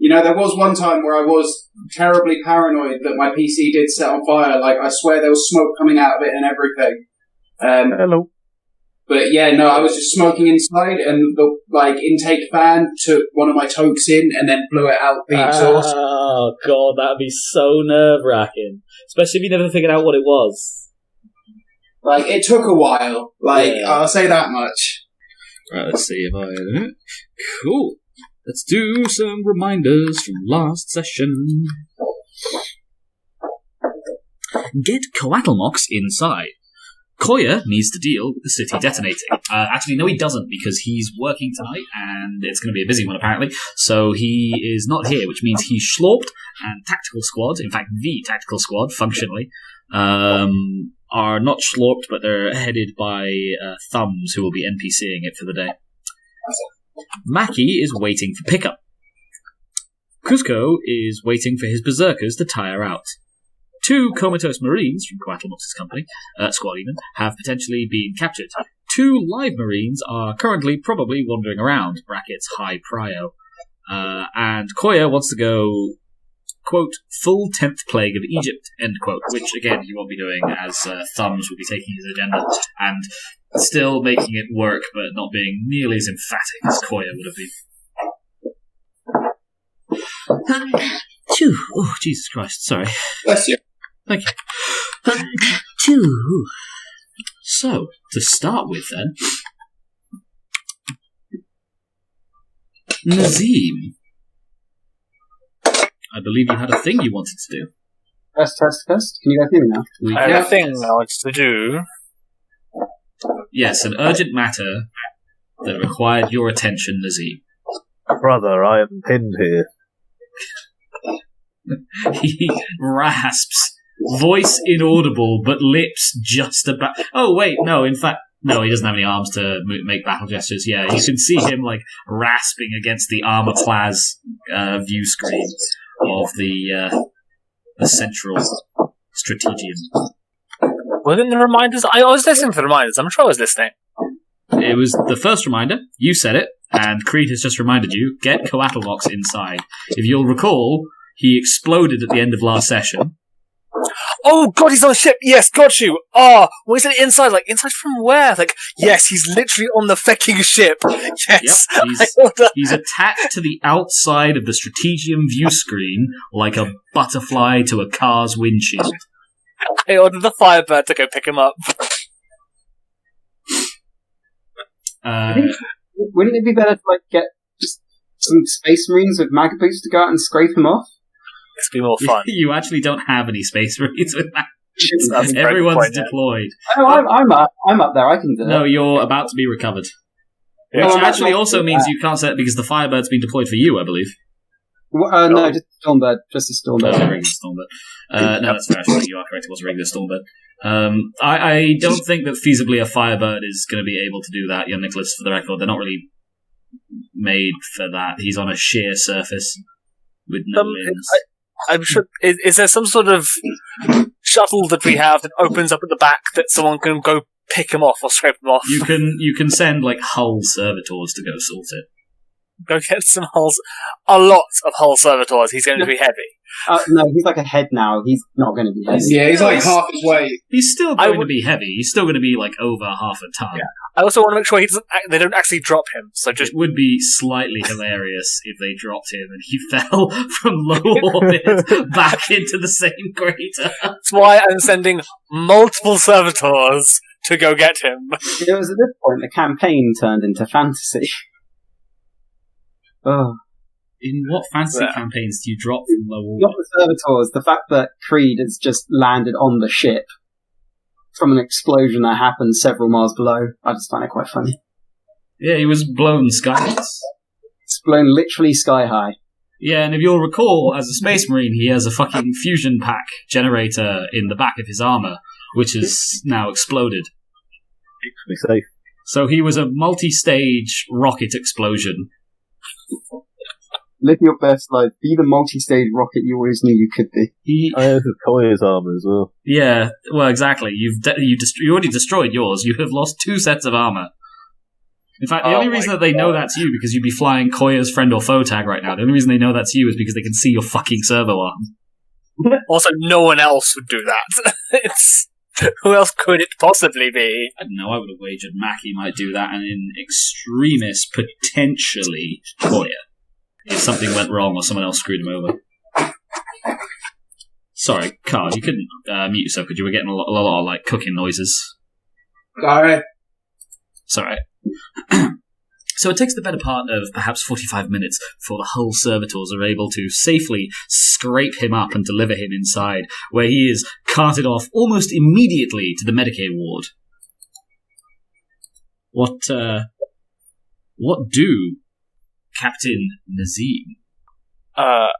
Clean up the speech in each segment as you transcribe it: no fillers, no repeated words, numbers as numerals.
You know, there was one time where I was terribly paranoid that my PC did set on fire. Like, I swear there was smoke coming out of it and everything. Hello. But yeah, no, I was just smoking inside, and the intake fan took one of my tokes in and then blew it out the exhaust. Oh god, that'd be so nerve-wracking. Especially if you never figured out what it was. Like, it took a while. I'll say that much. Right, let's see if I... Cool. Let's do some reminders from last session. Get Coatlmox inside. Coayah needs to deal with the city detonating. Actually, no, he doesn't, because he's working tonight, and it's going to be a busy one, apparently. So he is not here, which means he's Schlorped, and Tactical Squad, in fact, the Tactical Squad, functionally, are not Schlorped, but they're headed by Thumbs, who will be NPCing it for the day. Mackie is waiting for pickup. Kuzco is waiting for his berserkers to tire out. 2 comatose marines from Coatlmox's company, squad even, have potentially been captured. 2 live marines are currently probably wandering around, brackets high prio. And Coayah wants to go, quote, full 10th plague of Egypt, end quote, which again he won't be doing, as Thumbs will be taking his agenda and still making it work, but not being nearly as emphatic as Coayah would have been. Oh, Jesus Christ, sorry. Bless you. Thank you. So, to start with then, Nazeem. I believe you had a thing you wanted to do. Test. Can you guys hear me now? I have a thing I want to do. Yes, an urgent matter that required your attention, Nazeem. Brother, I am pinned here. He rasps. Voice inaudible, but lips just about... Oh, wait, no, in fact... No, he doesn't have any arms to make battle gestures. Yeah, you can see him, rasping against the armor-class view screen of the central strategium. Within the reminders? I was listening to the reminders. I'm sure I was listening. It was the first reminder. You said it, and Cread has just reminded you, get Coatlmox inside. If you'll recall, he exploded at the end of last session. Oh god, he's on a ship! Yes, got you! Oh, when he said inside, inside from where? Yes, he's literally on the fucking ship! Yes! Yep, he's attached to the outside of the strategium view screen like a butterfly to a car's windshield. I ordered the Firebird to go pick him up. Wouldn't it be better to get just some Space Marines with Maga boots to go out and scrape him off? It's be more fun. You actually don't have any Space Marines with that. Everyone's deployed. Oh, I'm up there. I can do it. No, you're about to be recovered. Yeah. Which actually also means you can't set it because the Firebird's been deployed for you, I believe. No, just a Stormbird. Just a Stormbird. No, regular Stormbird. No, that's fair. Actually, you are correct. It was a regular Stormbird. I don't think that feasibly a Firebird is going to be able to do that, young Nicholas, for the record. They're not really made for that. He's on a sheer surface with no limbs. I'm sure. Is there some sort of shuttle that we have that opens up at the back that someone can go pick him off or scrape him off? You can send hull servitors to go sort it. Go get some hulls. A lot of hull servitors. He's going to be heavy. No, he's like a head now. He's not going to be heavy. Yeah, he's half his weight. He's still going to be heavy. He's still going to be over half a ton. Yeah. I also want to make sure they don't actually drop him. So it would be slightly hilarious if they dropped him and he fell from low orbit back into the same crater. That's why I'm sending multiple servitors to go get him. It was at this point the campaign turned into fantasy. Oh. In what fantasy campaigns do you drop from low orbit? Not the servitors. The fact that Cread has just landed on the ship from an explosion that happened several miles below. I just find it quite funny. Yeah, he was blown skywards. It's blown literally sky high. Yeah, and if you'll recall, as a Space Marine, he has a fucking fusion pack generator in the back of his armor, which is now exploded. Keeps me safe. So he was a multi-stage rocket explosion. Live your best life. Be the multi-stage rocket you always knew you could be. I have Coayah's armor as well. Yeah, well, exactly. You already destroyed yours. You have lost 2 sets of armor. In fact, the only reason that they know that's you because you'd be flying Coayah's friend or foe tag right now. The only reason they know that's you is because they can see your fucking servo arm. Also, no one else would do that. Who else could it possibly be? I don't know, I would have wagered Mackie might do that, and in extremis, potentially Coayah. If something went wrong or someone else screwed him over. Sorry, Carl, you couldn't mute yourself because you were getting a lot of, like, cooking noises. Alright. Sorry. So it takes the better part of perhaps 45 minutes before the hull servitors are able to safely scrape him up and deliver him inside, where he is carted off almost immediately to the Medicaid ward. What do Captain Nazeem? Our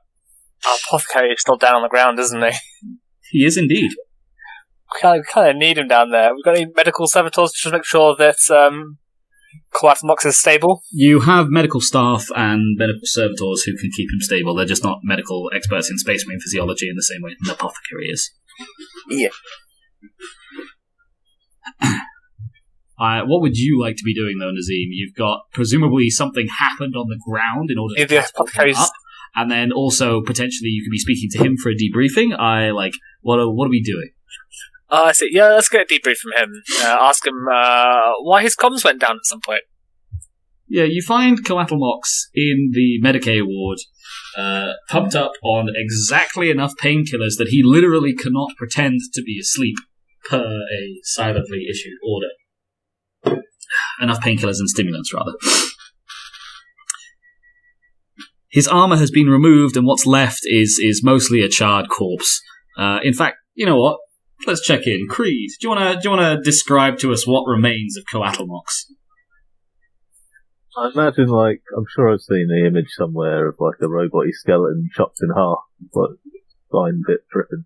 Apothecary is still down on the ground, isn't he? He is indeed. We kind of need him down there. We've got any medical servitors to just make sure that Coatlmox is stable? You have medical staff and medical servitors who can keep him stable. They're just not medical experts in space marine physiology in the same way an apothecary is. Yeah. What would you like to be doing, though, Nazeem? You've got, presumably, something happened on the ground in order to the apothecary's up, and then also, potentially, you could be speaking to him for a debriefing. What are we doing? I see. Yeah, let's get a debrief from him. Ask him why his comms went down at some point. Yeah, you find Coatlmox in the Medicaid ward, pumped up on exactly enough painkillers that he literally cannot pretend to be asleep, per a silently issued order. Enough painkillers and stimulants, rather. His armor has been removed, and what's left is mostly a charred corpse. In fact, you know what? Let's check in. Creed, do you want to describe to us what remains of Coatlmox? I imagine, I'm sure I've seen the image somewhere of, a robot skeleton chopped in half, but fine bit dripping.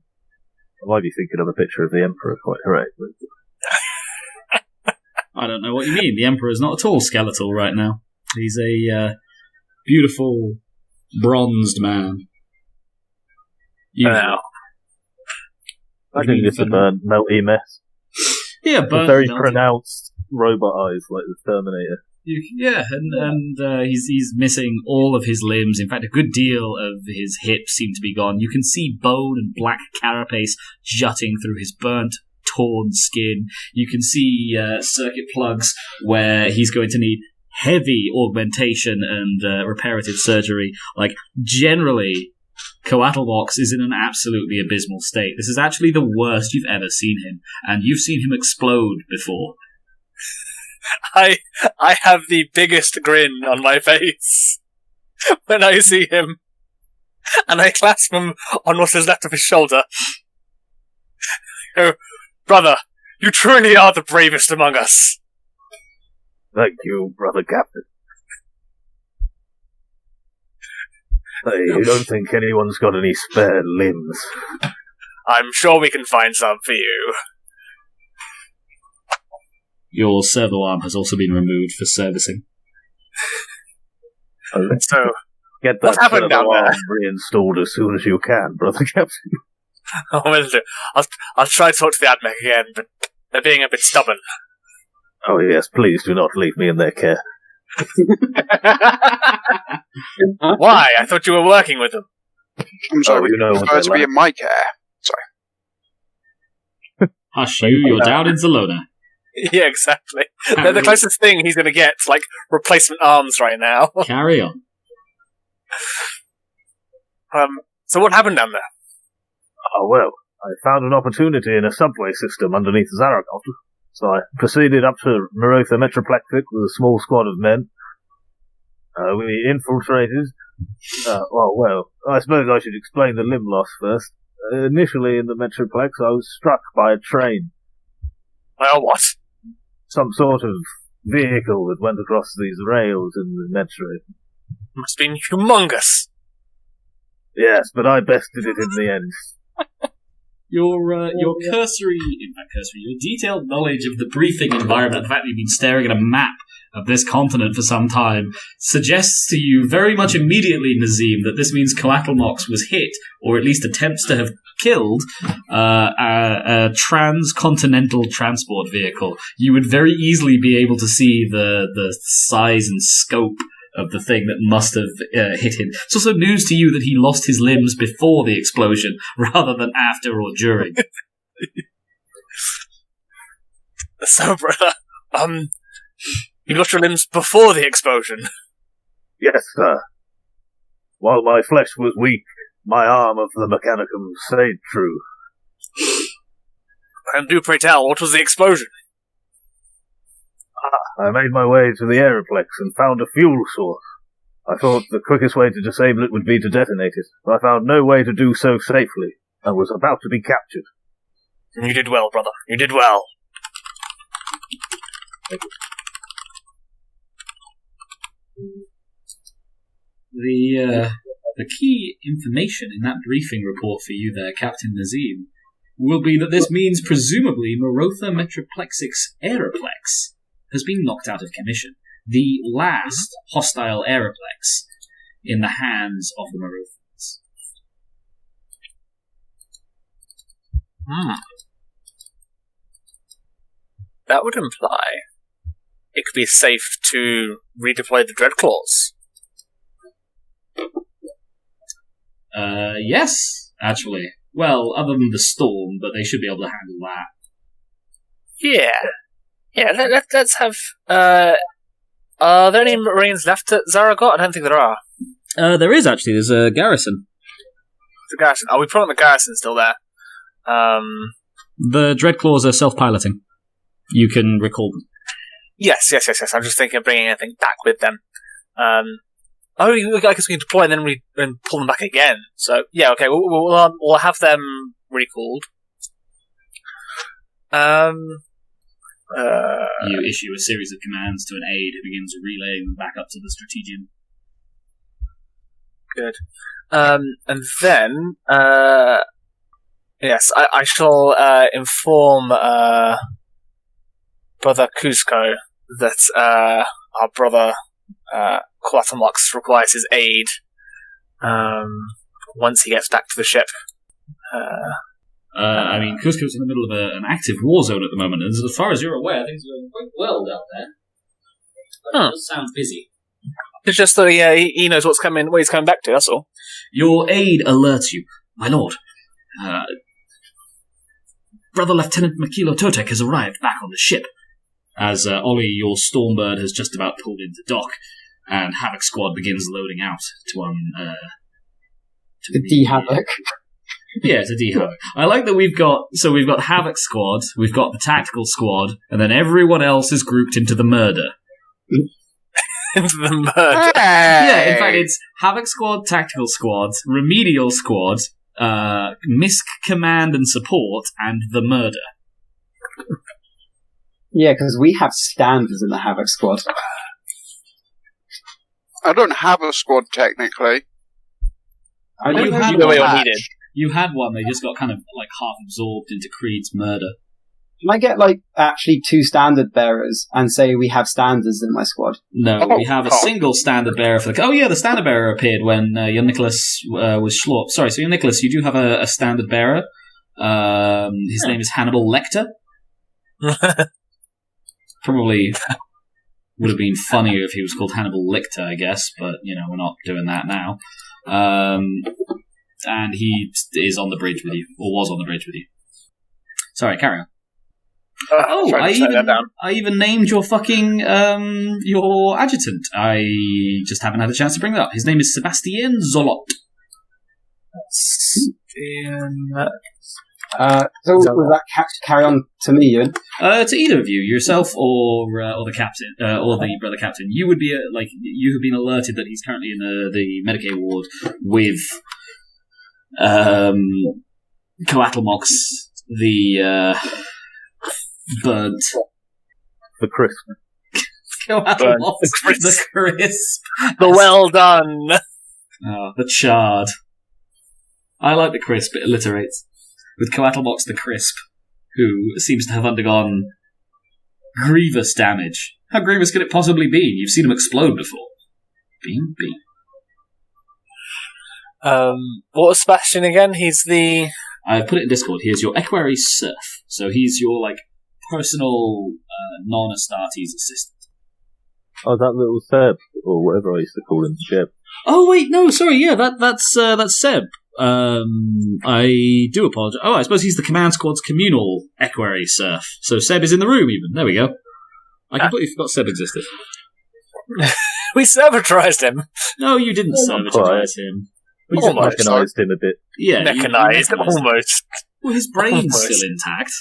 I might be thinking of a picture of the Emperor, quite correct. I don't know what you mean. The Emperor's not at all skeletal right now. He's a beautiful, bronzed man. I think it's a burnt, melty mess. Yeah, burnt, very melty. Pronounced robot eyes, like the Terminator. And he's missing all of his limbs. In fact, a good deal of his hips seem to be gone. You can see bone and black carapace jutting through his burnt, torn skin. You can see circuit plugs where he's going to need heavy augmentation and reparative surgery. Generally, Coatlmox is in an absolutely abysmal state. This is actually the worst you've ever seen him, and you've seen him explode before. I have the biggest grin on my face when I see him, and I clasp him on what is left of his shoulder. Oh, brother, you truly are the bravest among us. Thank you, brother Captain. Hey, you don't think anyone's got any spare limbs? I'm sure we can find some for you. Your servo arm has also been removed for servicing. So, get that what happened down there? Reinstalled as soon as you can, brother Captain. I'll try to talk to the AdMech again, but they're being a bit stubborn. Oh yes, please do not leave me in their care. Why? I thought you were working with them. I'm sorry, you know you prefer to be in my care. Sorry. Hush you, you're down in Zalona. Yeah, exactly. They're the closest thing he's going to get to, replacement arms right now. Carry on. So what happened down there? Oh well, I found an opportunity in a subway system underneath Zaragoza, so I proceeded up to Marotha Metroplexic with a small squad of men. We infiltrated. I suppose I should explain the limb loss first. Initially in the Metroplex, I was struck by a train. Well, what? Some sort of vehicle that went across these rails in the metro. Must have been humongous. Yes, but I bested it in the end. Your detailed knowledge of the briefing environment, the fact that you've been staring at a map of this continent for some time, suggests to you very much immediately, Nazeem, that this means Coatlmox was hit, or at least attempts to have killed, a transcontinental transport vehicle. You would very easily be able to see the size and scope of the thing that must have hit him. It's also news to you that he lost his limbs before the explosion, rather than after or during. So, brother, you lost your limbs before the explosion? Yes, sir. While my flesh was weak, my arm of the mechanicum stayed true. And do pray tell, what was the explosion? I made my way to the aeroplex and found a fuel source. I thought the quickest way to disable it would be to detonate it, but I found no way to do so safely, and was about to be captured. You did well, brother. You did well. Thank you. The key information in that briefing report for you there, Captain Nazeem, will be that this means presumably Marotha Metroplexic's Aeroplex has been knocked out of commission. The last hostile Aeroplex in the hands of the Marothans. That would imply it could be safe to redeploy the Dreadclaws. Yes, actually. Well, other than the storm, but they should be able to handle that. Yeah, let's have... are there any Marines left at Zaragoza? I don't think there are. There is, actually. There's a garrison. The garrison. Oh, we put on the garrison still there. The Dreadclaws are self-piloting. You can recall them. Yes. I'm just thinking of bringing anything back with them. I guess we can deploy and then pull them back again. So, yeah, okay, we'll have them recalled. You issue a series of commands to an aide who begins relaying them back up to the strategian. Good. And then, yes, I shall inform Brother Kuzco that our brother Coatlmox requires his aid once he gets back to the ship. I mean, Kuzco's in the middle of an active war zone at the moment, and as far as you're aware, things are going quite well down there. But it does sound busy. It's just that he knows what's coming, what he's coming back to, that's all. Your aide alerts you, my lord. Brother Lieutenant Macuiltotec has arrived back on the ship, as Ollie, your Stormbird, has just about pulled into dock, and Havoc Squad begins loading out to de-Havoc. Yeah, to de-Havoc. I like that we've got Havoc Squad, we've got the Tactical Squad, and then everyone else is grouped into the murder. Into the murder. Yeah, in fact, it's Havoc Squad, Tactical Squad, Remedial Squad, MISC Command and Support, and the murder. Yeah, because we have standards in the Havoc Squad. I don't have a squad technically. I don't You have had You know one. what you're needed. You had one, they just got kind of like half absorbed into Creed's murder. Can I get, actually 2 standard bearers and say we have standards in my squad? No, we have a single standard bearer for the... Oh yeah, the standard bearer appeared when young Nicholas was Schlorp. Sorry, so young Nicholas, you do have a standard bearer. His name is Hannibal Lecter. Probably would have been funnier if he was called Hannibal Lictor, I guess, but, we're not doing that now. And he is on the bridge with you, or was on the bridge with you. Sorry, carry on. I even named your fucking, your adjutant. I just haven't had a chance to bring that up. His name is Sebastian Zolot. So will that carry on to me, Ewan? To either of you, yourself or the captain, or the brother captain. You would be, you have been alerted that he's currently in the Medicaid ward with, Coatlmox, the, burnt. The crisp. Coatlmox, the crisp. The well done. Oh, the charred. I like the crisp, it alliterates. with Coatlmox the Crisp, who seems to have undergone grievous damage. How grievous could it possibly be? You've seen him explode before. Beam. What was Sebastian again? He's the... I've put it in Discord. He is your Equerry Serf. So he's your, personal non-Astartes assistant. Oh, that little Seb, or whatever I used to call him, Jeb. Oh, wait, no, sorry, yeah, that's Seb. I do apologize. Oh, I suppose he's the Command Squad's communal Equerry Serf. So Seb is in the room, even. There we go. I completely forgot Seb existed. We servitrized him. No, you didn't servitrize him. We just mechanised him a bit. Yeah, mechanized, almost. Well, his brain's still intact.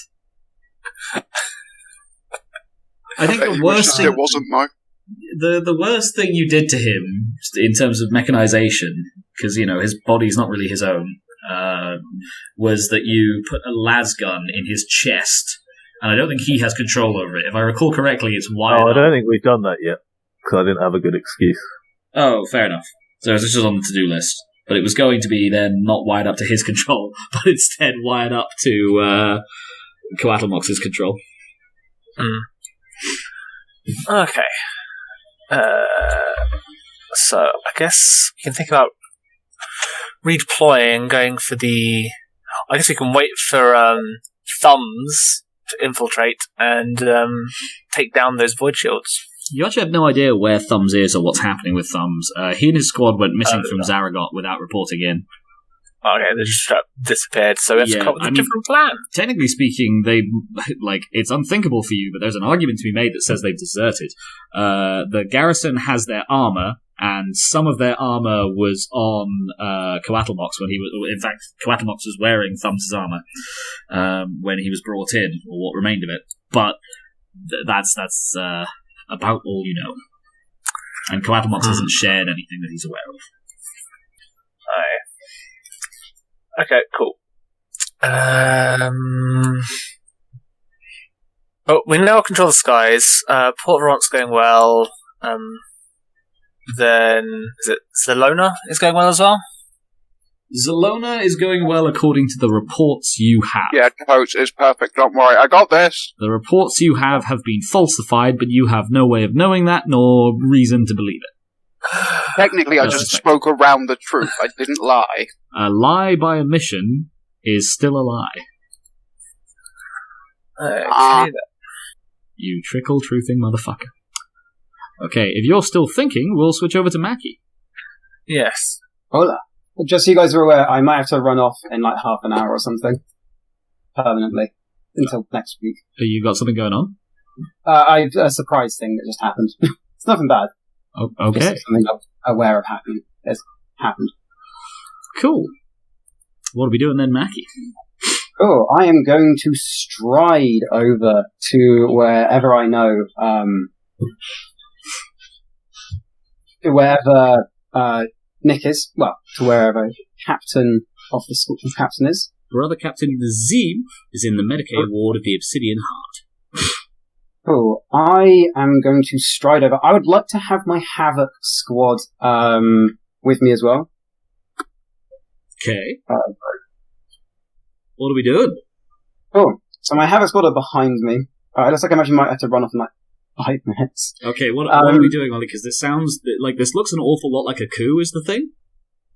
I think the worst thing... It wasn't, though. The worst thing you did to him, in terms of mechanization, because, his body's not really his own, was that you put a las gun in his chest, and I don't think he has control over it. If I recall correctly, it's wired I don't think we've done that yet, because I didn't have a good excuse. Oh, fair enough. So it's just on the to-do list. But it was going to be then not wired up to his control, but instead wired up to Coatlmox's control. Okay. So I guess we can think about redeploying, going for the... I guess we can wait for Thumbs to infiltrate and take down those void shields. You actually have no idea where Thumbs is or what's happening with Thumbs. He and his squad went missing from Zaragoth without reporting in. Okay, they just disappeared, so we have to come up with a different plan. Technically speaking, it's unthinkable for you, but there's an argument to be made that says they've deserted. The garrison has their armour, and some of their armour was on Coatlmox when he was... In fact, Coatlmox was wearing Thumbs' armour when he was brought in, or what remained of it. But that's about all you know. And Coatlmox hasn't shared anything that he's aware of. Okay, cool. Well, we now control the skies. Port Vermont's going well. Then, is it Zelona is going well as well? Zelona is going well according to the reports you have. Yeah, Coach, it's perfect. Don't worry, I got this. The reports you have been falsified, but you have no way of knowing that, nor reason to believe it. Technically, I just spoke around the truth. I didn't lie. A lie by omission is still a lie. You trickle-truthing motherfucker. Okay, if you're still thinking, we'll switch over to Mackie. Yes. Hola. Just so you guys are aware, I might have to run off in half an hour or something. Permanently. Until next week. You got something going on? A surprise thing that just happened. It's nothing bad. Oh, okay. Just something I'm aware of happened. Has happened. Cool. What are we doing then, Mackie? Oh, I am going to stride over to wherever I know, wherever Nick is. Well, to wherever Captain of the school captain is. Brother Captain Nazeem is in the Medicaid ward of the Obsidian Heart. Oh, I am going to stride over. I would like to have my Havoc squad with me as well. Okay. What are we doing? Oh, so my Havoc squad are behind me. It looks like I actually might have to run off in 5 minutes. Okay, what are we doing, Ollie? Because this sounds this looks an awful lot like a coup is the thing.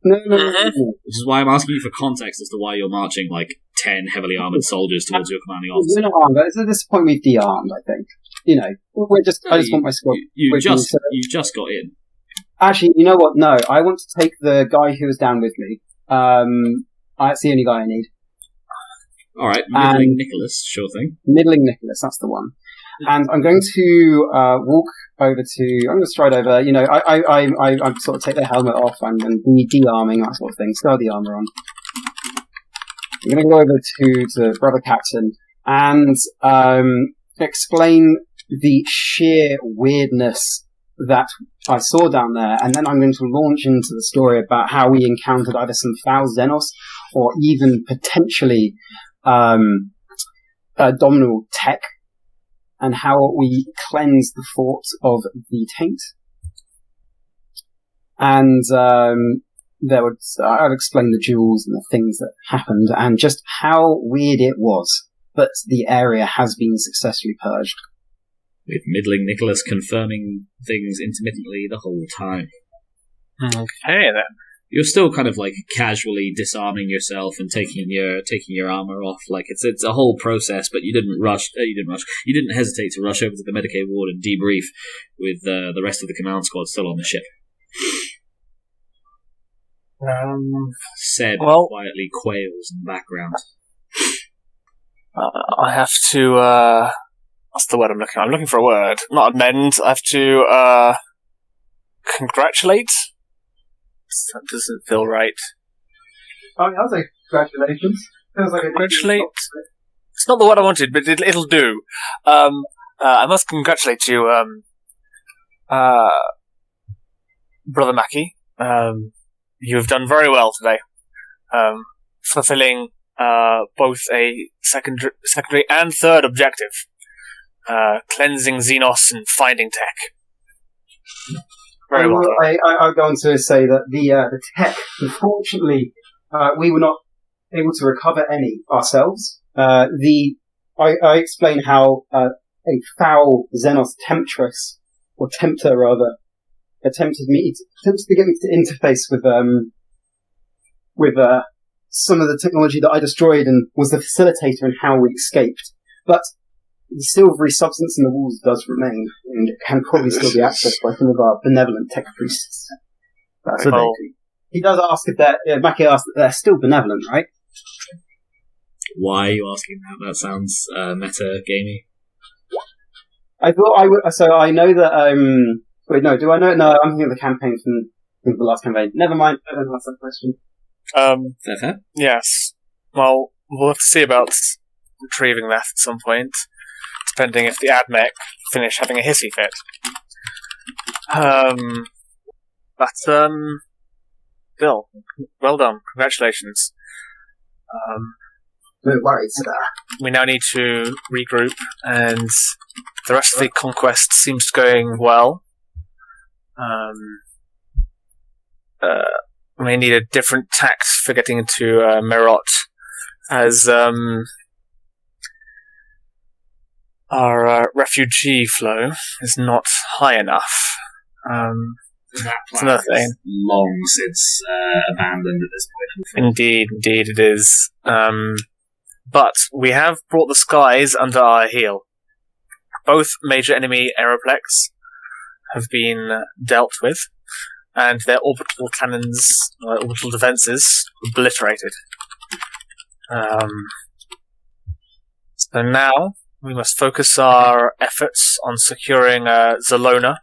No. Which is why I'm asking you for context as to why you're marching 10 heavily armoured soldiers towards your commanding officer. We're not armed. At this point, we've de-armed, I think. I just want my squad. You just got in. Actually, you know what? No, I want to take the guy who was down with me. That's the only guy I need. Alright, Middling Nicholas, sure thing. Middling Nicholas, that's the one. And I'm going to walk over to... I'm going to stride over, I sort of take the helmet off and be de-arming, that sort of thing. Still the armour on. I'm going to go over to Brother Captain and explain the sheer weirdness that I saw down there, and then I'm going to launch into the story about how we encountered either some foul Xenos or even potentially abdominal tech, and how we cleansed the fort of the taint. And I'll explain the duels and the things that happened and just how weird it was. But the area has been successfully purged. With middling Nicholas confirming things intermittently the whole time. Okay, then. You're still kind of like casually disarming yourself and taking your armor off. Like it's a whole process, but you didn't rush. You didn't hesitate to rush over to the Medicaid ward and debrief with the rest of the command squad still on the ship. Seb quietly quails in the background. I have to. What's the word I'm looking for? I'm looking for a word. Not amend. I have to congratulate. That doesn't feel right. Oh, I'll say congratulations. Feels like congratulate. It's not the word I wanted, but it'll do. I must congratulate you, Brother Mackie. You have done very well today, fulfilling both a secondary and third objective, cleansing Xenos and finding tech. Very well. I'll go on to say that the tech, unfortunately, we were not able to recover any ourselves. I explain how a foul Xenos temptress, or tempter rather, attempted to get me to interface with some of the technology that I destroyed and was the facilitator in how we escaped. But the silvery substance in the walls does remain, and it can probably still be accessed by some of our benevolent tech priests. He does ask if Mackie asked if they're still benevolent, right? Why are you asking that? That sounds meta-gamey. I thought I would, so I know that, wait, no, do I know? No, I'm thinking of the campaign from the last campaign. Never mind, I don't ask that question. Fair? Yes. Well, we'll have to see about retrieving that at some point, depending if the AdMech finish having a hissy fit. Bill, well done. Congratulations. No worries, sir. We now need to regroup, and the rest of the conquest seems going well. We may need a different tact for getting into Merot, as our refugee flow is not high enough. That it's another thing. Long since abandoned at this point. Indeed it is. But we have brought the skies under our heel. Both major enemy aeroplex have been dealt with, and their orbital cannons, orbital defences, obliterated. So now we must focus our efforts on securing Zalona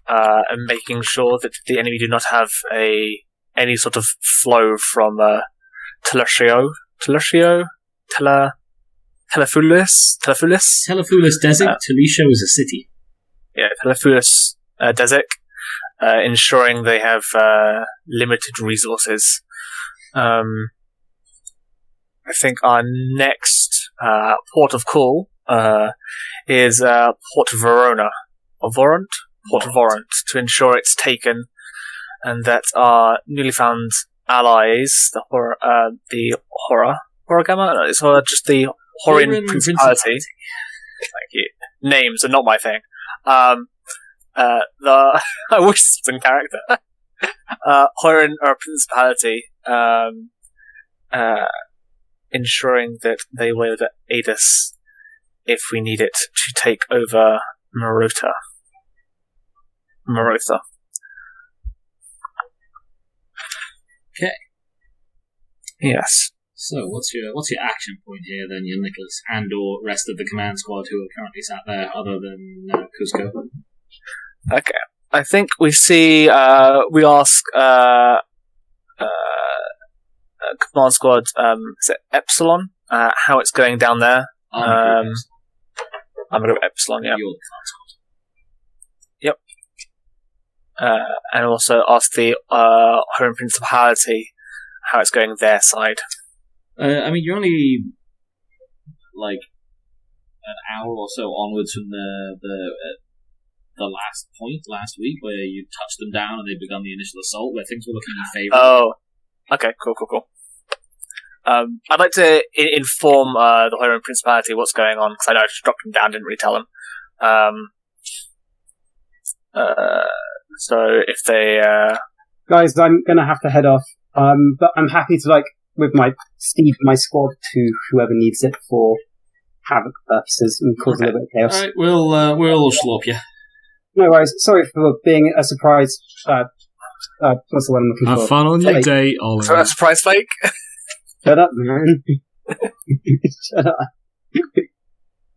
and making sure that the enemy do not have any sort of flow from Telefulis? Telefulis Desert. Telisho is a city. Yeah, Telefulis Desert, ensuring they have limited resources. I think our next port of call is Port Verona. Or Vorant? Port Vorant, to ensure it's taken, and that our newly found allies, the Horagama? No, it's just the Horin Principality. Thank you. Names are not my thing. I wish this was in character. Horin Principality, ensuring that they will aid us if we need it to take over Marotha. Okay. Yes. So, what's your action point here then, young Nicholas, and/or rest of the command squad who are currently sat there, other than Kuzco? Okay. I think we see. We ask command squad. Is it Epsilon? How it's going down there? I'm gonna go Epsilon. Yeah. You're the command squad. Yep. And also ask the Home Principality how it's going their side. I mean, you're only like an hour or so onwards from the the last point last week where you touched them down and they begun the initial assault, where things were looking in favour. Oh, okay, cool. I'd like to inform the Hoyran Principality what's going on, because I know I just dropped them down, didn't really tell them. So if they... Guys, I'm going to have to head off. But I'm happy to, with my squad to whoever needs it for havoc purposes and cause a little bit of chaos. Alright, we'll slop you. No worries. Sorry for being a surprise. What's the one I'm looking for? Have fun on your day, Ollie. So that's price fake? Shut up, man. Shut up.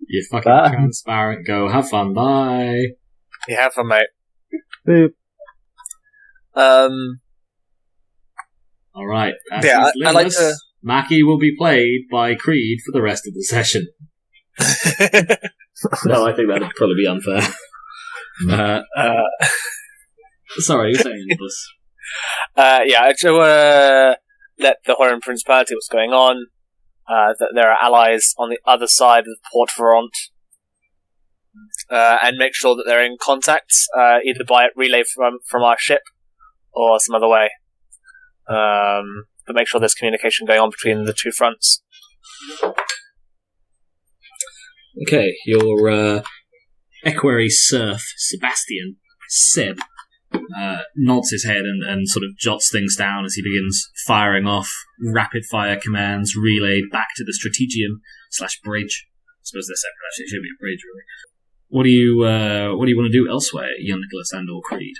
You fucking transparent. Go, have fun, bye. You have fun, mate. Boop. Alright, Yeah, I like to... Mackie will be played by Cread for the rest of the session. No, I think that'd probably be unfair. Sorry, you're saying this. Yeah, I just want to let the Hoyran Principality what's going on, that there are allies on the other side of the Port Veront, and make sure that they're in contact, either by relay from our ship or some other way. But make sure there's communication going on between the two fronts. Okay, your equerry serf, Sebastian, Seb, nods his head and sort of jots things down as he begins firing off rapid-fire commands relayed back to the Strategium/bridge. I suppose they're separate, actually. It should be a bridge, really. What do you want to do elsewhere, young Nicholas and or Cread?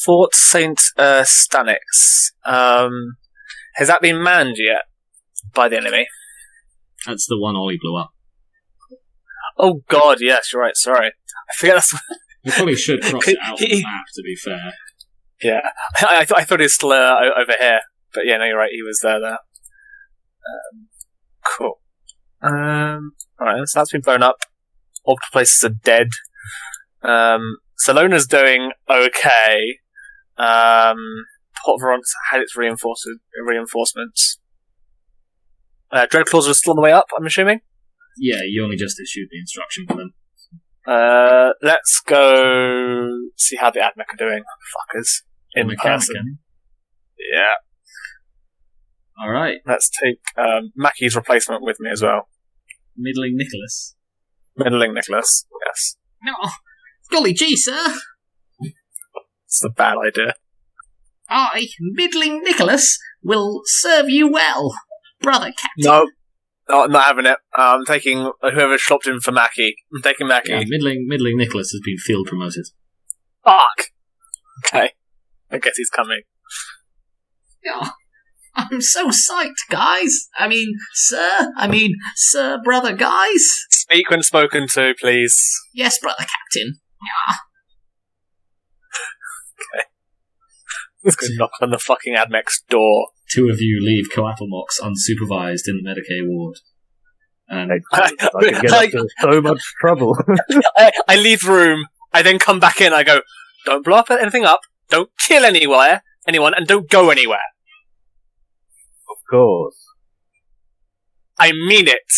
Fort St. Stanix. Has that been manned yet by the enemy? That's the one Ollie blew up. Oh god, yes, you're right, sorry. I forget that's... You probably should cross it out on the map, to be fair. Yeah, I thought he was still over here. But yeah, no, you're right, he was there. Cool. Alright, so that's been blown up. All the places are dead. Salona's doing okay. Port Verant's had its reinforcements. Dreadclaws are still on the way up, I'm assuming? Yeah, you only just issued the instruction for them. Let's go see how the AdMech are doing, fuckers. In person. Yeah. Alright. Let's take Mackie's replacement with me as well. Middling Nicholas. Middling Nicholas, yes. No, golly gee, sir. It's a bad idea. I, Middling Nicholas, will serve you well, brother captain. No, I'm not having it. I'm taking whoever slopped in for Mackie. I'm taking Mackie. Yeah, Middling Nicholas has been field promoted. Fuck! Okay. I guess he's coming. Oh, I'm so psyched, guys. Sir, brother, guys. Speak when spoken to, please. Yes, brother captain. Okay. Let's go knock on the fucking AdMech's door. Two of you leave Coatlmox unsupervised in the Medicaid ward. And I could get up to so much trouble. I leave the room, I then come back in, I go, don't blow up anything up, don't kill anyone, and don't go anywhere. Of course. I mean it.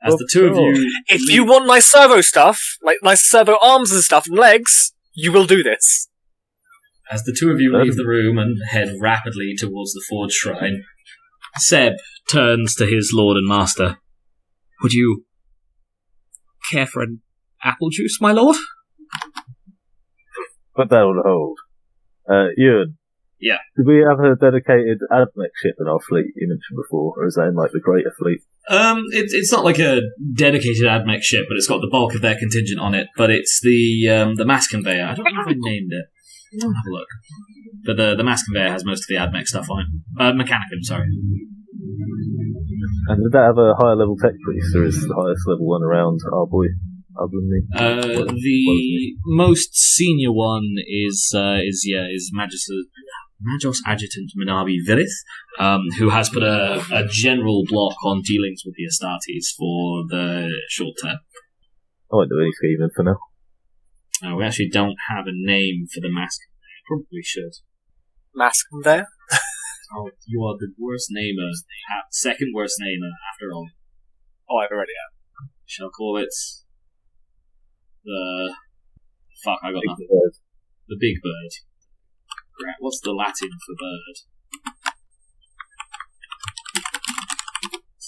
As the two of you... If you want nice servo stuff, like nice servo arms and stuff and legs, you will do this. As the two of you leave the room and head rapidly towards the Forge Shrine, Seb turns to his lord and master. Would you care for an apple juice, my lord? Put that on hold. Ewan. Yeah. Do we have a dedicated AdMech ship in our fleet you mentioned before, or is that in like the greater fleet? It's not like a dedicated AdMech ship, but it's got the bulk of their contingent on it. But it's the mass conveyor. I don't know if I named it. I'll have a look. But the mass conveyor has most of the AdMech stuff on it. Mechanicum, sorry. And did that have a higher level tech priest, or is the highest level one around our boy? The most senior one is Magos Adjutant Minabi Virith, who has put a general block on dealings with the Astartes for the short term. I won't do any scheming for now. We actually don't have a name for the mask. Probably should. Mask there? Oh, you are the worst namer. Second worst namer, after all. Oh, I've already had. shall call it the... Fuck, I got nothing. The big bird. Right, what's the Latin for bird?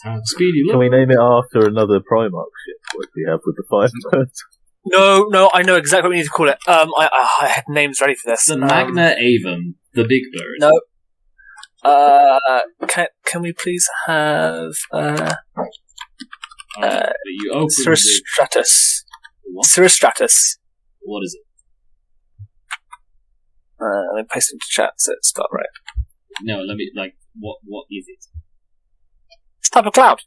How speedy look. Can we name it after another Primarch ship, like we have with the Firebird? No, I know exactly what we need to call it. I had names ready for this. The Magna Avum, the big bird. No. Can we please have you open Cirrostratus? What? Cirrostratus. What is it? Let me paste it into chat so it's spelled right. No, let me, what is it? It's type of cloud.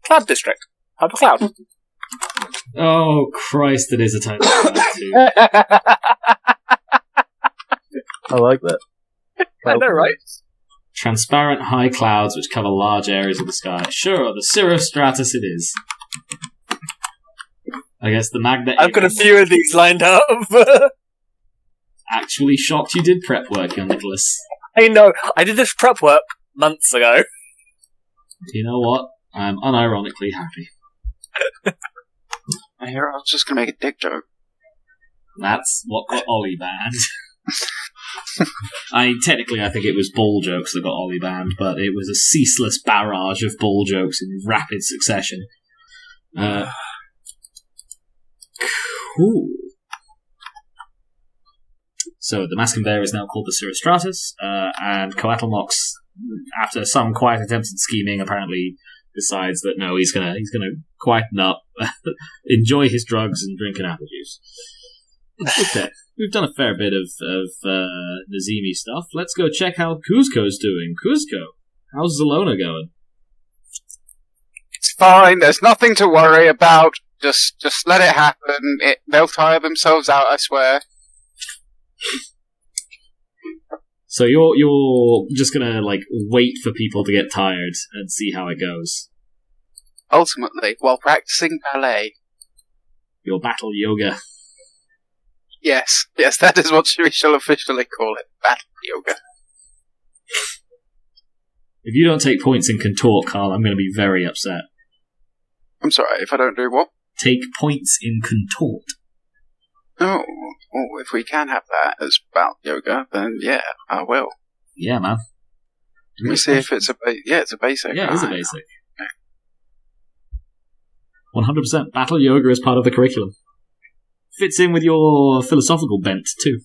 Cloud district. Type of cloud. Oh, Christ, it is a type of cloud, too. I like that. I know, right? Transparent high clouds which cover large areas of the sky. Sure, the cirrostratus it is. I guess the Magna I've got a few of these lined up. Actually shocked you did prep work, young Nicholas. I know. I did this prep work months ago. You know what? I'm unironically happy. I hear I was just going to make a dick joke. That's what got Ollie banned. Technically, I think it was ball jokes that got Ollie banned, but it was a ceaseless barrage of ball jokes in rapid succession. Cool. So the mass conveyor is now called the Cirrostratus, and Coatlmox, after some quiet attempts at scheming, apparently decides that no, he's gonna quieten up, enjoy his drugs, and drink an apple juice. Okay, we've done a fair bit of Nazeem stuff. Let's go check how Kuzco's doing. Kuzco, how's Zelona going? It's fine. There's nothing to worry about. Just let it happen. They'll tire themselves out, I swear. So you're just gonna wait for people to get tired and see how it goes. Ultimately, while practicing ballet. Your battle yoga. Yes, that is what we shall officially call it. Battle yoga. If you don't take points in contort, Carl, I'm going to be very upset. I'm sorry, if I don't do what? Take points in contort. Oh, if we can have that as battle yoga, then yeah, I will. Yeah, man. Let me see if it's it's a basic. Yeah, it is a basic. 100% battle yoga is part of the curriculum. Fits in with your philosophical bent, too.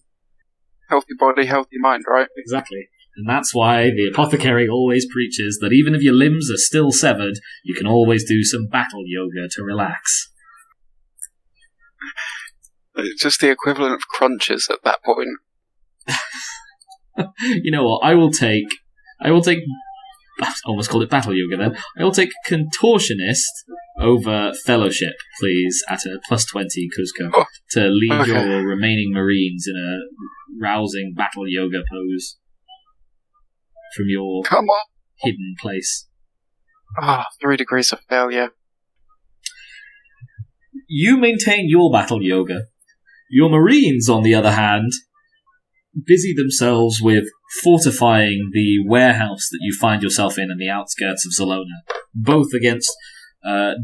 Healthy body, healthy mind, right? Exactly. And that's why the Apothecary always preaches that even if your limbs are still severed, you can always do some battle yoga to relax. It's just the equivalent of crunches at that point. You know what? I will take. I almost called it battle yoga then. I will take contortionist over fellowship, please, at a +20 Kuzco, to lead your remaining marines in a rousing battle yoga pose from your hidden place. 3 degrees of failure. You maintain your battle yoga. Your marines, on the other hand, busy themselves with fortifying the warehouse that you find yourself in the outskirts of Zelona, both against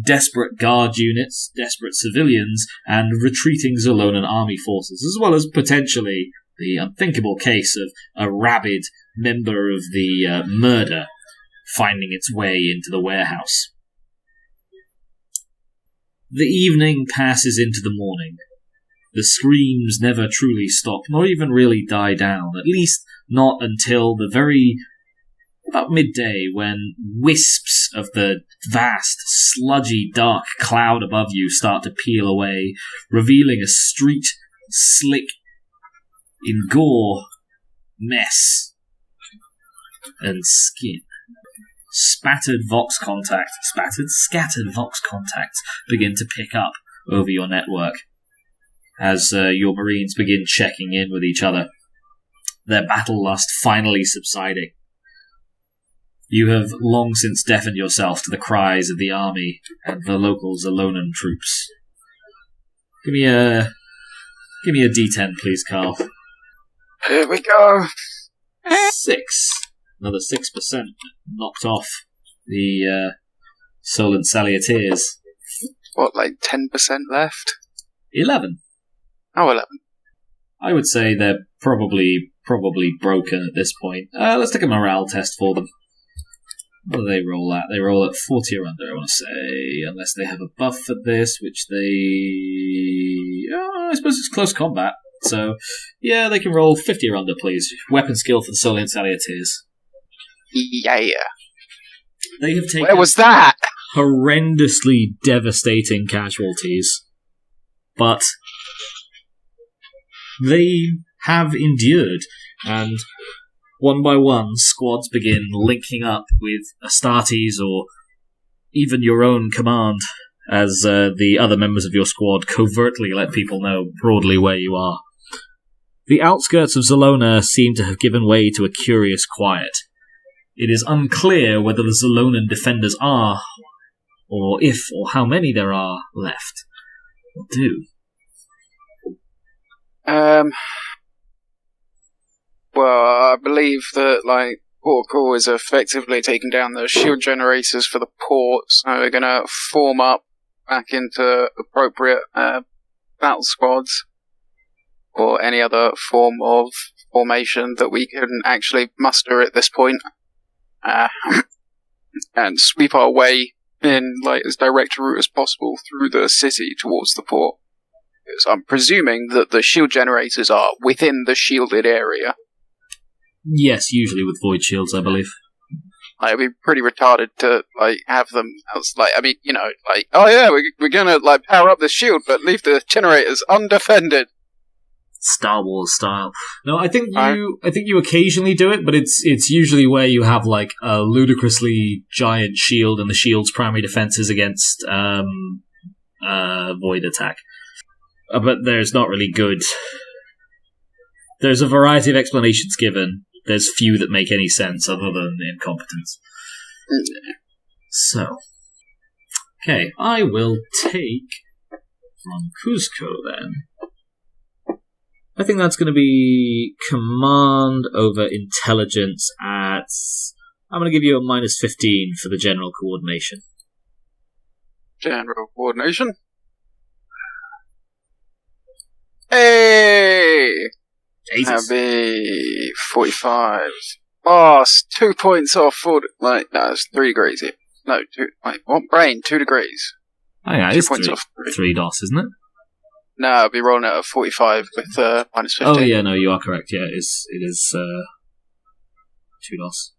desperate guard units, desperate civilians, and retreating Zelonan army forces, as well as potentially the unthinkable case of a rabid member of the murder finding its way into the warehouse. The evening passes into the morning. The screams never truly stop, nor even really die down, at least not until about midday, when wisps of the vast, sludgy, dark cloud above you start to peel away, revealing a street slick in gore, mess, and skin. Scattered Vox contacts begin to pick up over your network as your marines begin checking in with each other, their battle lust finally subsiding. You have long since deafened yourself to the cries of the army and the local Zelonan troops. Give me a D10, please, Carl. Here we go. 6. Another 6% knocked off the Solienters Sallieters. like 10% left? 11. Oh, 11. I would say they're probably broken at this point. Let's take a morale test for them. What do they roll at? They roll at 40 or under, I want to say. Unless they have a buff for this, which they... I suppose it's close combat. So, yeah, they can roll 50 or under, please. Weapon skill for the Solienters Sallieters. Yeah. They have taken Where was that? horrendously devastating casualties. But they have endured, and one by one, squads begin linking up with Astartes or even your own command, as the other members of your squad covertly let people know broadly where you are. The outskirts of Zalona seem to have given way to a curious quiet. It is unclear whether the Zalonan defenders are, or if or how many there are left. Or do. Well, I believe that, Port Call is effectively taking down the shield generators for the port, so we're going to form up back into appropriate battle squads, or any other form of formation that we can actually muster at this point, and sweep our way in, as direct a route as possible through the city towards the port. Because I'm presuming that the shield generators are within the shielded area. Yes, usually with void shields, I believe. It'd be pretty retarded to have them. Oh yeah, we're gonna power up the shield, but leave the generators undefended. Star Wars style. No, I think you occasionally do it, but it's usually where you have a ludicrously giant shield, and the shield's primary defense is against void attack. But there's not really good. There's a variety of explanations given. There's few that make any sense other than incompetence. So, okay, I will take from Kuzco then. I think that's going to be command over intelligence at... I'm going to give you a minus 15 for the general coordination. General coordination? Hey! Jesus. That'd be 45. Oh, it's 2 points off. No, it's 3 degrees here. No, 2. What brain? 2 degrees. Oh yeah, 2 it's points 3, off. 3 DOS, isn't it? No, I'll be rolling out at 45 with minus 15. Oh yeah, no, you are correct. Yeah, it is 2 DOS.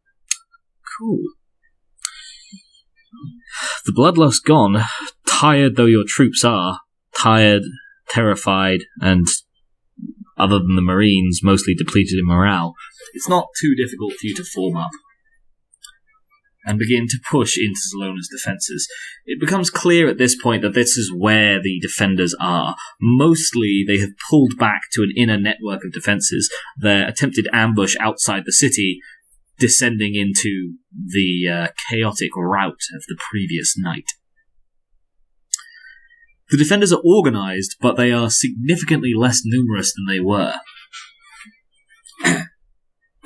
Cool. The bloodlust gone, tired though your troops are, tired, terrified, and other than the Marines, mostly depleted in morale, it's not too difficult for you to form up and begin to push into Zalona's defences. It becomes clear at this point that this is where the defenders are. Mostly they have pulled back to an inner network of defences, their attempted ambush outside the city descending into the chaotic rout of the previous night. The defenders are organised, but they are significantly less numerous than they were.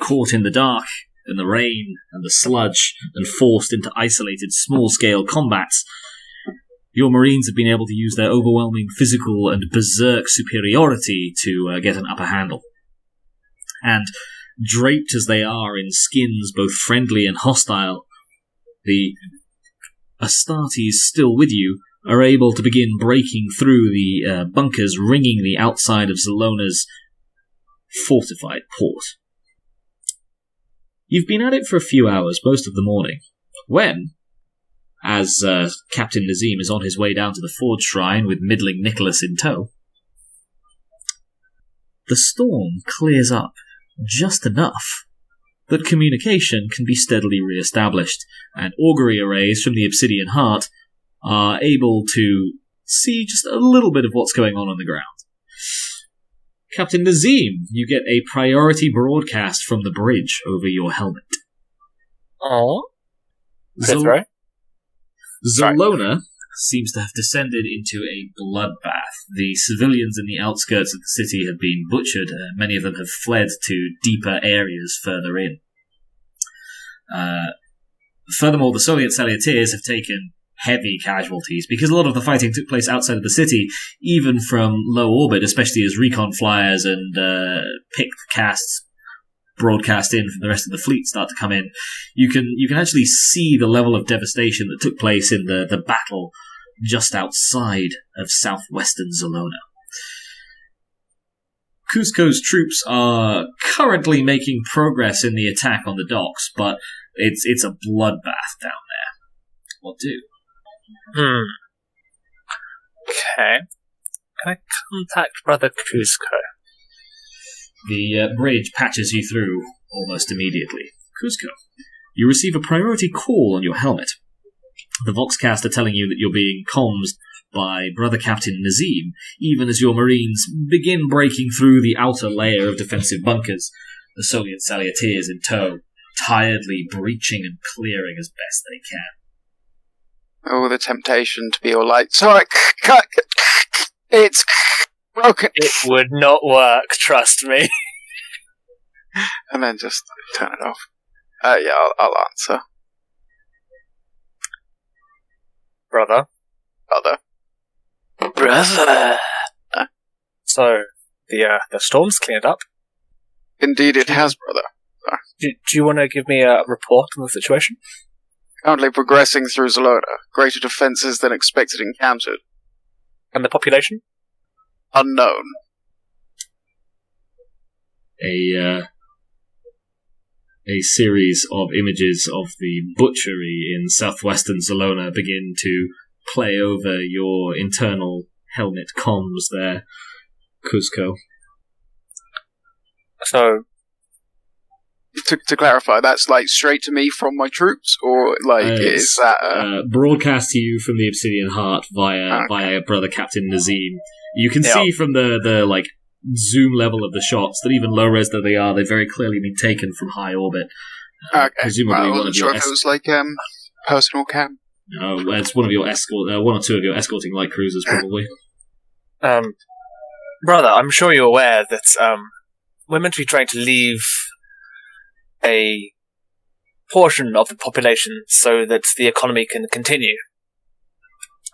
Caught in the dark, and the rain, and the sludge, and forced into isolated small-scale combats, your Marines have been able to use their overwhelming physical and berserk superiority to get an upper handle. And, draped as they are in skins both friendly and hostile, the Astartes still with you are able to begin breaking through the bunkers ringing the outside of Zalona's fortified port. You've been at it for a few hours, most of the morning, when, as Captain Nazeem is on his way down to the Forge Shrine with middling Nicholas in tow, the storm clears up just enough that communication can be steadily re-established, and augury arrays from the Obsidian Heart are able to see just a little bit of what's going on the ground. Captain Nazeem, you get a priority broadcast from the bridge over your helmet. Oh, that's right. Zalona seems to have descended into a bloodbath. The civilians in the outskirts of the city have been butchered. Many of them have fled to deeper areas further in. Furthermore, the Solienters Sallieters have taken heavy casualties, because a lot of the fighting took place outside of the city, even from low orbit, especially as recon flyers and pick casts broadcast in from the rest of the fleet start to come in. You can actually see the level of devastation that took place in the battle just outside of southwestern Zelona. Kuzco's troops are currently making progress in the attack on the docks, but it's a bloodbath down there. What do? Okay. Can I contact Brother Kuzco? The bridge patches you through almost immediately. Kuzco, you receive a priority call on your helmet. The Voxcaster telling you that you're being commed by Brother Captain Nazeem, even as your Marines begin breaking through the outer layer of defensive bunkers, the Solienters Sallieters in tow, tiredly breaching and clearing as best they can. Oh, the temptation to be all like, sorry, it's broken. It would not work, trust me. And then just turn it off. Yeah, I'll answer. Brother. So, the storm's cleared up. Indeed it has, brother. Do you want to give me a report on the situation? Currently progressing through Zelona. Greater defences than expected encountered. And the population? Unknown. A series of images of the butchery in southwestern Zelona begin to play over your internal helmet comms there, Kuzco. So, to clarify, that's like straight to me from my troops, or like is that broadcast to you from the Obsidian Heart via Brother Captain Nazeem? You can see from the like zoom level of the shots that even low res though they are, they've very clearly been taken from high orbit. Okay. Presumably I one wasn't of sure your if it was like personal cam. No, it's one of your one or two of your escorting light cruisers probably. Brother, I'm sure you're aware that we're meant to be trying to leave a portion of the population so that the economy can continue.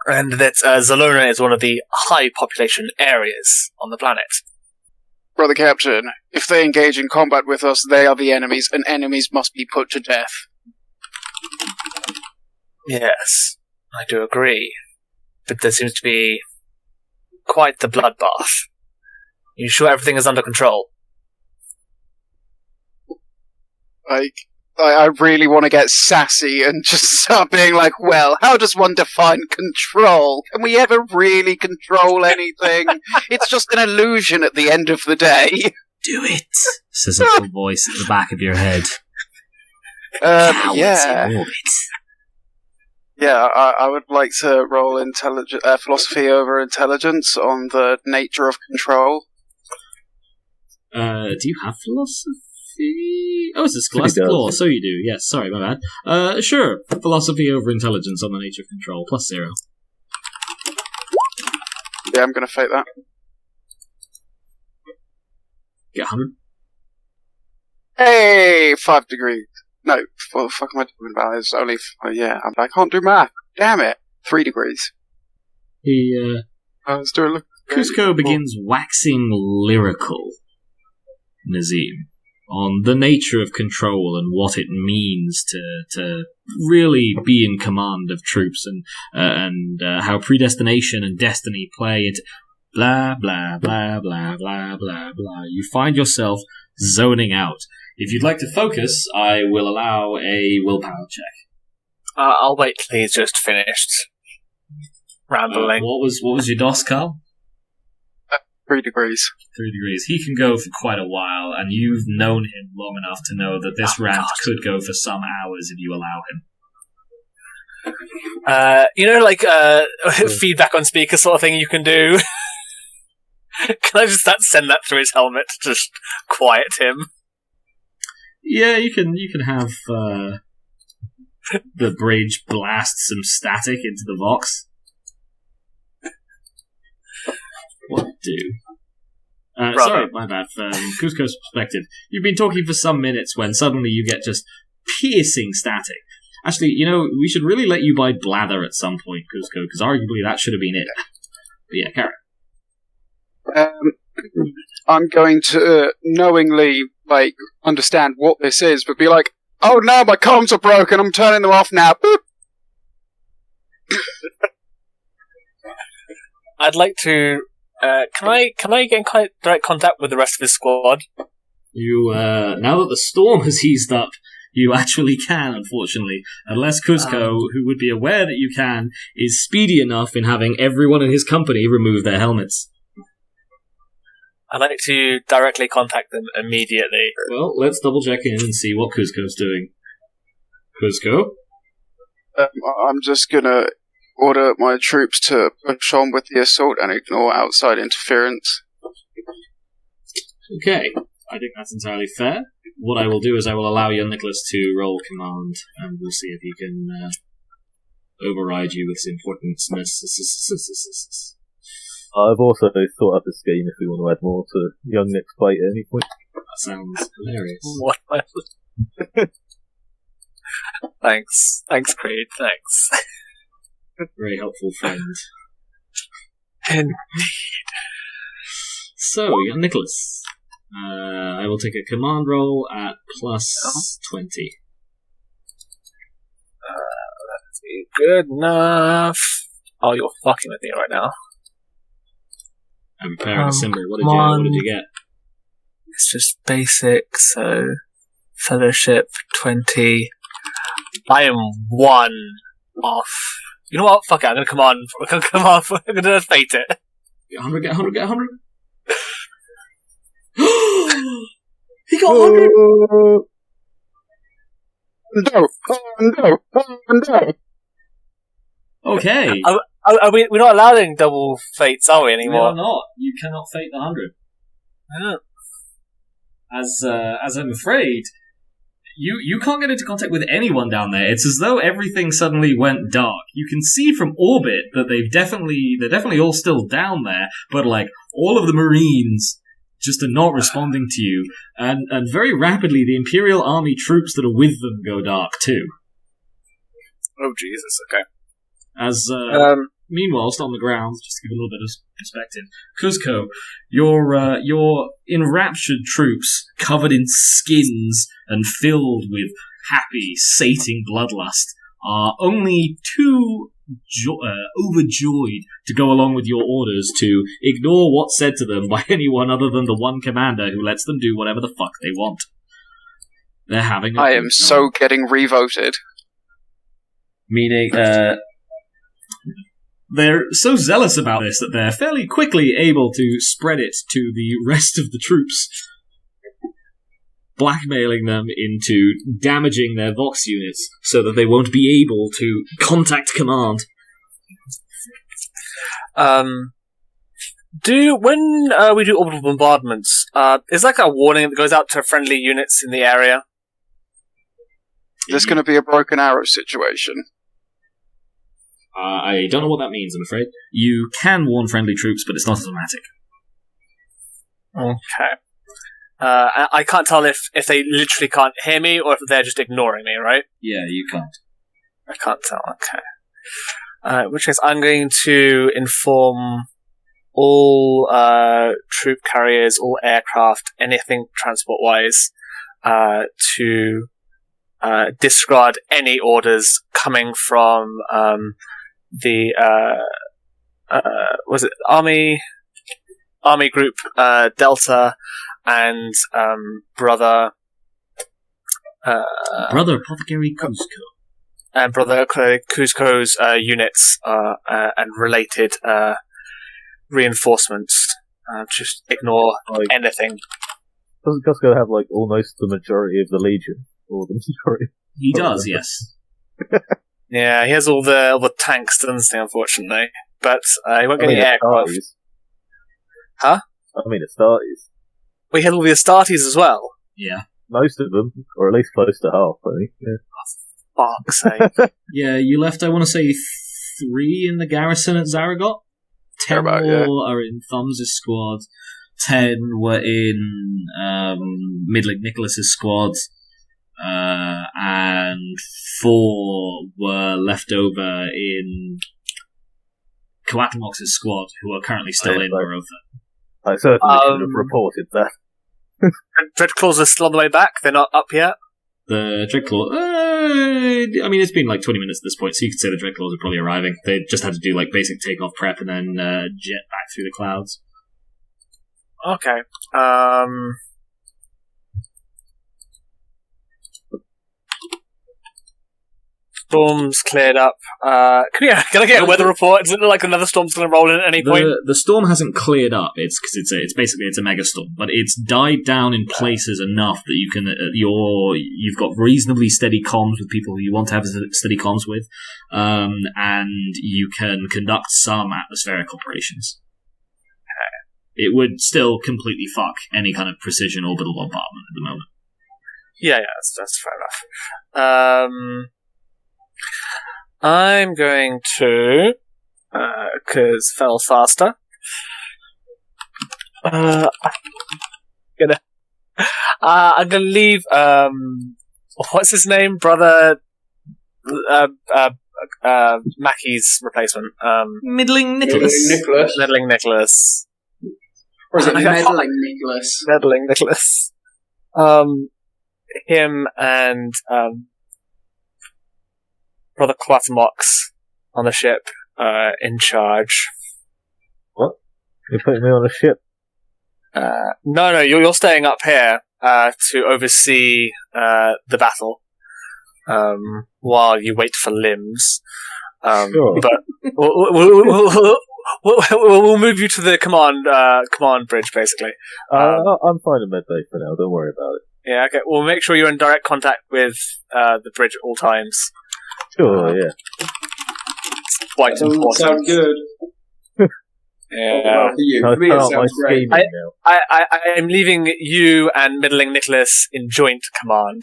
And that Zelona is one of the high population areas on the planet. Brother Captain, if they engage in combat with us, they are the enemies, and enemies must be put to death. Yes, I do agree. But there seems to be quite the bloodbath. You sure everything is under control? I really want to get sassy and just start being like, well, how does one define control? Can we ever really control anything? It's just an illusion at the end of the day. Do it, says a little voice at the back of your head. Yeah. In orbit. Yeah, I would like to roll philosophy over intelligence on the nature of control. Do you have philosophy? Oh, it's a scholastic law, so you do. Yes, sorry, my bad. Sure, philosophy over intelligence on the nature of control, +0. Yeah, I'm going to fake that. Get 100. Hey, 5 degrees. No, what the fuck am I talking about? It's only, I can't do math. Damn it. 3 degrees. Let's do a look. Kuzco begins waxing lyrical, Nazeem, on the nature of control and what it means to really be in command of troops and how predestination and destiny play into blah, blah, blah, blah, blah, blah, blah. You find yourself zoning out. If you'd like to focus, I will allow a willpower check. I'll wait till he's just finished rambling. What was your DOS, Carl? 3 degrees. 3 degrees. He can go for quite a while, and you've known him long enough to know that this rant could go for some hours if you allow him. Feedback on speaker sort of thing you can do. Can I just send that through his helmet to just quiet him? Yeah, you can have the bridge blast some static into the Vox. What do? Sorry, my bad. From Kuzco's perspective, you've been talking for some minutes when suddenly you get just piercing static. Actually, we should really let you buy blather at some point, Kuzco, because arguably that should have been it. But yeah, Karen. I'm going to knowingly, understand what this is, but be like, oh no, my comms are broken, I'm turning them off now. Boop. I'd like to... can I get in direct contact with the rest of his squad? You, now that the storm has eased up, you actually can, unfortunately. Unless Kuzco, who would be aware that you can, is speedy enough in having everyone in his company remove their helmets. I'd like to directly contact them immediately. Well, let's double check in and see what Kuzco's doing. Kuzco? I'm just gonna order my troops to push on with the assault and ignore outside interference. Okay, I think that's entirely fair. What I will do is I will allow young Nicholas to roll command, and we'll see if he can override you with importance. I've also thought up a scheme if we want to add more to young Nick's plate at any point. That sounds hilarious. What? Thanks, Cread. Thanks. Very helpful friend. Indeed. So, young Nicholas, I will take a command roll at plus 20. Let's see. Good enough. Oh, you're fucking with me right now. I'm preparing a symbol. What did you get? It's just basic, so fellowship 20. I am 1 off. You know what? Fuck it. I'm gonna come on. I'm gonna fate it. Get 100. Get 100. Get 100. He got 100. No. Okay. We're not allowed any double fates, are we, We anymore? are not. You cannot fate the 100. Yeah. As I'm afraid, you can't get into contact with anyone down there. It's as though everything suddenly went dark. You can see from orbit that they're definitely all still down there, but all of the Marines just are not responding to you, and very rapidly the Imperial Army troops that are with them go dark too. Oh Jesus! Okay. As meanwhile, on the ground, just to give a little bit of perspective, Kuzco, your enraptured troops, covered in skins and filled with happy, sating bloodlust, are only too overjoyed to go along with your orders to ignore what's said to them by anyone other than the one commander who lets them do whatever the fuck they want. They're having I am so getting revoted. Meaning, they're so zealous about this that they're fairly quickly able to spread it to the rest of the troops, blackmailing them into damaging their Vox units so that they won't be able to contact command. When we do orbital bombardments, is a warning that goes out to friendly units in the area? There's going to be a broken arrow situation. I don't know what that means, I'm afraid. You can warn friendly troops, but it's not automatic. Okay. I can't tell if they literally can't hear me or if they're just ignoring me, right? Yeah, you can't. I can't tell, okay. In which case, I'm going to inform all troop carriers, all aircraft, anything transport-wise, to disregard any orders coming from the was it Army Group Delta and Brother Apothecary Kuzco. And Brother Kuzco's units and related reinforcements. Just ignore anything. Doesn't Kuzco have almost the majority of the Legion? Or the majority? He does, yes. Yeah, he has all the tanks, doesn't he, unfortunately. But he won't get any aircraft. Huh? I mean, Astartes. We had all the Astartes as well. Yeah. Most of them, or at least close to half, I think. Yeah. Fuck's sake. Yeah, you left, I want to say, 3 in the garrison at Zaragoth. 10 more are in Thumbs' squad. 10 were in Midling Nicholas's squad. and 4 were left over in Coatlmox's squad, who are currently still in Morotha. I certainly should have reported that. Dreadclaws are still on the way back. They're not up yet. The Dreadclaw, I mean, it's been like 20 minutes at this point, so you could say the Dreadclaws are probably arriving. They just had to do like basic takeoff prep and then jet back through the clouds. Okay. Storm's cleared up. Can I get a weather report? Isn't it like another storm's going to roll in at any point? The storm hasn't cleared up. It's because it's basically a mega storm, but it's died down in places enough that you can you've got reasonably steady comms with people who you want to have steady comms with, and you can conduct some atmospheric operations. It would still completely fuck any kind of precision orbital bombardment at the moment. Yeah, that's fair enough. I'm going to, because fell faster. I'm gonna leave. What's his name, brother? Mackie's replacement. Middling Nicholas. Meddling Nicholas. Or is it Meddling Nicholas? Meddling Nicholas. Him and Brother Coatlmox on the ship, in charge. What? You're putting me on a ship? No, you're staying up here to oversee the battle while you wait for limbs. Sure. But we'll move you to the command bridge, basically. I'm fine in medbay for now. Don't worry about it. Yeah, okay. We'll make sure you're in direct contact with the bridge at all times. Sure, yeah. It's quite Doesn't important. sound good. Yeah. Well, for you. I For me, it start my sounds great. scheming now. I'm leaving you and Middling Nicholas in joint command.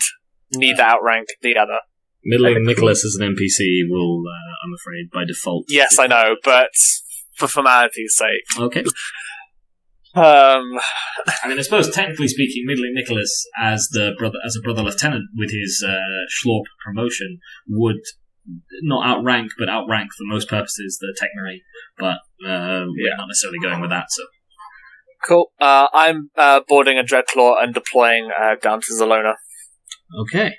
Neither outrank the other. Middling Nicholas as an NPC will, I'm afraid, by default. Yes, I know, but for formality's sake. Okay. I mean, I suppose technically speaking, Middling Nicholas as a brother lieutenant with his Schlorp promotion would not outrank, but outrank for most purposes the Techmarine. But we're not necessarily going with that. So Cool. I'm boarding a Dreadclaw and deploying down to Zalona. okay.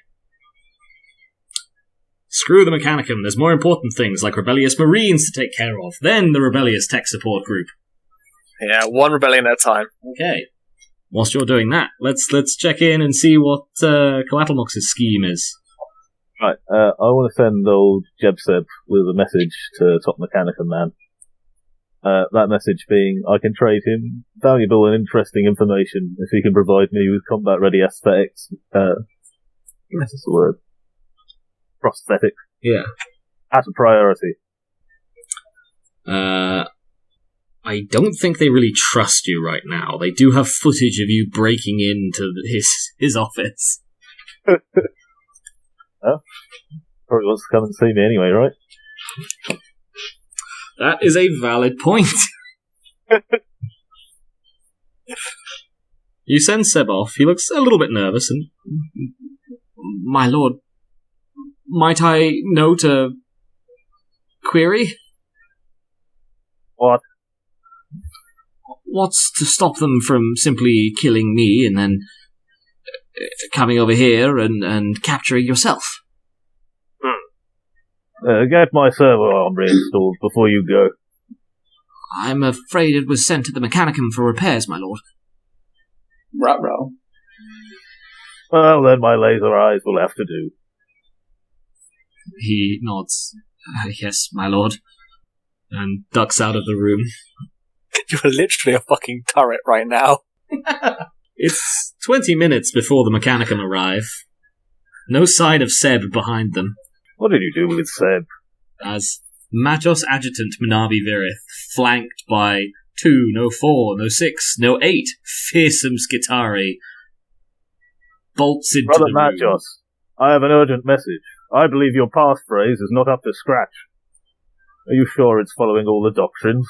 Screw the Mechanicum. There's more important things like rebellious Marines to take care of. Then the rebellious tech support group. Yeah, one rebellion at a time. Okay. Whilst you're doing that, let's check in and see what Coatlmox's scheme is. Right, I want to send old Jebseb with a message to Top Mechanicum Man. That message being, I can trade him valuable and interesting information if he can provide me with combat-ready aesthetics. What's the word? Prosthetics. Yeah. As a priority. I don't think they really trust you right now. They do have footage of you breaking into his office. Oh? Probably wants to come and see me anyway, right? That is a valid point. You send Seb off. He looks a little bit nervous and... My lord, might I note a query? What? What's to stop them from simply killing me and then coming over here and capturing yourself? Get my servo arm reinstalled before you go. I'm afraid it was sent to the Mechanicum for repairs, my lord. Ruh-roh. Well, then my laser eyes will have to do. He nods. Yes, my lord. And ducks out of the room. You're literally a fucking turret right now. It's 20 minutes before the Mechanicum arrive. No sign of Seb behind them. What did you do with Seb? As Majos Adjutant Minabi Virith, flanked by 2, no 4, no 6, no 8 fearsome Skitari, bolts into Brother the room. Majos, I have an urgent message. I believe your passphrase is not up to scratch. Are you sure it's following all the doctrines?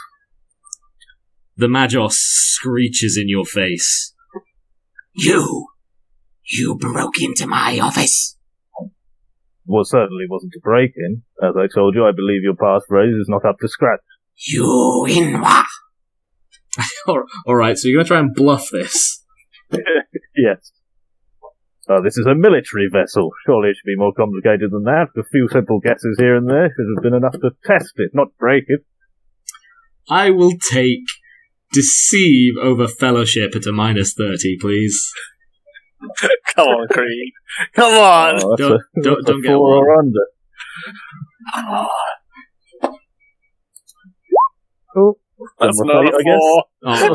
The Majos screeches in your face. You! You broke into my office. Well, certainly wasn't a break-in. As I told you, I believe your passphrase is not up to scratch. You inwa. Alright, so you're going to try and bluff this. Yes. This is a military vessel. Surely it should be more complicated than that. A few simple guesses here and there should have been enough to test it, not break it. I will take deceive over fellowship at a -30, please. Come on, Creed. Come on. Oh, Don't a get 4 one. or under. Oh, That's I'm not afraid, a I guess.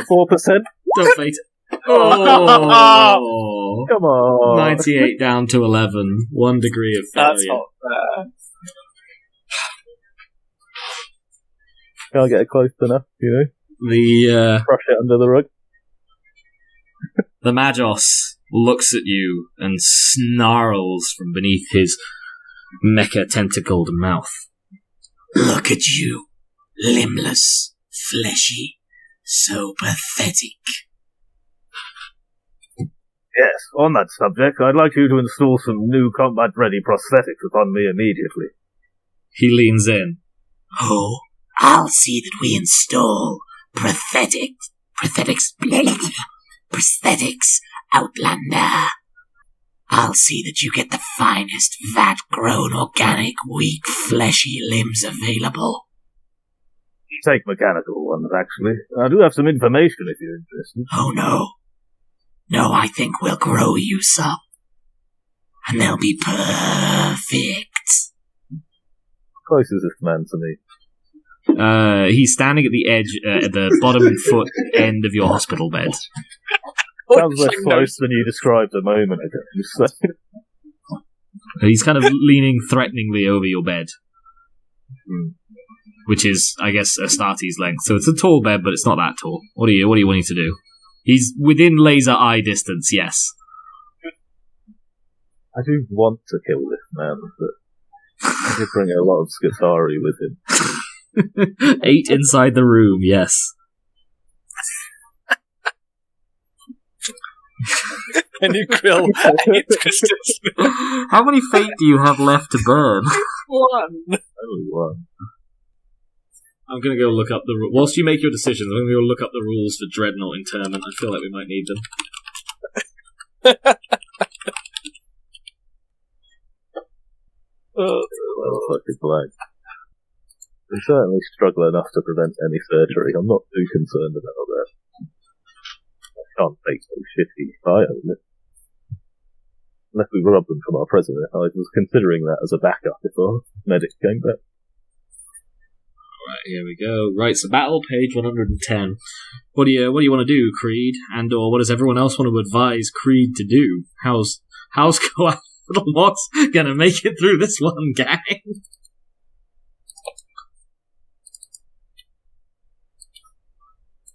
Oh, 4%. don't fate it. Oh, Come on. 98 down to 11. 1 degree of failure. That's not fair. Can't get it close enough, The Brush it under the rug. the Magos looks at you and snarls from beneath his mecha-tentacled mouth. Look at you. Limbless, fleshy, so pathetic. Yes, on that subject, I'd like you to install some new combat-ready prosthetics upon me immediately. He leans in. Oh, I'll see that we install prosthetics, Outlander. I'll see that you get the finest vat-grown organic, weak, fleshy limbs available. Take mechanical ones, actually. I do have some information if you're interested. Oh no. No, I think we'll grow you some. And they'll be perfect. Close as this man to me. He's standing at the edge, at the bottom foot end of your hospital bed. Sounds less close than you described a moment ago. So. He's kind of leaning threateningly over your bed. Which is, I guess, Astarte's length. So it's a tall bed, but it's not that tall. What are you wanting to do? He's within laser eye distance, yes. I do want to kill this man, but I did bring a lot of Scutari with him. 8 inside the room, yes. And you grill 8 crystals. How many fate do you have left to burn? 1. Only one. I'm going to go look up the rules. Whilst you make your decisions, I'm going to go look up the rules for Dreadnought Interment. I feel like we might need them. Fucking blank. We certainly struggle enough to prevent any surgery. I'm not too concerned about that. I can't take so shitty if I own it. Unless we rob them from our president, I was considering that as a backup if our medic came back. Right, here we go. Right, so battle, page 110. What do you want to do, Creed? And or what does everyone else want to advise Creed to do? How's Coatlmox gonna make it through this one, gang?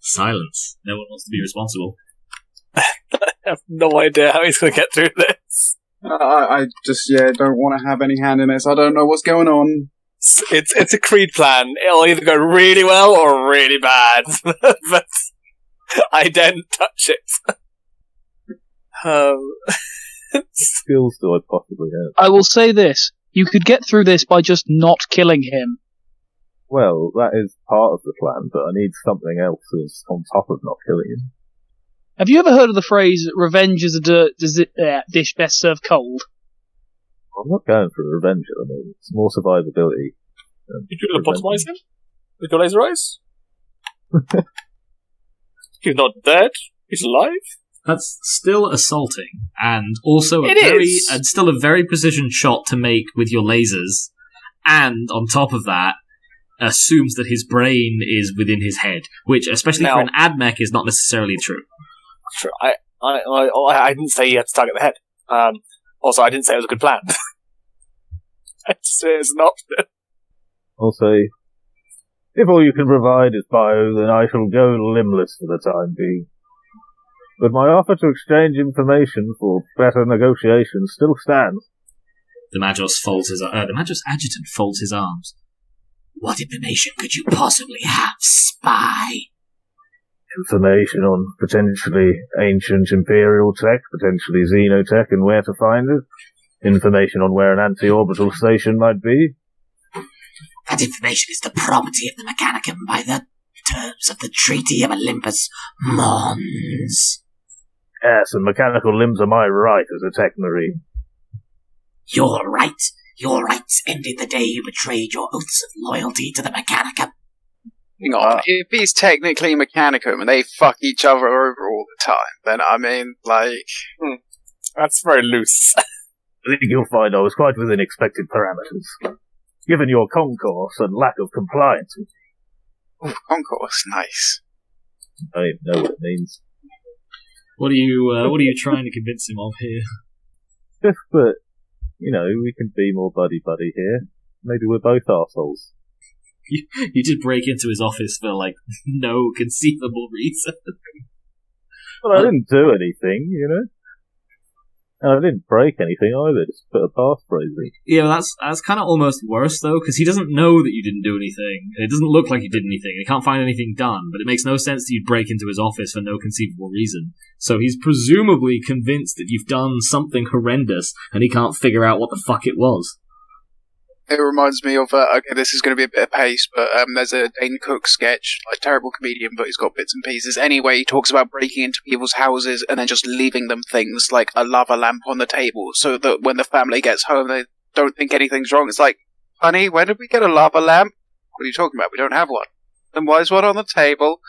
Silence. No one wants to be responsible. I have no idea how he's going to get through this. I just, don't want to have any hand in this. I don't know what's going on. It's a Creed plan. It'll either go really well or really bad. But I don't touch it. What skills do I possibly have? I will say this. You could get through this by just not killing him. Well, that is part of the plan, but I need something else as on top of not killing him. Have you ever heard of the phrase, revenge is a dish best served cold? I'm not going for revenge at the moment. It's more survivability. Did you lobotomize him? With your laser eyes? He's not dead. He's alive. That's still assaulting, and also still a very precision shot to make with your lasers. And on top of that, assumes that his brain is within his head, which, especially for an admech, is not necessarily true. True. I didn't say he had to target the head. Also, I didn't say it was a good plan. I just say it's an option. Also, if all you can provide is bio, then I shall go limbless for the time being. But my offer to exchange information for better negotiations still stands. The Magos adjutant folds his arms. What information could you possibly have, spy? Information on potentially ancient Imperial tech, potentially Xenotech, and where to find it. Information on where an anti-orbital station might be. That information is the property of the Mechanicum by the terms of the Treaty of Olympus Mons. Yes, and mechanical limbs are my right as a Techmarine. Your right? Your rights ended the day you betrayed your oaths of loyalty to the Mechanicum. Hang on, if he's technically Mechanicum and they fuck each other over all the time, then I mean, like... That's very loose. I think you'll find I was quite within expected parameters. Given your concourse and lack of compliance. Oh, concourse, nice. I don't even know what it means. What are you trying to convince him of here? Just that, we can be more buddy-buddy here. Maybe we're both arseholes. You did break into his office for, no conceivable reason. Well, I didn't do anything, And I didn't break anything either, just put a passphrase in. Yeah, that's kind of almost worse, though, because he doesn't know that you didn't do anything. It doesn't look like you did anything. He can't find anything done, but it makes no sense that you'd break into his office for no conceivable reason. So he's presumably convinced that you've done something horrendous, and he can't figure out what the fuck it was. It reminds me of, okay, this is going to be a bit of pace, but there's a Dane Cook sketch, terrible comedian, but he's got bits and pieces. Anyway, he talks about breaking into people's houses and then just leaving them things like a lava lamp on the table, so that when the family gets home, they don't think anything's wrong. It's like, honey, when did we get a lava lamp? What are you talking about? We don't have one. Then why is one on the table?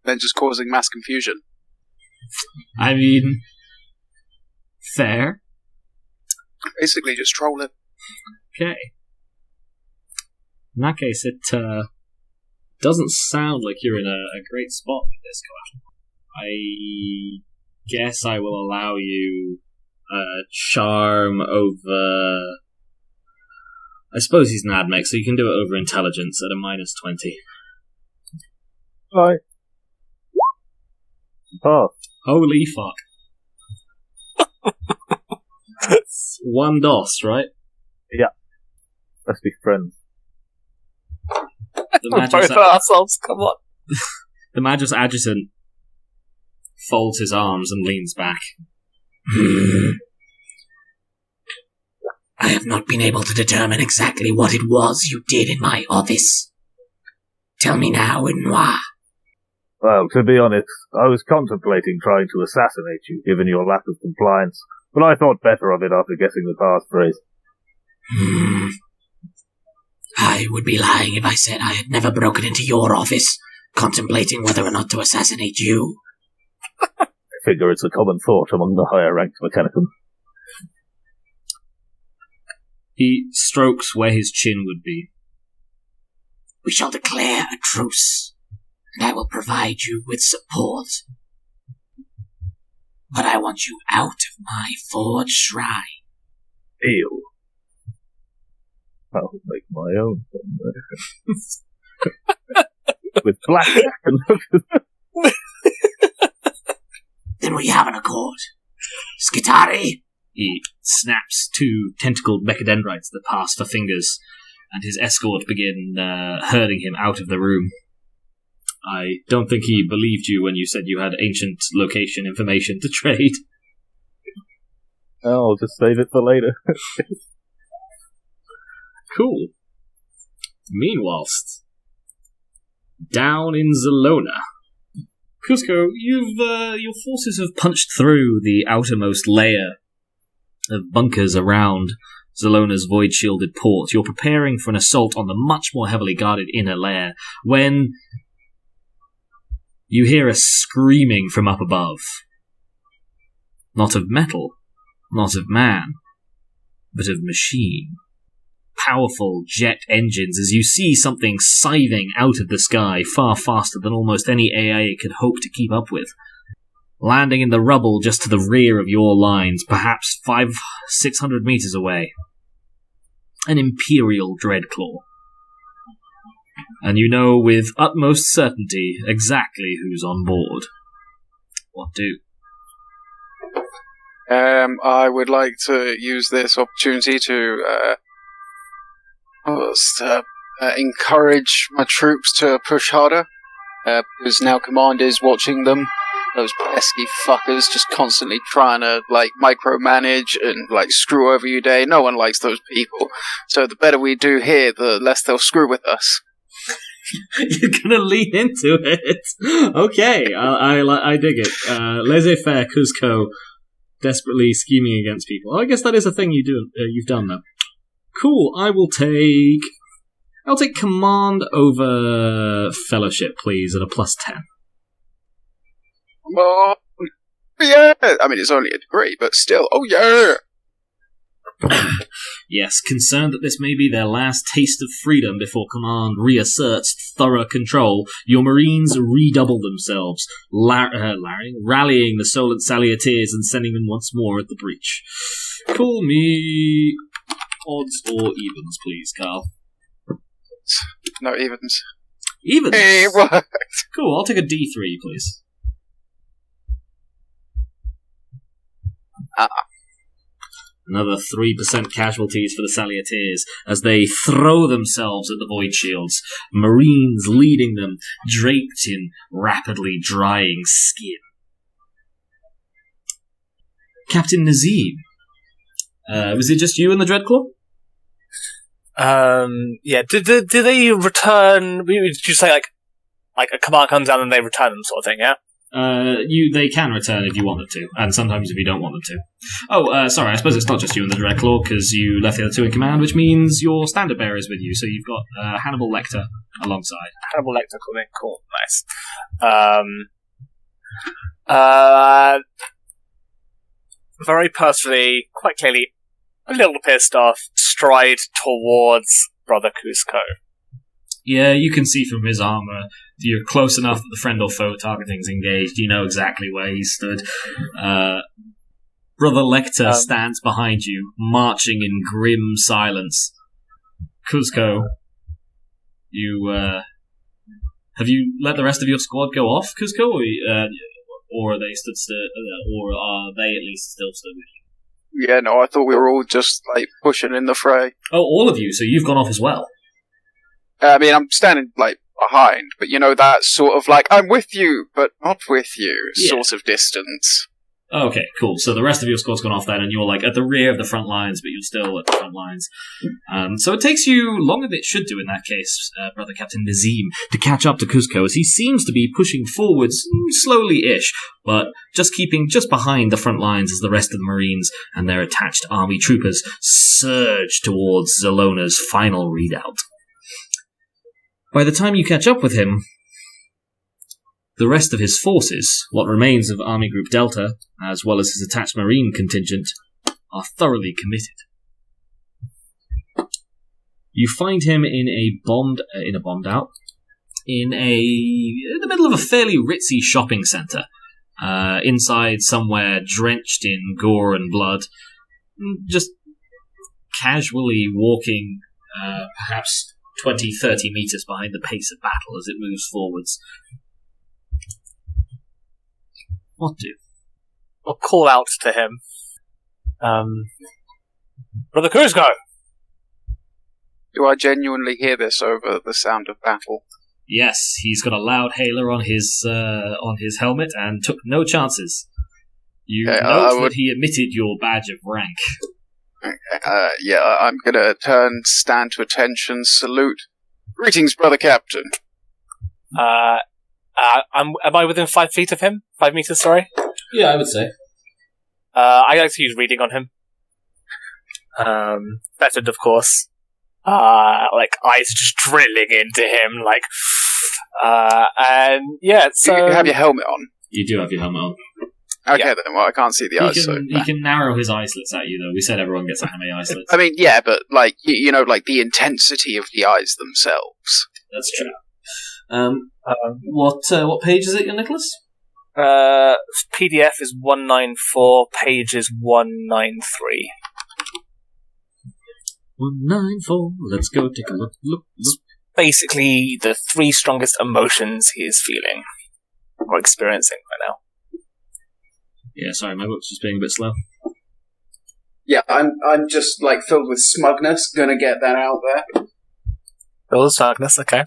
Then just causing mass confusion. I mean, fair. Basically just trolling. Okay. In that case, it doesn't sound like you're in a great spot with this, Coatlmox. I guess I will allow you charm over... I suppose he's an admech, so you can do it over intelligence at a -20. Right. Oh. Holy fuck. One DOS, right? Yeah. Let's be friends. We're both assholes, come on. The Magus Adjutant folds his arms and leans back. I have not been able to determine exactly what it was you did in my office. Tell me now, Noir. Well, to be honest, I was contemplating trying to assassinate you, given your lack of compliance, but I thought better of it after guessing the passphrase. I would be lying if I said I had never broken into your office, contemplating whether or not to assassinate you. I figure it's a common thought among the higher-ranked Mechanicum. He strokes where his chin would be. We shall declare a truce, and I will provide you with support. But I want you out of my forge shrine. Deal. I'll make my own with blackjack and Then we have an accord. Skitari! He snaps two tentacled mechadendrites that pass for fingers, and his escort begin herding him out of the room. I don't think he believed you when you said you had ancient location information to trade. I'll just save it for later. Cool. Meanwhilst, down in Zelona, Kuzco, your forces have punched through the outermost layer of bunkers around Zelona's void-shielded port. You're preparing for an assault on the much more heavily guarded inner layer when you hear a screaming from up above. Not of metal, not of man, but of machine. Powerful jet engines as you see something scything out of the sky far faster than almost any AI could hope to keep up with. Landing in the rubble just to the rear of your lines, perhaps 500-600 meters away. An Imperial Dreadclaw. And you know with utmost certainty exactly who's on board. What do? I would like to use this opportunity to encourage my troops to push harder. because now Command is watching them. Those pesky fuckers just constantly trying to, micromanage and, screw over your day. No one likes those people. So the better we do here, the less they'll screw with us. You're gonna lean into it. Okay, I dig it. Laissez-faire Kuzco, desperately scheming against people. I guess that is a thing you've done though. Cool. I'll take command over fellowship, please, at a +10. Oh, yeah! I mean, it's only a degree, but still, oh yeah! Yes, concerned that this may be their last taste of freedom before command reasserts thorough control, your marines redouble themselves, rallying the Solienters Sallieters and sending them once more at the breach. Call me odds or evens, please, Carl. No, evens. Evens? Hey, what? Cool, I'll take a D3, please. Another 3% casualties for the Sallieters as they throw themselves at the Void Shields, Marines leading them, draped in rapidly drying skin. Captain Nazeem, was it just you and the Dreadclaw? Yeah. Do they return? Did you say like a command comes down and they return them, sort of thing? Yeah. They can return if you want them to, and sometimes if you don't want them to. Oh, sorry, I suppose it's not just you and the Dreadclaw, because you left the other two in command, which means your standard bearer is with you, so you've got Hannibal Lecter alongside. Hannibal Lecter, cool, nice. Very personally, quite clearly, a little pissed off, stride towards Brother Kuzco. Yeah, you can see from his armor, you're close enough that the friend or foe targeting's engaged, you know exactly where he stood. Brother Lecter stands behind you, marching in grim silence. Kuzco, have you let the rest of your squad go off, Kuzco, or are they stood still, or are they at least still stood with you? Yeah, no, I thought we were all just, pushing in the fray. Oh, all of you, so you've gone off as well. I mean, I'm standing, behind, but that sort of, I'm with you, but not with you, sort of distance. Okay, cool. So the rest of your squad's gone off then, and you're, at the rear of the front lines, but you're still at the front lines. So it takes you longer than it should do in that case, Brother Captain Nazeem, to catch up to Kuzco, as he seems to be pushing forwards slowly-ish, but just keeping just behind the front lines as the rest of the Marines and their attached army troopers surge towards Zelona's final redoubt. By the time you catch up with him, the rest of his forces, what remains of Army Group Delta, as well as his attached Marine contingent, are thoroughly committed. You find him in the middle of a fairly ritzy shopping centre, inside somewhere drenched in gore and blood, just casually walking, perhaps 20, 30 metres behind the pace of battle as it moves forwards. What do? I'll call out to him. Brother Kuzco! Do I genuinely hear this over the sound of battle? Yes, he's got a loud hailer on his helmet and took no chances. You note that he omitted your badge of rank. I'm gonna stand to attention, salute. Greetings, Brother Captain. Am I within 5 feet of him? 5 meters, sorry? Yeah, I would say. I like to use reading on him. Fettered, of course. Eyes just drilling into him, and yeah, so... You have your helmet on? You do have your helmet on. Okay, then, well, I can't see the eyes, He can narrow his eye slits at you, though. We said everyone gets anime eye slits. I mean, yeah, but, the intensity of the eyes themselves. That's true. What page is it, Nicholas? PDF is 194, page is 193. 194, let's go take a look. Basically, the 3 strongest emotions he is feeling, or experiencing right now. Yeah, sorry, my book's just being a bit slow. Yeah, I'm just filled with smugness. Gonna get that out there. Filled with smugness. Okay.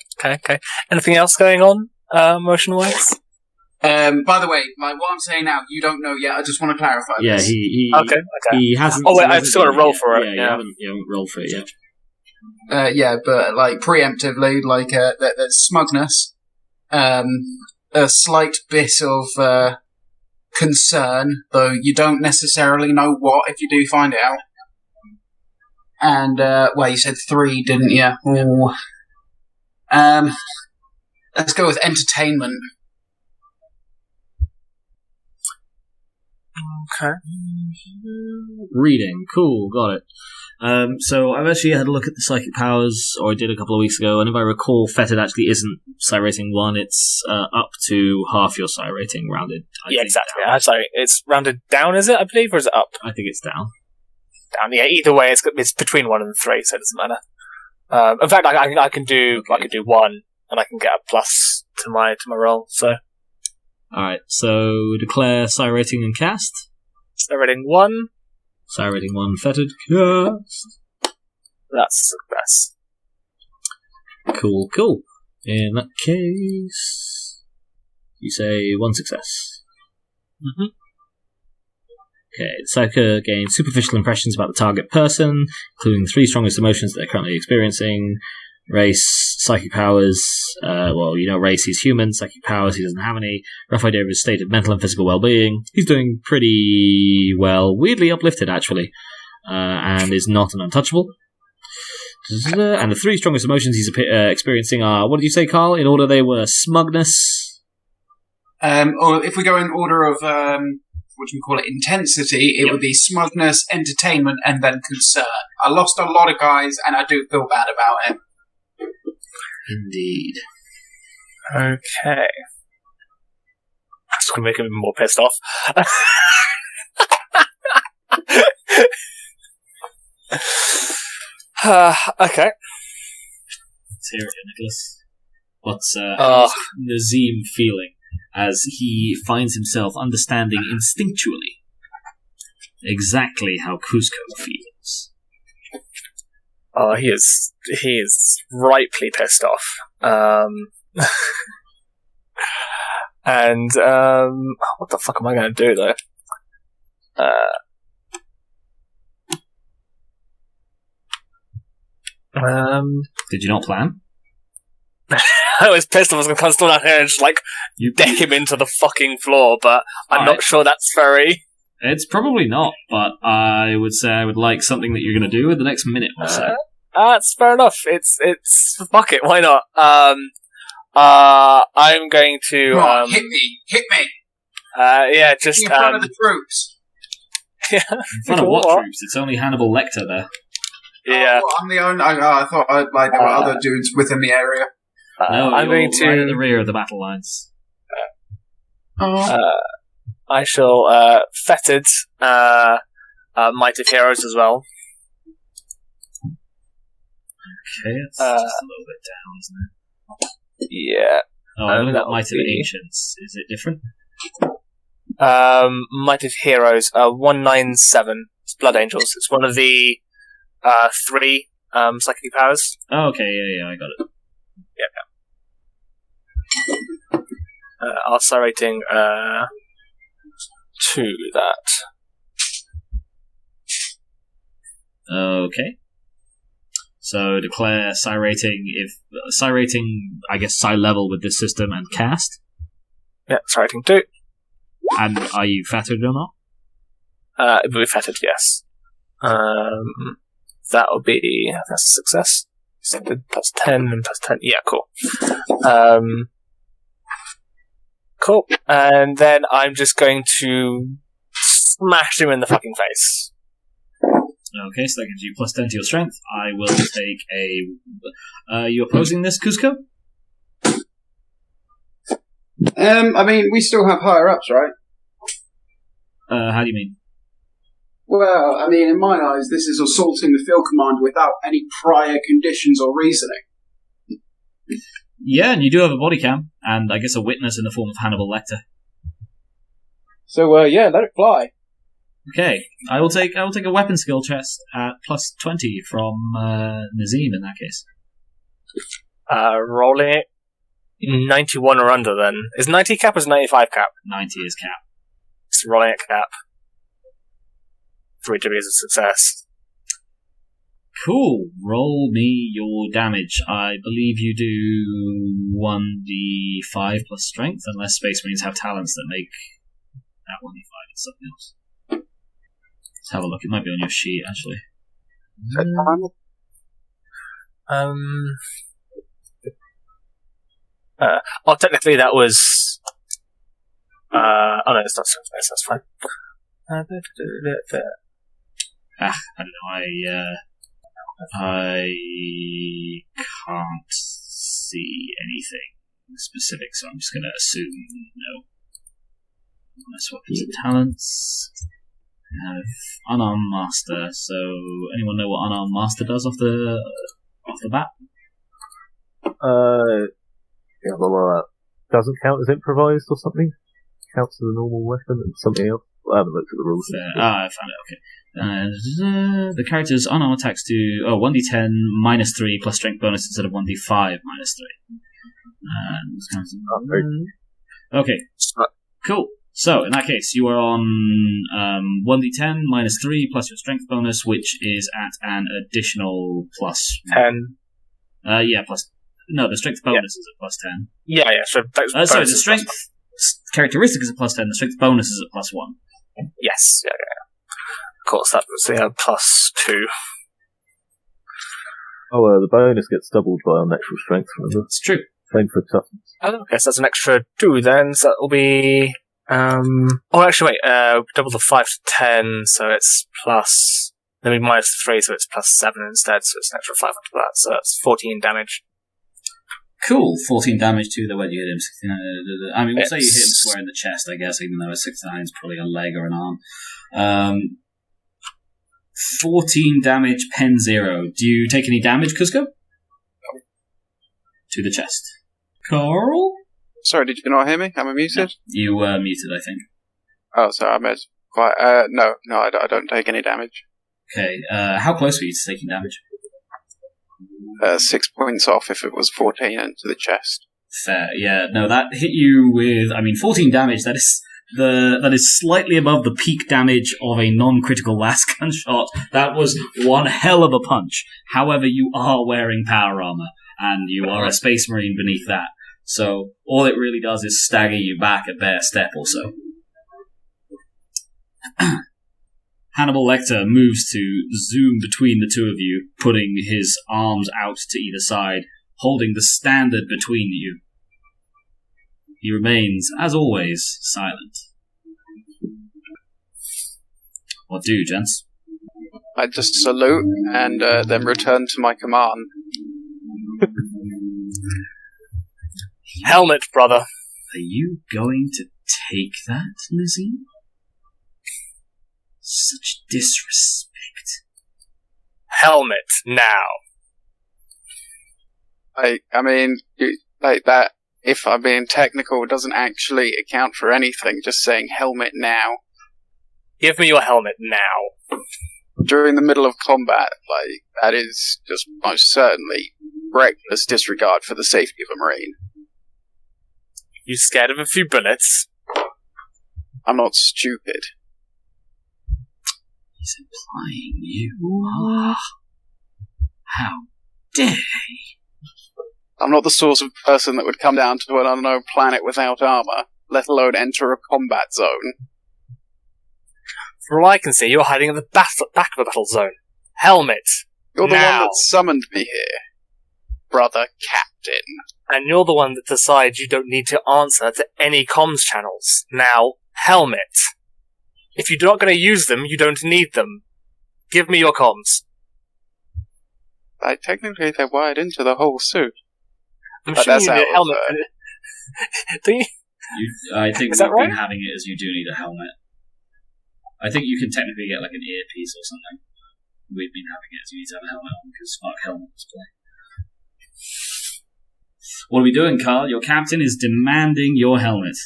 Anything else going on? motion-wise? By the way, like what I'm saying now, you don't know yet. I just want to clarify. Yeah, this. Okay. he hasn't. Oh wait, he I've hasn't still got to done roll yet. for it. Yeah, Yeah. you haven't rolled for it yet. Yeah, but like preemptively, like there's smugness, a slight bit of concern, though you don't necessarily know what if you do find it out. And well, you said 3, didn't you? Ooh. Let's go with entertainment. Okay. Reading, cool, got it. So I've actually had a look at the psychic powers, or I did a couple of weeks ago, and if I recall, Fetid actually isn't psi rating 1, it's up to half your psi rating, rounded. I think Exactly. down. Sorry, it's rounded down, is it, I believe, or is it up? I think it's down. Down, yeah, either way, it's between 1 and 3, so it doesn't matter. In fact, I can do 1, and I can get a plus to my roll, so. Alright, so declare psi rating and cast. So rating 1, Psi rating 1, Fetid, cast. that's a success. Cool. In that case, you say 1 success. Mm-hmm. Okay, the Psyker gains superficial impressions about the target person, including the 3 strongest emotions that they're currently experiencing. Race, psychic powers, race, he's human. Psychic powers, he doesn't have any. Rough idea of his state of mental and physical well-being. He's doing pretty well, weirdly uplifted, actually, and is not an untouchable. And the 3 strongest emotions he's experiencing are, what did you say, Carl? In order they were smugness. Or if we go in order of intensity, it would be smugness, entertainment, and then concern. I lost a lot of guys, and I do feel bad about it. Indeed. Okay. That's going to make him more pissed off. Okay. Let's hear it, Nicholas. What's Nazeem feeling as he finds himself understanding instinctually exactly how Kuzco feels? Oh, he is rightly pissed off. And what the fuck am I going to do though? Did you not plan? I was pissed I was going to come storm out here and just you deck him into the fucking floor, but I'm not sure that's very... It's probably not, but I would say I would like something that you're going to do in the next minute or so. That's fair enough. It's fuck it, why not? I'm going to hit me. Yeah, just in front of the troops. Yeah. In front of what troops? It's only Hannibal Lecter there. Yeah. Oh, I'm the only. I thought there were other dudes within the area. No, I'm going you're to right at the rear of the battle lines. I shall fetid Might of Heroes as well. Okay, it's just a little bit down, isn't it? Yeah. Oh, I've only got Might of Ancients. Is it different? Might of Heroes, 197. It's Blood Angels. It's one of the 3 psychic powers. Oh, okay, yeah, I got it. Yeah. I'll start rating to that. Okay. So declare psi rating, I guess psi level with this system and cast. Yeah, psi rating 2. And are you fettered or not? It will be fettered, yes. That'll be, that's a success. Plus 10 and plus 10. Yeah, cool. Cool. And then I'm just going to smash him in the fucking face. Okay, so that gives you plus 10 to your strength. I will take a... Are you opposing this, Kuzco? I mean, we still have higher ups, right? How do you mean? Well, I mean, in my eyes, this is assaulting the field commander without any prior conditions or reasoning. Yeah, and you do have a body cam, and I guess a witness in the form of Hannibal Lecter. So, yeah, let it fly. Okay, I will take a weapon skill test at plus 20 from Nazeem in that case. Rolling it. 91 or under, then. Is 90 cap or is 95 cap? 90 is cap. It's rolling at cap. 3 degrees of success. Cool. Roll me your damage. I believe you do 1d5 plus strength, unless Space Marines have talents that make that 1d5 and something else. Let's have a look. It might be on your sheet, actually. Technically that was... oh no, it's not strength base, that's fine. I don't know, I can't see anything specific, so I'm just going to assume no. Unless weapons and talents. We have Unarmed Master, so anyone know what Unarmed Master does off the bat? Yeah, well, doesn't count as improvised or something? Counts as a normal weapon and something else? I haven't looked at the rules. I found it, okay. The character's unarmed attacks do 1d10 minus 3 plus strength bonus instead of 1d5 minus 3. Okay, cool. So, in that case, you are on 1d10 minus 3 plus your strength bonus, which is at an additional plus 10. Plus... No, the strength bonus is at plus 10. Yeah. So sorry, the strength characteristic is a plus 10, the strength bonus is a plus 1. Yes, yeah. Of course, that was plus 2. Oh, the bonus gets doubled by unnatural strength. It's true. Same for toughness. Oh, okay, so that's an extra 2 then, so that will be... actually, wait, double the 5 to 10, so it's plus... Then we minus 3, so it's plus 7 instead, so it's an extra 5 onto that, so that's 14 damage. Cool, 14 damage to the... Where do you hit him? 69. I mean, we'll say you hit him square in the chest, I guess, even though a 69 is probably a leg or an arm. 14 damage, pen 0. Do you take any damage, Kuzco? To the chest. Carl? Sorry, did you not hear me? Am I muted? No, you were muted, I think. Oh, sorry, I missed. No, I don't take any damage. Okay, how close were you to taking damage? 6 points off if it was 14 into the chest. Fair, yeah. No, that hit you with, 14 damage. That is slightly above the peak damage of a non-critical lasgun shot. That was one hell of a punch. However, you are wearing power armor, and you are a Space Marine beneath that. So, all it really does is stagger you back a bare step or so. Hannibal Lecter moves to zoom between the two of you, putting his arms out to either side, holding the standard between you. He remains, as always, silent. What do, gents? I just salute and then return to my command. Helmet, brother. Are you going to take that, Nazeem? Such disrespect. Helmet, now. I mean, like that, if I'm being technical, doesn't actually account for anything, just saying helmet now. Give me your helmet now. During the middle of combat, that is just most certainly reckless disregard for the safety of a Marine. You scared of a few bullets? I'm not stupid. He's implying you are. How dare he? I'm not the sort of person that would come down to an unknown planet without armor, let alone enter a combat zone. For all I can see, you're hiding at the back of the battle zone. Helmet. You're the now. one that summoned me here, brother captain. And you're the one that decides you don't need to answer to any comms channels. Now, helmet. If you're not going to use them, you don't need them. Give me your comms. Technically, they're wired into the whole suit. I'm But sure that's you need a out helmet. Don't you? I think Is that we've right? been having it as you do need a helmet. I think you can technically get like an earpiece or something. We've been having it as you need to have a helmet on because fuck helmet display. What are we doing, Carl? Your captain is demanding your helmet.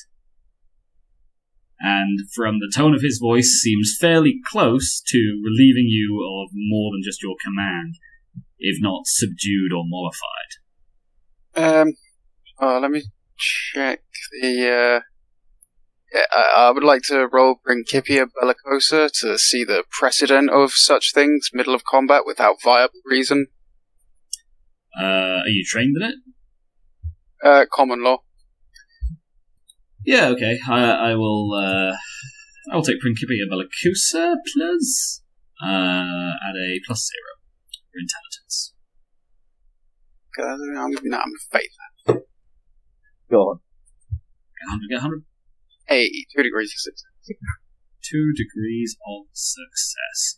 And from the tone of his voice, seems fairly close to relieving you of more than just your command, if not subdued or mollified. Let me check the. I would like to roll Principia Bellicosa to see the precedent of such things, middle of combat, without viable reason. Are you trained in it? Common law. Yeah, okay. I will take Principia Bellicosa plus at a +0 for intelligence. I'm a faith. Go on. Get 100. Hey, 2 degrees of success. 2 degrees of success.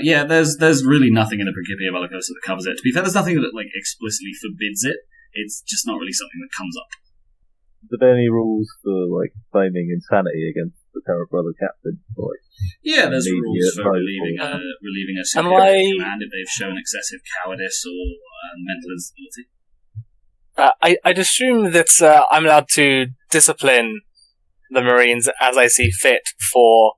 Yeah, there's really nothing in the Principia Bellicosa that covers it. To be fair, there's nothing that like explicitly forbids it. It's just not really something that comes up. Are there any rules for like claiming insanity against the Terror Brother Captain? Like, yeah, there's rules for relieving a superior command if they've shown excessive cowardice or mental instability. I'd assume that I'm allowed to discipline the Marines as I see fit for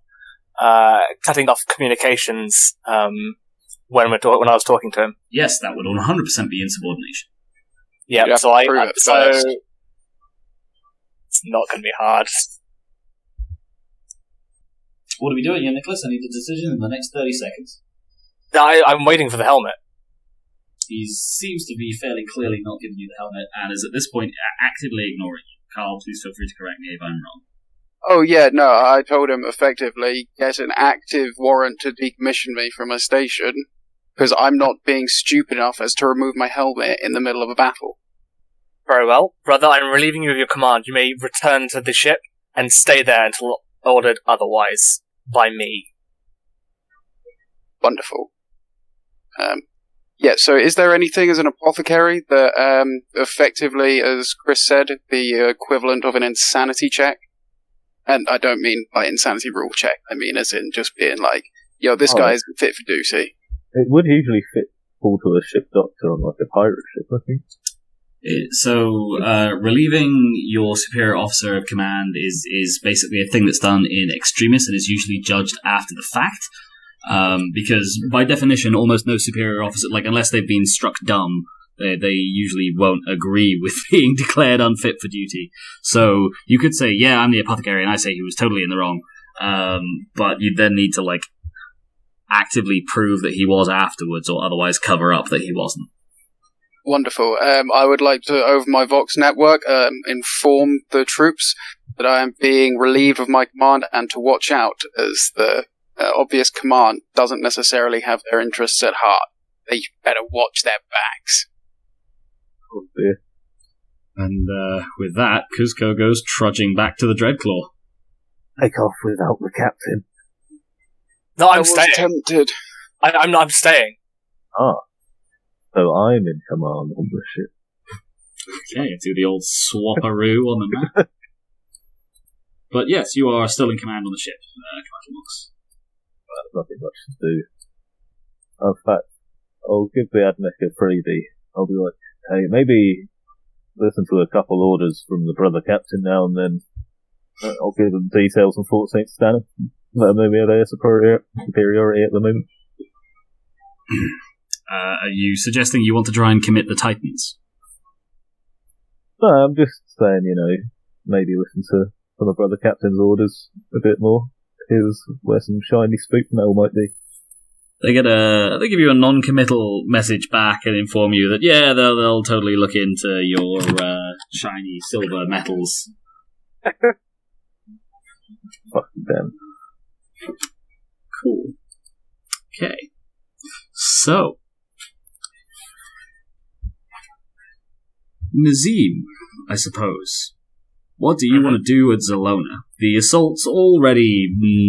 cutting off communications when I was talking to him. Yes, that would 100% be insubordination. Yeah, so it's not going to be hard. What are we doing here, Nicholas? I need a decision in the next 30 seconds. I'm waiting for the helmet. He seems to be fairly clearly not giving you the helmet, and is at this point actively ignoring you. Carl, please feel free to correct me if I'm wrong. Oh yeah, no, I told him effectively, get an active warrant to decommission me from my station, because I'm not being stupid enough as to remove my helmet in the middle of a battle. Very well. Brother, I'm relieving you of your command. You may return to the ship and stay there until ordered otherwise by me. Wonderful. Yeah, so is there anything as an apothecary that effectively, as Chris said, the equivalent of an insanity check? And I don't mean like insanity rule check, I mean as in just being like, yo, this guy isn't fit for duty. It would usually fall to a ship doctor on like a pirate ship, I think. Relieving your superior officer of command is basically a thing that's done in extremis and is usually judged after the fact. Because by definition, almost no superior officer, like unless they've been struck dumb, they usually won't agree with being declared unfit for duty. So you could say, yeah, I'm the apothecary, and I say he was totally in the wrong. But you then need to like actively prove that he was afterwards, or otherwise cover up that he wasn't. Wonderful. I would like to, over my Vox network, inform the troops that I am being relieved of my command and to watch out, as the obvious command doesn't necessarily have their interests at heart. They better watch their backs. Oh dear. And with that, Kuzco goes trudging back to the Dreadclaw. Take off without the captain. No, I'm staying. Tempted. I'm staying. Ah. So I'm in command on the ship. Okay, do the old swapperoo on the map. But yes, you are still in command on the ship, Coatlmox. There's nothing much to do. In fact, I'll give the Admech a freebie. I'll be like, hey, maybe listen to a couple orders from the brother captain now and then. I'll give them details on Fort St. Stannis. Let them know we have their superiority at the moment. Are you suggesting you want to try and commit the Titans? No, I'm just saying, maybe listen to some of brother captain's orders a bit more. Here's where some shiny spook mail might be. They give you a non-committal message back and inform you that yeah, they'll totally look into your shiny silver metals. Fucking damn. Cool. Okay. So, Nazeem, I suppose. What do you want to do at Zelona? The assault's already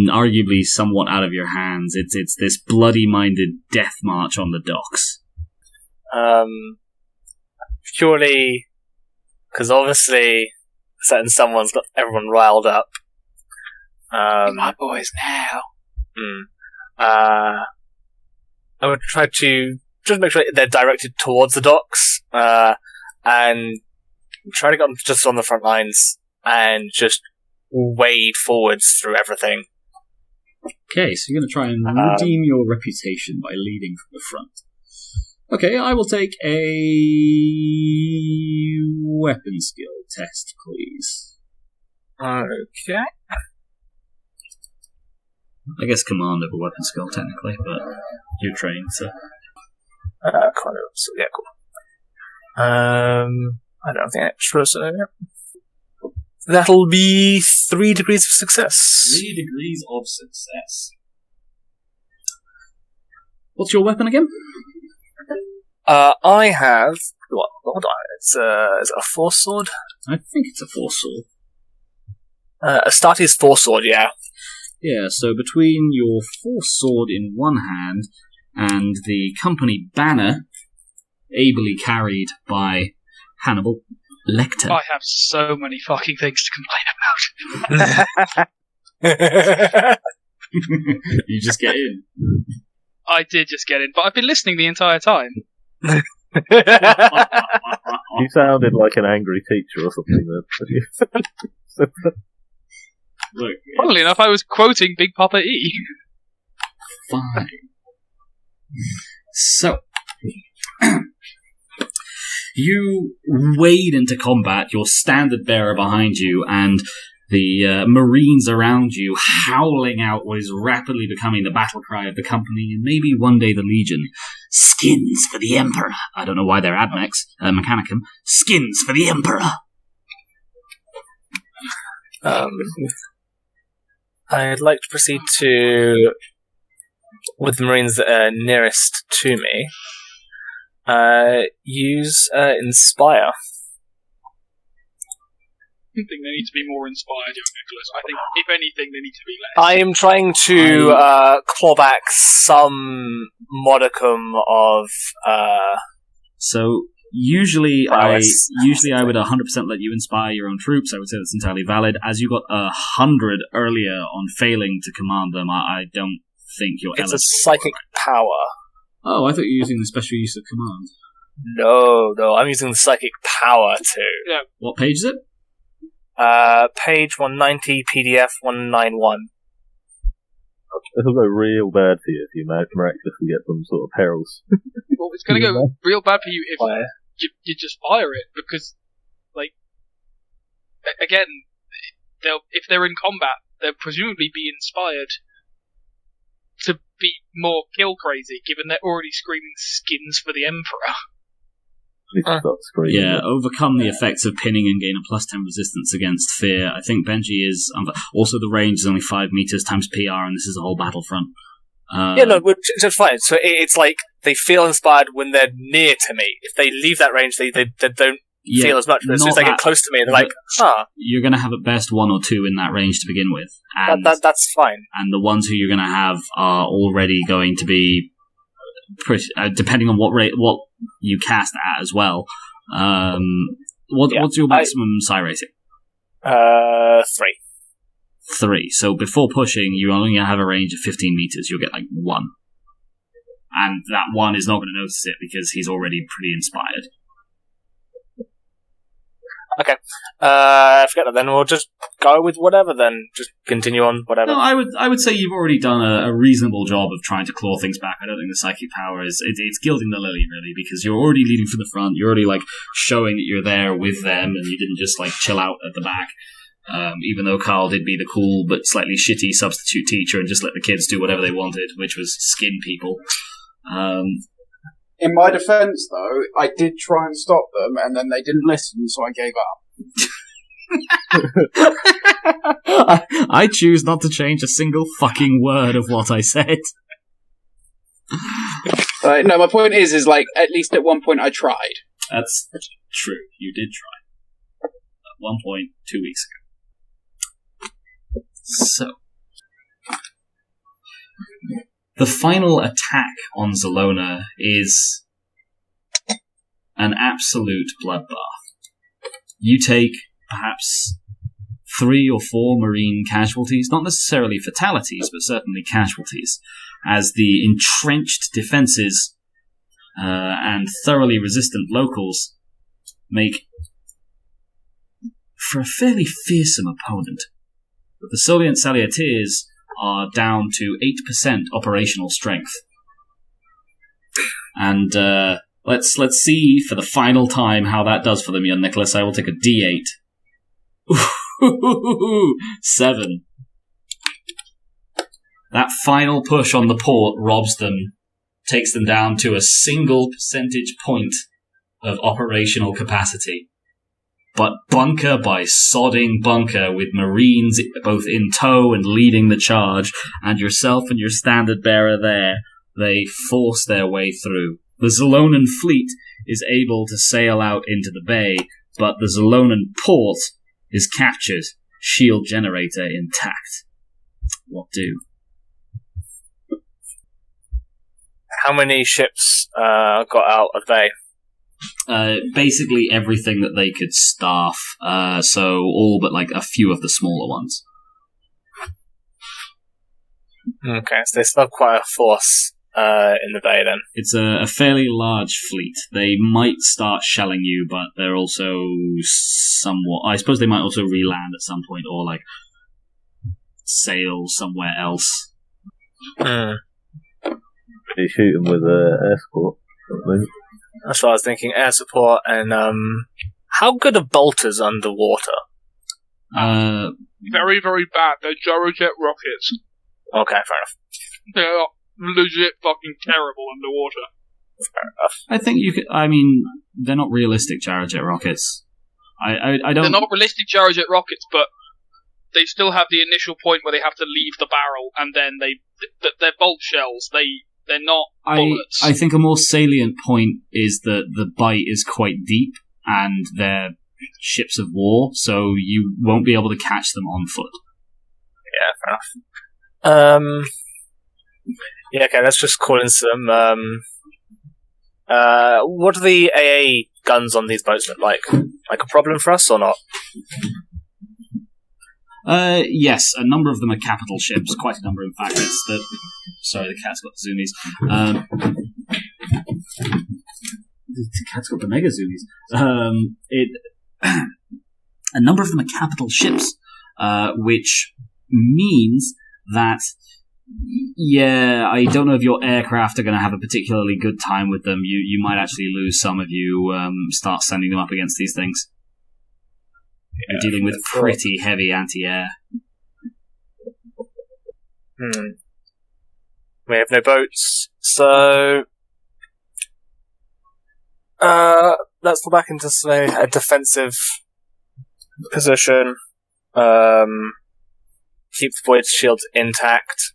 arguably somewhat out of your hands. It's this bloody-minded death march on the docks. Purely because obviously certain someone's got everyone riled up. My boys now. I would try to just make sure they're directed towards the docks, and try to get them just on the front lines and just wade forwards through everything. Okay, so you're going to try and redeem your reputation by leading from the front. Okay, I will take a weapon skill test, please. Okay. I guess command over weapon skill, technically, but you're trained, so... Yeah, cool. I don't think extra, so... That'll be 3 degrees of success. 3 degrees of success. What's your weapon again? I have... What do I... Is it a force sword? I think it's a force sword. Astartes force sword, yeah. Yeah, so between your force sword in one hand and the company banner, ably carried by Hannibal Lecter. I have so many fucking things to complain about. You just get in. I did just get in, but I've been listening the entire time. You sounded like an angry teacher or something there. Look, Funnily enough, I was quoting Big Papa E. fine. So, you wade into combat, your standard bearer behind you, and the Marines around you howling out what is rapidly becoming the battle cry of the company, and maybe one day the Legion. Skins for the Emperor. I don't know why they're Admex, Mechanicum. Skins for the Emperor. I'd like to proceed with the Marines that are nearest to me. Use Inspire. I think they need to be more inspired, young Nicholas. I think, if anything, they need to be less. I am trying to claw back some modicum of... So, usually prowess. I would 100% let you inspire your own troops. I would say that's entirely valid. As you got 100 earlier on failing to command them, I don't think you're It's eligible. a psychic power. Oh, I thought you were using the special use of command. No, I'm using the psychic power too. What page is it? Page 190, PDF 191. It'll go real bad for you if you miraculously get some sort of perils. Well, it's going to go real bad for you if Why? you just fire it, because, like, again, if they're in combat, they'll presumably be inspired to be more kill crazy, given they're already screaming skins for the Emperor. You can start screaming. Yeah, overcome the effects of pinning and gain a plus 10 resistance against fear. I think Benji is... also, the range is only 5 meters times PR, and this is a whole battlefront. Yeah, no, it's fine. So it's like they feel inspired when they're near to me. If they leave that range, they don't feel as much. But as soon as they get close to me, they're like, You're going to have at best 1 or 2 in that range to begin with. And, that's fine. And the ones who you're going to have are already going to be... depending on what you cast at as well. What's your maximum psi rating? 3. 3. So before pushing, you only have a range of 15 meters. You'll get like 1. And that 1 is not going to notice it because he's already pretty inspired. Okay. Forget that then. We'll just go with whatever then. Just continue on, whatever. No, I would say you've already done a reasonable job of trying to claw things back. I don't think the psychic power it's gilding the lily, really, because you're already leading from the front. You're already, like, showing that you're there with them, and you didn't just, like, chill out at the back. Even though Carl did be the cool but slightly shitty substitute teacher and just let the kids do whatever they wanted, which was skin people. In my defence, though, I did try and stop them, and then they didn't listen, so I gave up. I choose not to change a single fucking word of what I said. No, my point is like, at least at one point I tried. That's true. You did try. At one point, 2 weeks ago. So, the final attack on Zelona is an absolute bloodbath. You take perhaps 3 or 4 Marine casualties, not necessarily fatalities, but certainly casualties, as the entrenched defences and thoroughly resistant locals make for a fairly fearsome opponent. But the Solienters Sallieters are down to 8% operational strength. And let's see for the final time how that does for them, young Nicholas. I will take a D8. 7. That final push on the port robs them, takes them down to a single percentage point of operational capacity. But bunker by sodding bunker, with Marines both in tow and leading the charge, and yourself and your standard bearer there, they force their way through. The Zalonan fleet is able to sail out into the bay, but the Zalonan port is captured, shield generator intact. What do? How many ships got out of bay? Basically everything that they could staff, so all but like a few of the smaller ones. Okay, so they still have quite a force in the bay then. It's a fairly large fleet. They might start shelling you, but they're also somewhat... I suppose they might also re-land at some point, or like sail somewhere else. You shoot them with an escort. Something. That's what I was thinking. Air support and how good are bolters underwater? Very, very bad. They're gyrojet rockets. Okay, fair enough. They're legit fucking terrible underwater. Fair enough. I think you could... I mean, they're not realistic gyrojet rockets. I don't... They're not realistic gyrojet rockets, but they still have the initial point where they have to leave the barrel, and then they're bolt shells. They're not bullets. I think a more salient point is that the bite is quite deep, and they're ships of war, so you won't be able to catch them on foot. Yeah, fair enough. Yeah, okay, let's just call in some... what do the AA guns on these boats look like? Like a problem for us, or not? Yes, a number of them are capital ships, quite a number in fact. It's the... Sorry, the cat's got the zoomies. The cat's got the mega zoomies. A number of them are capital ships, which means that, yeah, I don't know if your aircraft are going to have a particularly good time with them. You might actually lose some if you start sending them up against these things. You're dealing with pretty heavy anti-air. We have no boats, so let's go back into, say, a defensive position. Keep the void shields intact.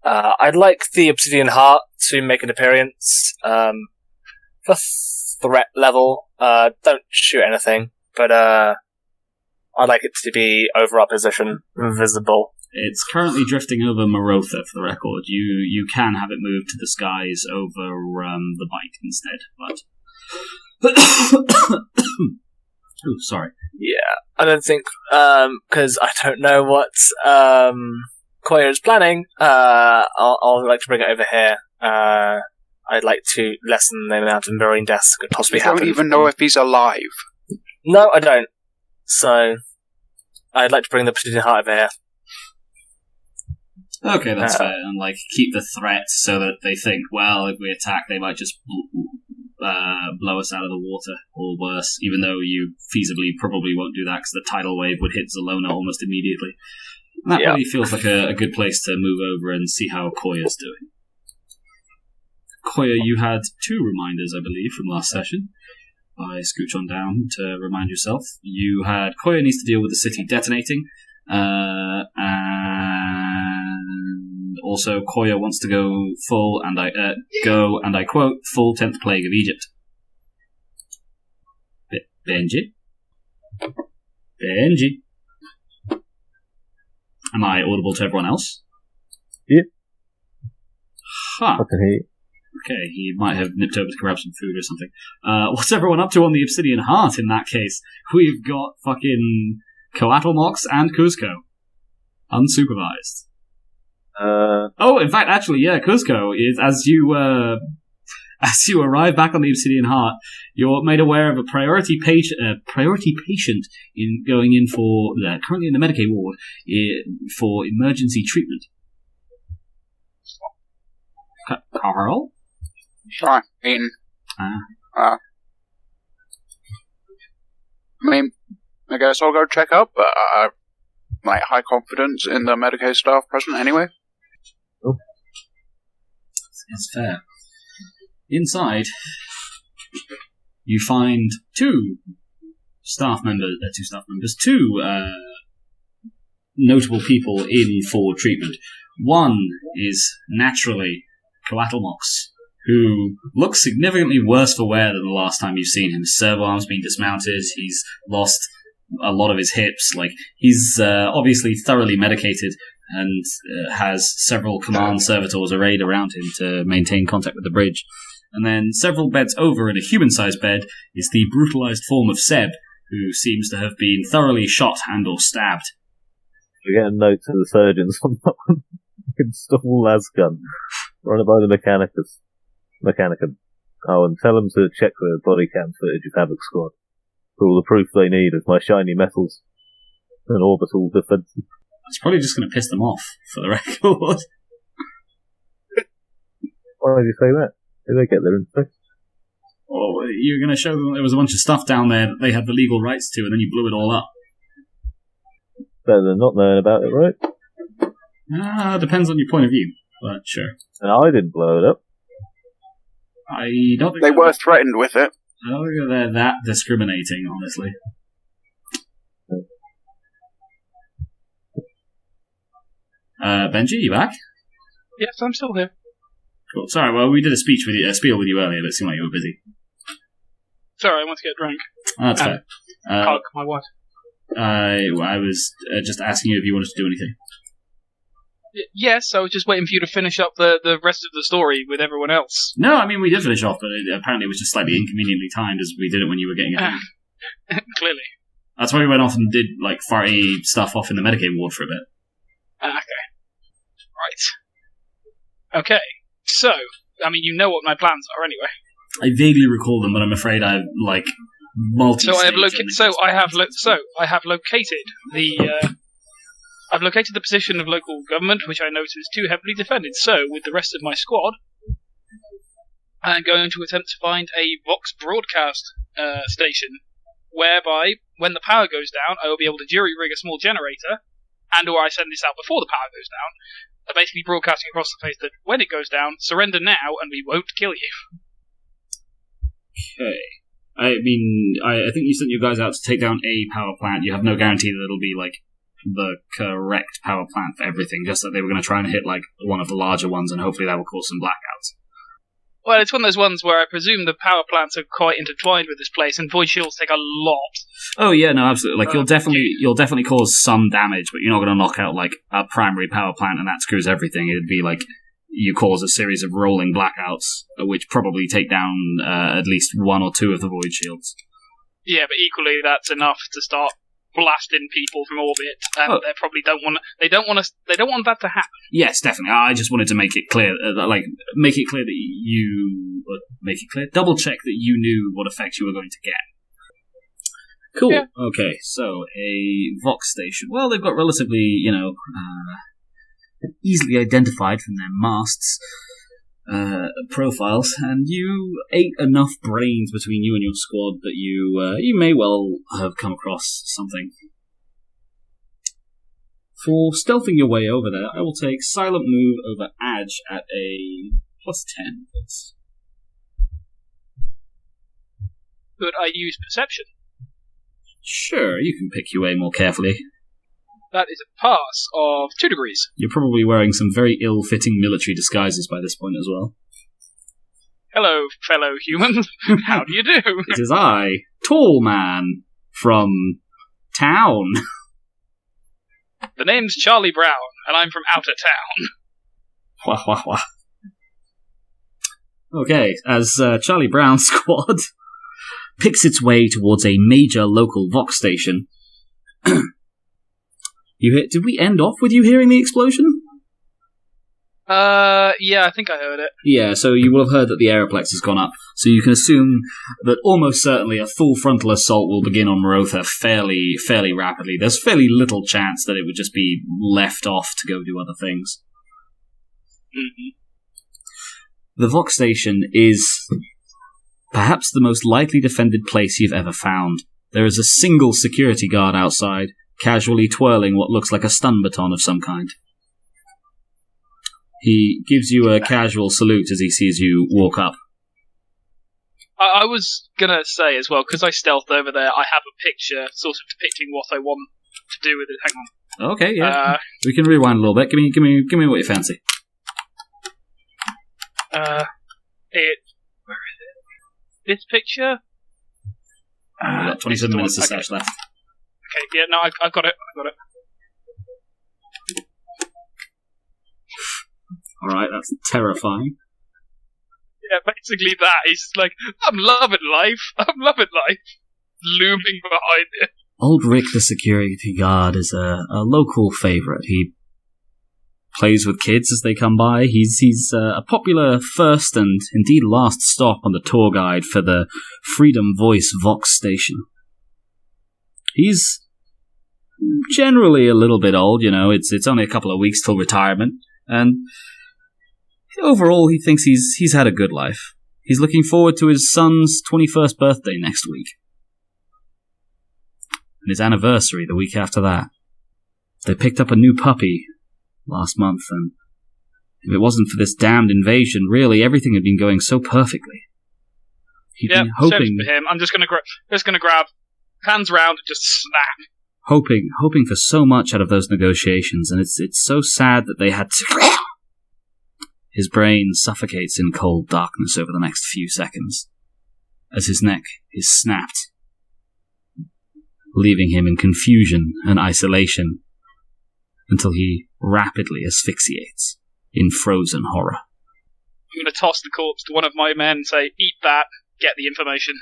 I'd like the Obsidian Heart to make an appearance. For threat level, don't shoot anything, but I'd like it to be over our position, visible. It's currently drifting over Marotha, for the record. You can have it moved to the skies over the bite instead, but... Oh, sorry. Yeah, I don't think, because I don't know what Coayah is planning, I'll like to bring it over here. I'd like to lessen the amount of marine deaths that could possibly happen. I don't even know if he's alive. No, I don't. So, I'd like to bring the Obsidian Heart over here. Okay, that's fair. And keep the threat so that they think, well, if we attack, they might just blow us out of the water, or worse. Even though you feasibly probably won't do that because the tidal wave would hit Zalona almost immediately. And that really feels like a good place to move over and see how Coayah's doing. Coayah, you had 2 reminders, I believe, from last session. I scooch on down to remind yourself. You had Coayah needs to deal with the city detonating, and also Coayah wants to go full, and I quote, full 10th plague of Egypt. Benji? Am I audible to everyone else? Yeah. Huh. I can hear you. Okay, he might have nipped over to grab some food or something. What's everyone up to on the Obsidian Heart in that case? We've got fucking Coatlmox and Kuzco. Unsupervised. Oh, in fact, actually, yeah, Kuzco is, as you arrive back on the Obsidian Heart, you're made aware of a priority patient in going in for, currently in the Medicaid ward, for emergency treatment. Corral? I mean, I guess I'll go check up, but I have high confidence in the Medicaid staff present anyway. It's fair. Inside, you find two notable people in for treatment. One is naturally Coatlmox, who looks significantly worse for wear than the last time you've seen him. His servo arm's been dismounted, he's lost a lot of his hips, he's obviously thoroughly medicated and has several command servitors arrayed around him to maintain contact with the bridge. And then several beds over in a human-sized bed is the brutalized form of Seb, who seems to have been thoroughly shot and or stabbed. We get a note to the surgeons on that one. Install lasgun. Run it by the Mechanicum. Oh, and tell them to check the body cam footage of Havoc Squad. For all the proof they need of my shiny metals and orbital defense. It's probably just going to piss them off, for the record. Why did you say that? Did they get their info? Well, you were going to show them there was a bunch of stuff down there that they had the legal rights to, and then you blew it all up. Better than not knowing about it, right? Depends on your point of view, but sure. And I didn't blow it up. I don't think they were threatened with it. I don't think they're that discriminating, honestly. Benji, you back? Yes, I'm still here. Cool. Sorry, well, we did a spiel with you earlier, but it seemed like you were busy. Sorry, I want to get a drink. That's fair. Hug my wife. I was just asking you if you wanted to do anything. Yes, I was just waiting for you to finish up the rest of the story with everyone else. No, I mean, we did finish off, but apparently it was just slightly inconveniently timed as we did it when you were getting it. Clearly. That's why we went off and did, farty stuff off in the Medicaid ward for a bit. Okay. Right. Okay. So, I mean, you know what my plans are anyway. I vaguely recall them, but I'm afraid I've, multi. So I have located the. I've located the position of local government, which I notice is too heavily defended. So, with the rest of my squad, I'm going to attempt to find a Vox broadcast station, whereby, when the power goes down, I will be able to jury-rig a small generator, and/or I send this out before the power goes down, basically broadcasting across the place that when it goes down, surrender now, and we won't kill you. Okay. I mean, I think you sent your guys out to take down a power plant. You have no guarantee that it'll be, the correct power plant for everything, just that they were going to try and hit, one of the larger ones, and hopefully that will cause some blackouts. Well, it's one of those ones where I presume the power plants are quite intertwined with this place, and void shields take a lot. Oh yeah, no, absolutely. You'll definitely cause some damage, but you're not going to knock out a primary power plant and that screws everything. It'd be you cause a series of rolling blackouts, which probably take down at least one or two of the void shields. Yeah, but equally that's enough to start blasting people from orbit, and they probably don't want that to happen. Yes, definitely. I just wanted to make it clear, double check that you knew what effect you were going to get. Cool. Yeah. Okay, so a Vox station. Well, they've got relatively, easily identified from their masts profiles, and you ate enough brains between you and your squad that you may well have come across something. For stealthing your way over there, I will take silent move over Adge at a +10. Could I use perception? Sure, you can pick your way more carefully. That is a pass of 2 degrees. You're probably wearing some very ill-fitting military disguises by this point as well. Hello, fellow human. How do you do? It is I, Tall Man, from town. The name's Charlie Brown, and I'm from Outer Town. Wah, wah, wah. Okay, as Charlie Brown's squad picks its way towards a major local Vox station. Did we end off with you hearing the explosion? Yeah, I think I heard it. Yeah, so you will have heard that the aeroplex has gone up, so you can assume that almost certainly a full frontal assault will begin on Marotha fairly rapidly. There's fairly little chance that it would just be left off to go do other things. Mm-hmm. The Vox Station is perhaps the most lightly defended place you've ever found. There is a single security guard outside, casually twirling what looks like a stun baton of some kind. He gives you a casual salute as he sees you walk up. I was gonna say as well, because I stealthed over there, I have a picture sort of depicting what I want to do with it. Hang on. Okay, yeah. We can rewind a little bit. Give me what you fancy. Where is it? This picture? We've got 27 minutes to search left. Okay, yeah, no, I've got it. Alright, that's terrifying. Yeah, basically that. He's just like, I'm loving life. Looming behind it. Old Rick, the security guard, is a local favourite. He plays with kids as they come by. He's a popular first and indeed last stop on the tour guide for the Freedom Voice Vox Station. He's generally a little bit old, it's only a couple of weeks till retirement, and overall he thinks he's had a good life. He's looking forward to his son's 21st birthday next week. And his anniversary the week after that. They picked up a new puppy last month, and if it wasn't for this damned invasion, really everything had been going so perfectly. He'd been hoping for him. I'm just gonna grab hands round and just snap. Hoping for so much out of those negotiations, and it's so sad that they had to. His brain suffocates in cold darkness over the next few seconds, as his neck is snapped, leaving him in confusion and isolation until he rapidly asphyxiates in frozen horror. I'm going to toss the corpse to one of my men and say, eat that, get the information.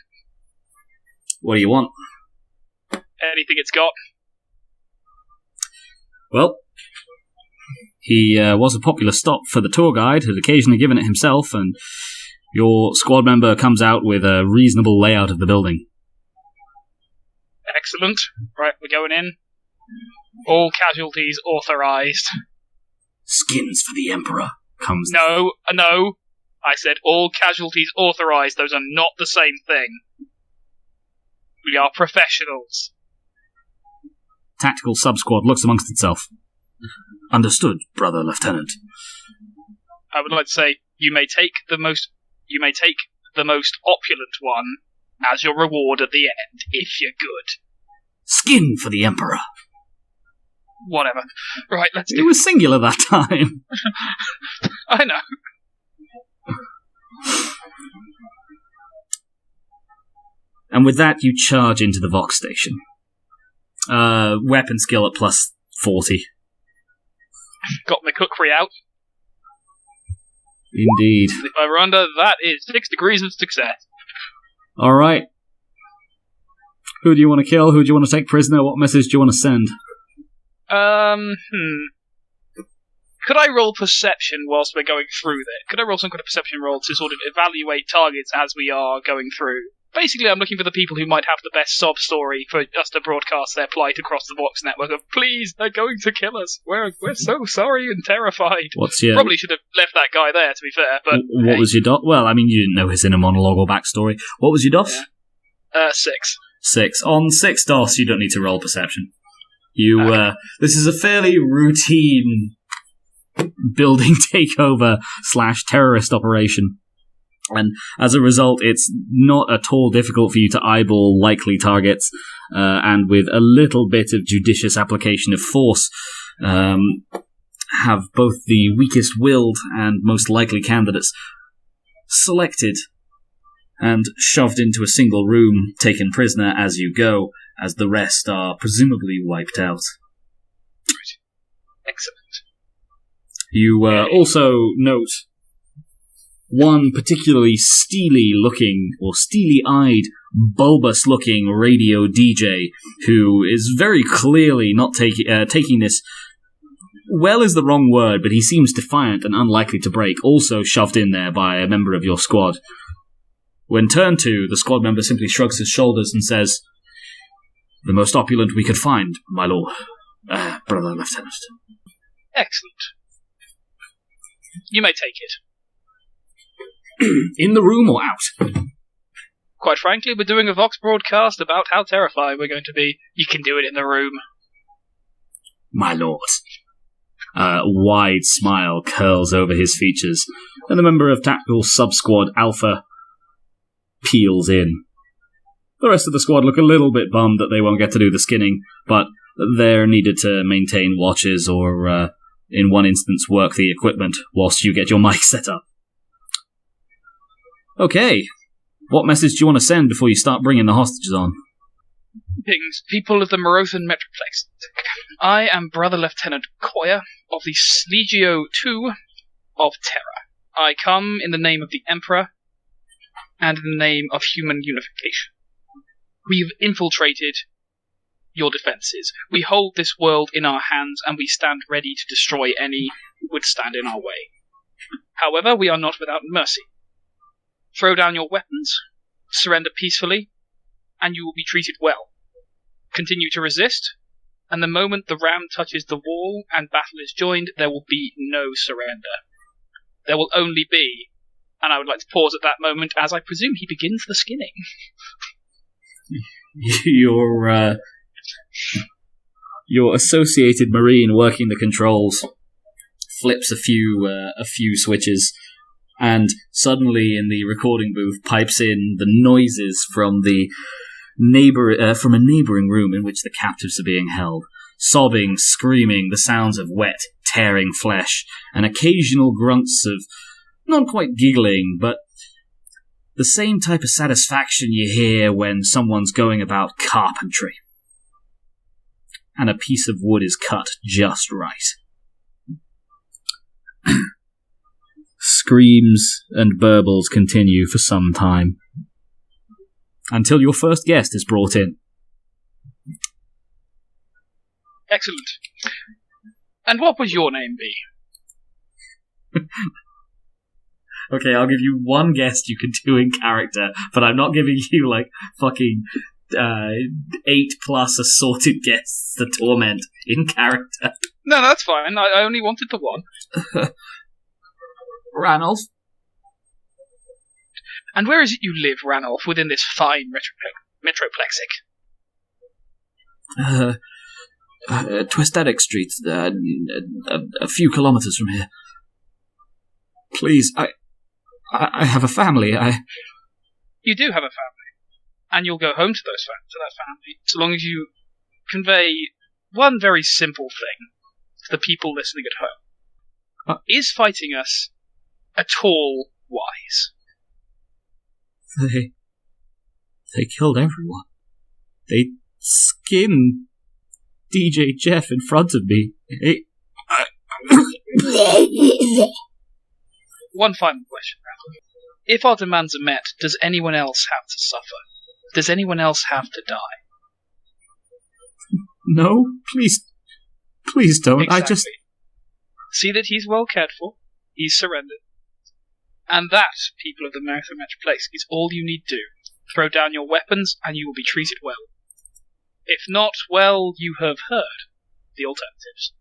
What do you want? Anything it's got. Well, he was a popular stop for the tour guide, had occasionally given it himself, and your squad member comes out with a reasonable layout of the building. Excellent. Right, we're going in. All casualties authorized. Skins for the Emperor comes. No. I said all casualties authorized. Those are not the same thing. We are professionals. Tactical sub-squad looks amongst itself. Understood, brother lieutenant. I would like to say you may take the most opulent one as your reward at the end, if you're good. Skin for the Emperor. Whatever. Right, let's do it. It was singular that time. I know. And with that, you charge into the Vox Station. Weapon skill at plus 40. Got my cookery out. Indeed. If I were under, that is 6 degrees of success. Alright. Who do you want to kill? Who do you want to take prisoner? What message do you want to send? Could I roll perception whilst we're going through there? Could I roll some kind of perception roll to sort of evaluate targets as we are going through? Basically, I'm looking for the people who might have the best sob story for us to broadcast their plight across the Vox network of, please, they're going to kill us. We're so sorry and terrified. Probably should have left that guy there, to be fair, but... What was your DOS? Well, I mean, you didn't know his inner monologue or backstory. What was your DOS? Yeah. 6. 6. On 6 DOS, you don't need to roll perception. This is a fairly routine building takeover / terrorist operation. And as a result, it's not at all difficult for you to eyeball likely targets, and with a little bit of judicious application of force, have both the weakest-willed and most likely candidates selected and shoved into a single room, taken prisoner as you go, as the rest are presumably wiped out. Excellent. You also note one particularly steely-looking, or steely-eyed, bulbous-looking radio DJ who is very clearly not taking this... Well is the wrong word, but he seems defiant and unlikely to break, also shoved in there by a member of your squad. When turned to, the squad member simply shrugs his shoulders and says, "The most opulent we could find, my lord. Brother Lieutenant." Excellent. You may take it. In the room or out? Quite frankly, we're doing a Vox broadcast about how terrified we're going to be. You can do it in the room. My lord. A wide smile curls over his features, and the member of Tactical Sub-Squad Alpha peels in. The rest of the squad look a little bit bummed that they won't get to do the skinning, but they're needed to maintain watches or, in one instance, work the equipment whilst you get your mic set up. Okay, what message do you want to send before you start bringing the hostages on? Greetings, people of the Morothan Metroplex. I am Brother Lieutenant Coayah of the Legio II of Terror. I come in the name of the Emperor and in the name of human unification. We've infiltrated your defences. We hold this world in our hands and we stand ready to destroy any who would stand in our way. However, we are not without mercy. Throw down your weapons, surrender peacefully, and you will be treated well. Continue to resist, and the moment the ram touches the wall and battle is joined, there will be no surrender. There will only be, and I would like to pause at that moment as I presume he begins the skinning. Your associated marine working the controls flips a few switches, and suddenly in the recording booth pipes in the noises from a neighbouring room in which the captives are being held. Sobbing, screaming, the sounds of wet, tearing flesh, and occasional grunts of not quite giggling, but the same type of satisfaction you hear when someone's going about carpentry. And a piece of wood is cut just right. Screams and burbles continue for some time, until your first guest is brought in. Excellent. And what would your name be? Okay, I'll give you one guest you can do in character, but I'm not giving you, like, fucking 8+ assorted guests to torment in character. No, that's fine. I only wanted the one. Ranulph. And where is it you live, Ranulph, within this fine metroplexic? Twistedic Street, a few kilometres from here. Please, I have a family. You do have a family, and you'll go home to that family, so long as you convey one very simple thing to the people listening at home. Is fighting us at all wise? They killed everyone. They skinned DJ Jeff in front of me. One final question, Randall. If our demands are met, does anyone else have to suffer? Does anyone else have to die? No, please don't. Exactly. I just... See that he's well cared for. He's surrendered. And that, people of the Marathon Metroplex, is all you need do. Throw down your weapons, and you will be treated well. If not, well, you have heard the alternatives.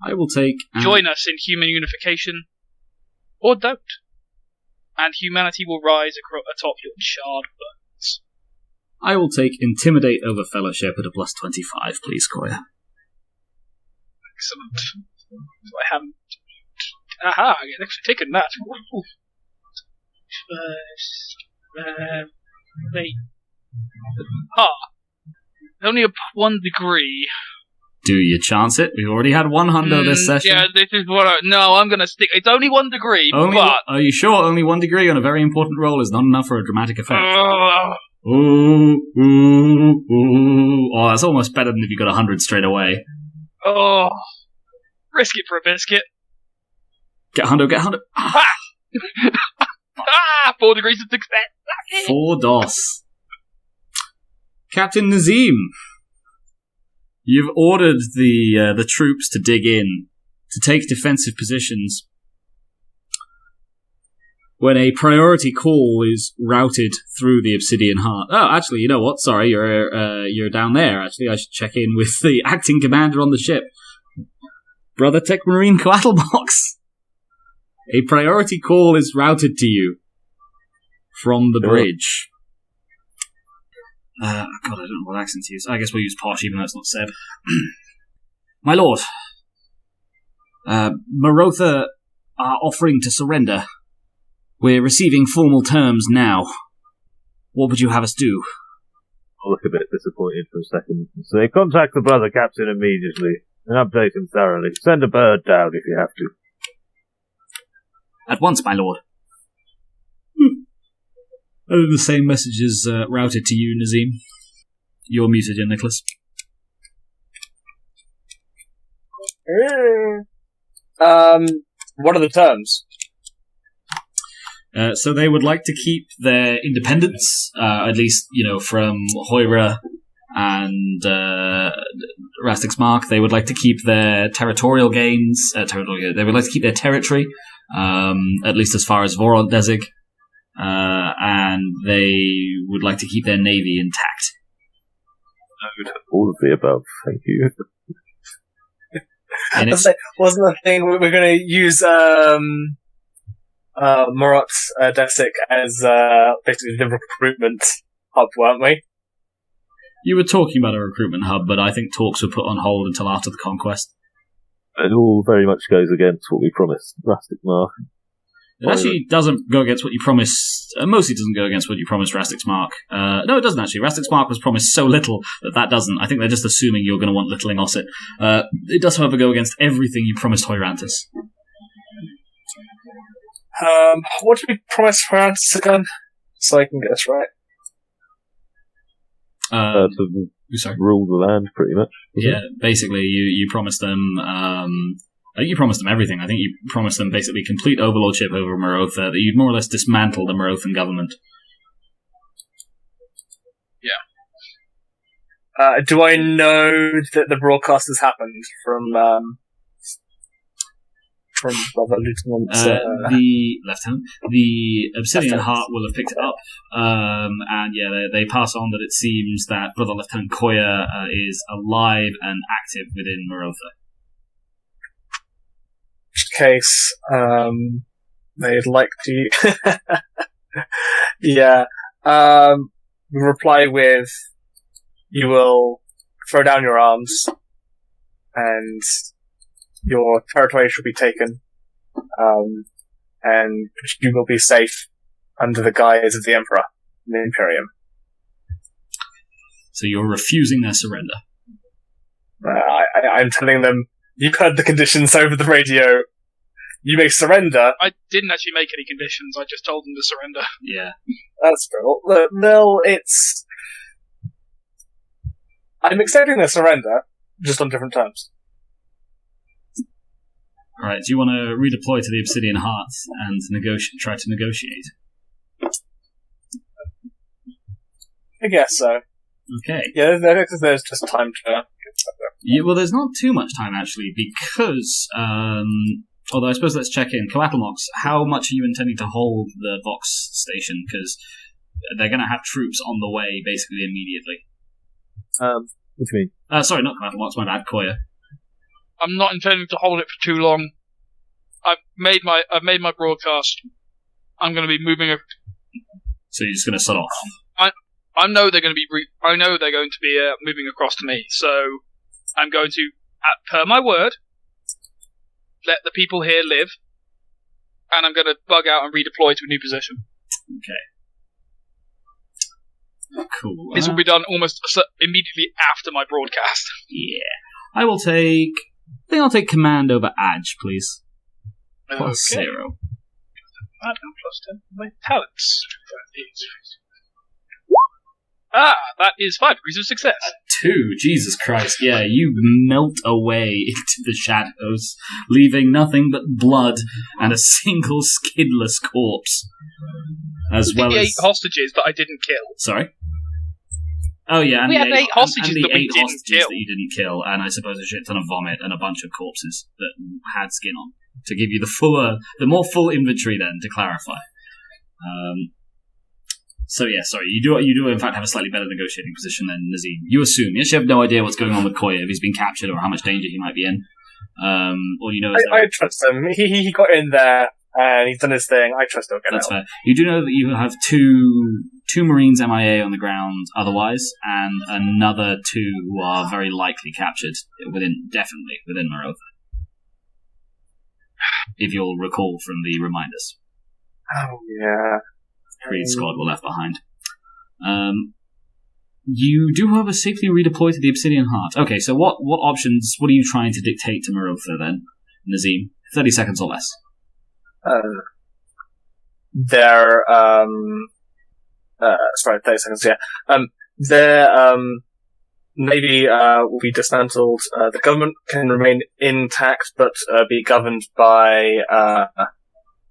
I will take... Join us in human unification, or don't. And humanity will rise atop your charred bones. I will take Intimidate over Fellowship at a +25, please, Coayah. Excellent. So I haven't... Aha, I get actually taken that. Only a 1 degree. Do you chance it? We've already had one hundo this session. Yeah, this is what No, I'm gonna stick... It's only 1 degree, but... Are you sure only 1 degree on a very important roll is not enough for a dramatic effect? Ooh. Oh, that's almost better than if you got 100 straight away. Oh. Risk it for a biscuit. Get hundo. Ah! 4 degrees of success. 4 DOS. Captain Nazeem, you've ordered the troops to dig in, to take defensive positions. When a priority call is routed through the Obsidian Heart. Oh, actually, you know what? Sorry, you're down there. Actually, I should check in with the acting commander on the ship, Brother Techmarine Coatlmox. A priority call is routed to you from the bridge. God, I don't know what accent to use. I guess we'll use posh, even though it's not said. My lord, Marotha are offering to surrender. We're receiving formal terms now. What would you have us do? I'll look a bit disappointed for a second. So contact the brother captain immediately and update him thoroughly. Send a bird down if you have to. At once, my lord. The same message is routed to you, Nazeem. You're muted, Nicholas. What are the terms? So they would like to keep their independence, at least, from Hoira and Rastik's Mark. They would like to keep their territorial gains. They would like to keep their territory, at least as far as Vorod Desig. And they would like to keep their navy intact. All of the above, thank you. Wasn't the thing we were going to use Morot Desik as basically the recruitment hub, weren't we? You were talking about a recruitment hub, but I think talks were put on hold until after the conquest. It all very much goes against what we promised Rastik Mark. It actually doesn't go against what you promised. Mostly doesn't go against what you promised Rastik's Mark. No, it doesn't actually. Rastik's Mark was promised so little that doesn't. I think they're just assuming you're going to want littling Osset. It does, however, go against everything you promised Hoyrantis. What did we promise Hoyrantis again? So I can get this right. To rule the land, pretty much. Yeah, basically, you promised them. You promised them everything. I think you promised them basically complete overlordship over Marotha, that you'd more or less dismantle the Marothan government. Yeah. Do I know that the broadcast has happened from Brother Lieutenant? The Lieutenant? The Obsidian Heart will have picked it up, and they pass on that it seems that Brother Lieutenant Coayah is alive and active within Marotha. Case, they'd like to. Yeah. Reply with, you will throw down your arms, and your territory shall be taken, and you will be safe under the guise of the Emperor and the Imperium. So you're refusing their surrender? I'm telling them, you've heard the conditions over the radio. You may surrender. I didn't actually make any conditions. I just told them to surrender. Yeah. That's true. No, it's... I'm accepting their surrender, just on different terms. Alright, do you want to redeploy to the Obsidian Heart and try to negotiate? I guess so. Okay. Yeah, there's just time to... Yeah, well, there's not too much time, actually, because... although I suppose let's check in. Coatlmox, how much are you intending to hold the Vox station? Because they're going to have troops on the way, basically, immediately. What do you mean? Sorry, not Coatlmox, my bad, Coayah. I'm not intending to hold it for too long. I've made my broadcast. I'm going to be moving. So you're just going to set off? I know they're going to be. I know they're going to be moving across to me. So I'm going to, per my word, let the people here live, and I'm going to bug out and redeploy to a new position. Okay. Cool. This will be done almost immediately after my broadcast. Yeah. I'll take command over Adge, please. Plus 0. Add plus 10 my talents. That is 5 degrees of success. 2, Jesus Christ, yeah, you melt away into the shadows, leaving nothing but blood and a single skinless corpse. As well as 8 hostages that I didn't kill. Sorry? Oh yeah, and we had 8 and hostages the that we 8 didn't hostages kill. that you didn't kill, and I suppose a shit ton of vomit and a bunch of corpses that had skin on, to give you the more full inventory then, to clarify. So yeah, sorry, you do in fact have a slightly better negotiating position than Nazeem. You assume. You actually have no idea what's going on with Coayah, if he's been captured or how much danger he might be in. All you know is I trust him. He got in there and he's done his thing. I trust he'll get That's out. fair. You do know that you have two Marines MIA on the ground otherwise, and another two who are very likely captured definitely within Marotha. If you'll recall from the reminders. Oh, yeah. Creed squad were left behind. You do, however, safely redeploy to the Obsidian Heart. Okay, so what options, what are you trying to dictate to Marotha then, Nazeem? 30 seconds or less. They're, 30 seconds, yeah. Their, Navy, will be dismantled. The government can remain intact, but, be governed by,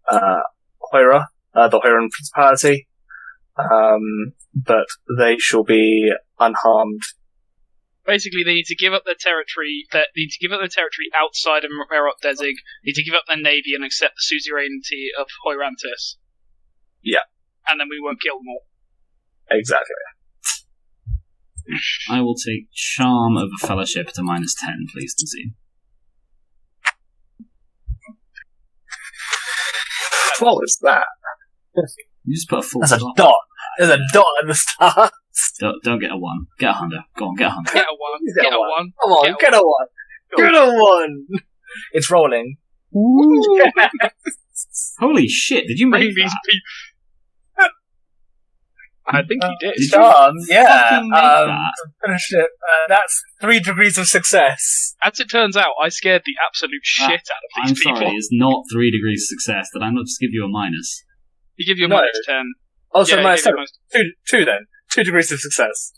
Hoira, the Hoiran Principality. But they shall be unharmed. Basically, they need to give up their territory. They need to give up their territory outside of Merot Desig. Need to give up their navy and accept the suzerainty of Hoirantis. Yeah, and then we won't kill them all. exactly. I will take Charm over Fellowship to -10, please, Nazeem. What was that? You just put a full There's a stop. dot. There's a dot at the start. Don't get a 1. Get a Hunter. Go on, get a Hunter. Get a one. Get a one. Come on, get a one. Get a one. It's rolling. Holy shit, did you Bring make these that? people. I think he did. Did you Charm, yeah. fucking make that? Finished it. That's 3 degrees of success. As it turns out, I scared the absolute shit out of I'm these people. sorry, it's not 3 degrees of success. Did I not just give you a minus? He give you a No. -10. Also, Yeah, minus he gave 7. you Two then. 2 degrees of success.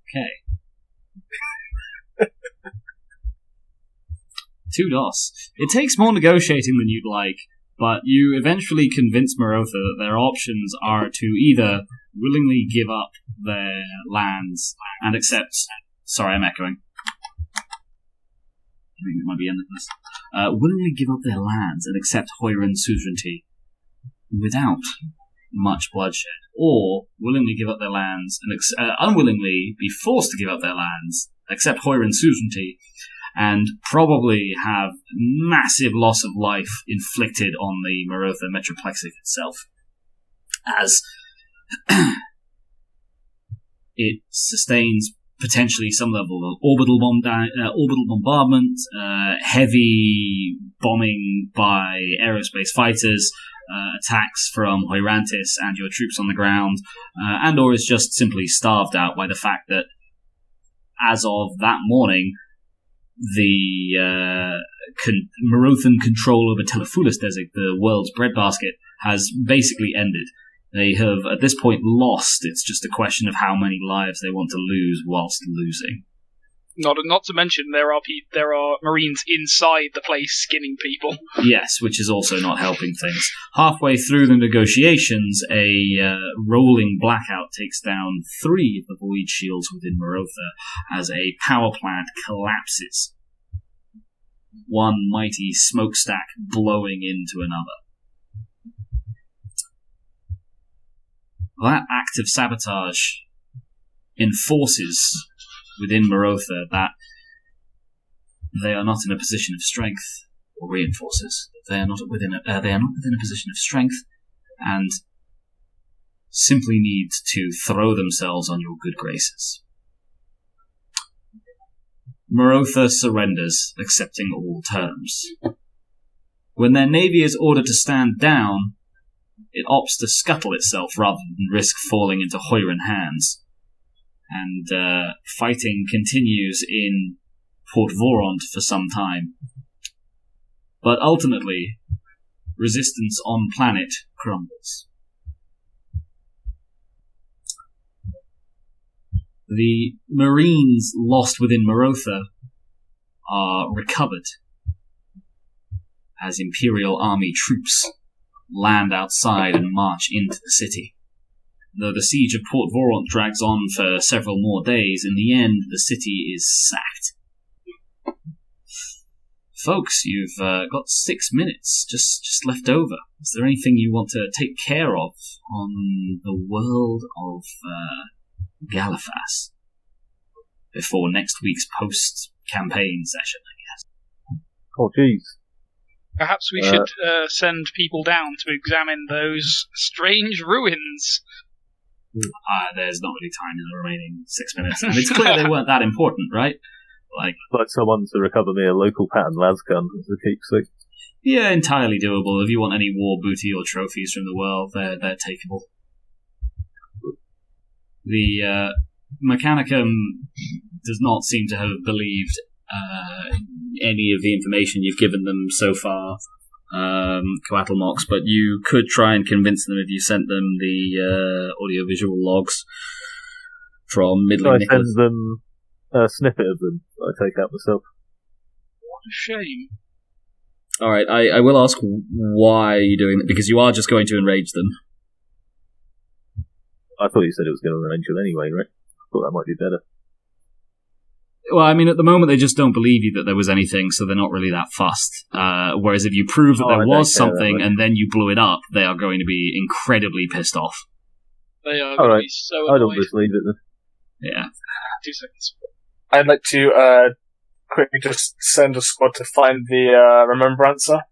Okay. 2 DOS. It takes more negotiating than you'd like, but you eventually convince Marotha that their options are to either willingly give up their lands and accept... Sorry, I'm echoing. I think it might be ending this. Willingly give up their lands and accept Hoiran suzerainty without much bloodshed, or willingly give up their lands and unwillingly be forced to give up their lands, accept Hoiran suzerainty, and probably have massive loss of life inflicted on the Marotha Metroplexic itself, as it sustains potentially some level of orbital bombardment, heavy bombing by aerospace fighters, attacks from Hoirantis and your troops on the ground, and or is just simply starved out by the fact that as of that morning, the Marothan control over Telefulis Desig, the world's breadbasket, has basically ended. They have, at this point, lost. It's just a question of how many lives they want to lose whilst losing. Not to mention, there are Marines inside the place skinning people. Yes, which is also not helping things. Halfway through the negotiations, a rolling blackout takes down 3 of the void shields within Marotha as a power plant collapses. One mighty smokestack blowing into another. That act of sabotage enforces within Marotha that they are not in a position of strength, or reinforces that they are not within a position of strength, and simply need to throw themselves on your good graces. Marotha surrenders, accepting all terms. When their navy is ordered to stand down, it opts to scuttle itself rather than risk falling into Hoiran hands. And fighting continues in Port Voront for some time. But ultimately, resistance on planet crumbles. The Marines lost within Marotha are recovered as Imperial Army troops land outside and march into the city. Though the siege of Port Voront drags on for several more days, in the end the city is sacked. Folks, you've got 6 minutes just left over. Is there anything you want to take care of on the world of Galifas before next week's post-campaign session, I guess? Oh, jeez. Perhaps we should send people down to examine those strange ruins. There's not really time in the remaining 6 minutes. And it's clear they weren't that important, right? Like someone to recover me a local pattern las gun as a keepsake. Yeah, entirely doable. If you want any war booty or trophies from the world, they're takeable. The Mechanicum does not seem to have believed any of the information you've given them so far, Coatlmox, but you could try and convince them if you sent them the audiovisual logs from Middling I send them a snippet of them that I take out myself. What a shame. Alright, I will ask why you're doing that, because you are just going to enrage them. I thought you said it was going to enrage them anyway, right? I thought that might be better. Well, I mean, at the moment they just don't believe you that there was anything, so they're not really that fussed. Whereas if you prove that there was something and then you blew it up, they are going to be incredibly pissed off. They are going to be so annoyed. I don't just leave it then. Yeah. 2 seconds. I'd like to quickly just send a squad to find the Remembrancer.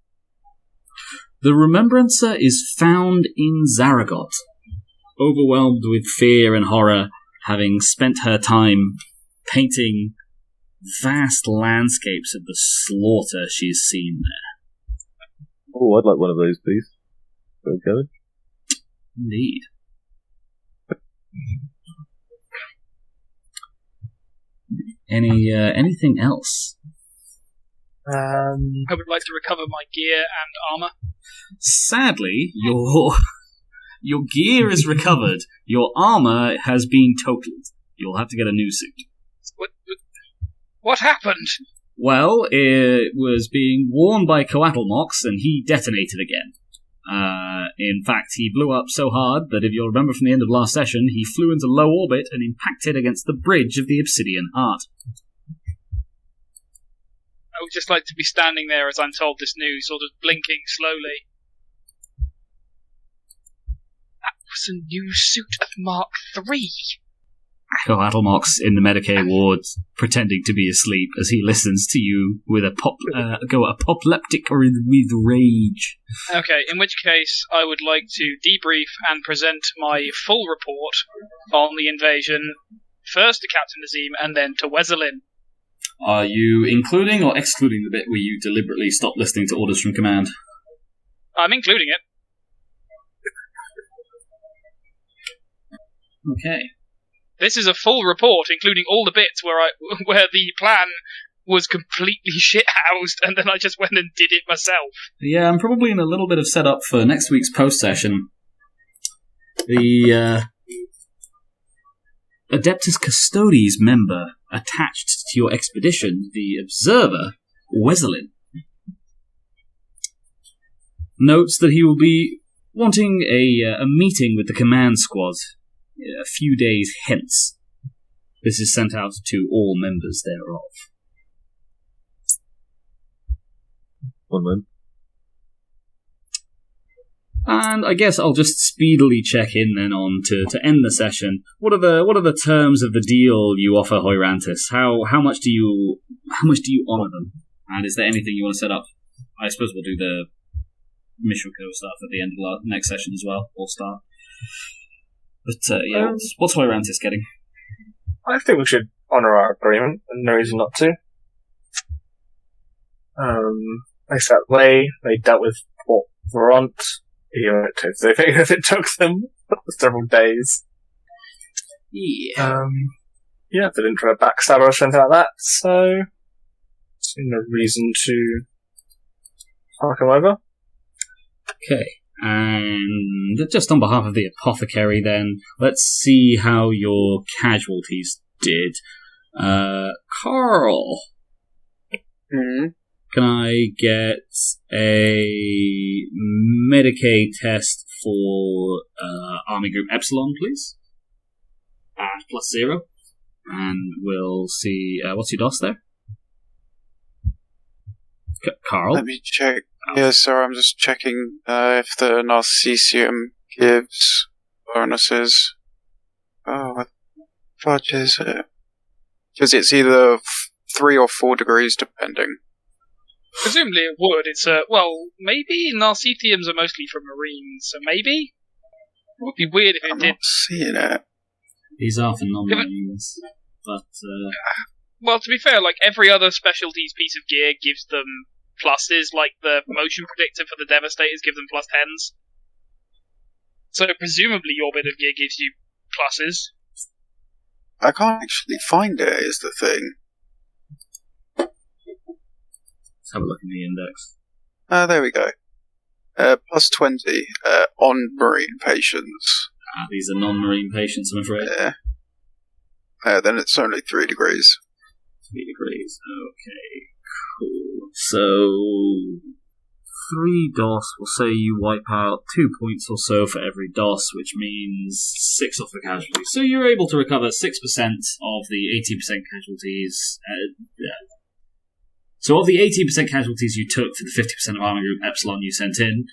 The Remembrancer is found in Zaragoth. Overwhelmed with fear and horror, having spent her time painting vast landscapes of the slaughter she's seen there. Oh, I'd like one of those, please. Okay. Indeed. Anything else? I would like to recover my gear and armor. Sadly, your gear is recovered. Your armor has been totaled. You'll have to get a new suit. What happened? Well, it was being worn by Coatlmox, and he detonated again. In fact, he blew up so hard that if you'll remember from the end of last session, he flew into low orbit and impacted against the bridge of the Obsidian Heart. I would just like to be standing there as I'm told this news, sort of blinking slowly. That was a new suit of Mark III. Coatlmox in the Medicaid ward, pretending to be asleep as he listens to you with apoplectic with rage. Okay, in which case I would like to debrief and present my full report on the invasion, first to Captain Nazeem and then to Wezzelin. Are you including or excluding the bit where you deliberately stop listening to orders from command? I'm including it. Okay. This is a full report, including all the bits where the plan was completely shithoused, and then I just went and did it myself. Yeah, I'm probably in a little bit of setup for next week's post-session. The Adeptus Custodes member attached to your expedition, the Observer, Wezzelin, notes that he will be wanting a meeting with the command squad a few days hence. This is sent out to all members thereof. One moment. And I guess I'll just speedily check in then on to end the session. What are the terms of the deal you offer Hoyrantis? How much do you honour them? And is there anything you want to set up? I suppose we'll do the Mishiko stuff at the end of the next session as well. We'll start. But yeah, what's Hoyrantis getting? I think we should honour our agreement, and no reason not to. Nice that way, they dealt with Port Veront, even if it took them several days. Yeah. Yeah, they didn't try to backstab us or anything like that, so no reason to fuck them over. Okay. And just on behalf of the Apothecary then, let's see how your casualties did. Carl. Mm-hmm. Can I get a Medicaid test for Army Group Epsilon, please? At +0. And we'll see, what's your DOS there? Carl? Let me check. Yeah, sorry, I'm just checking if the Narcisium gives bonuses. Oh, what fudge is it? Because it's either 3 or 4 degrees, depending. Presumably it would. It's well, maybe Narcetiums are mostly from Marines, so maybe it would be weird if it I'm did. not seeing it. These are for non-marines, but Well, to be fair, like every other specialties piece of gear gives them pluses, like the motion predictor for the Devastators give them +10s. So presumably your bit of gear gives you pluses. I can't actually find it, is the thing. let's have a look in the index. There we go. +20 on Marine patients. These are non-marine patients, I'm afraid. Yeah. Then it's only 3 degrees. 3 degrees. Okay, cool. So 3 DOS will say you wipe out 2 points or so for every DOS, which means 6 off the casualties. So you're able to recover 6% of the 18% casualties. So of the 18% casualties you took for the 50% of Army Group Epsilon you sent in,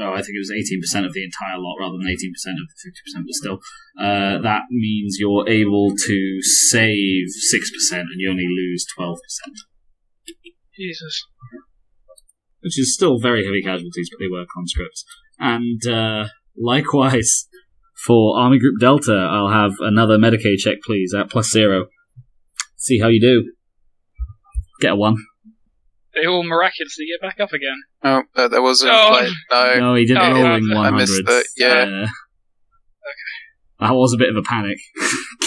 I think it was 18% of the entire lot rather than 18% of the 50%, but still, that means you're able to save 6% and you only lose 12%. Jesus. Which is still very heavy casualties, but they were conscripts. And likewise, for Army Group Delta, I'll have another Medicaid check, please, at +0. See how you do. Get a 1. They all miraculously get back up again. Oh, there wasn't. Oh. No, he didn't roll in 100s. I missed it, yeah. Okay. That was a bit of a panic.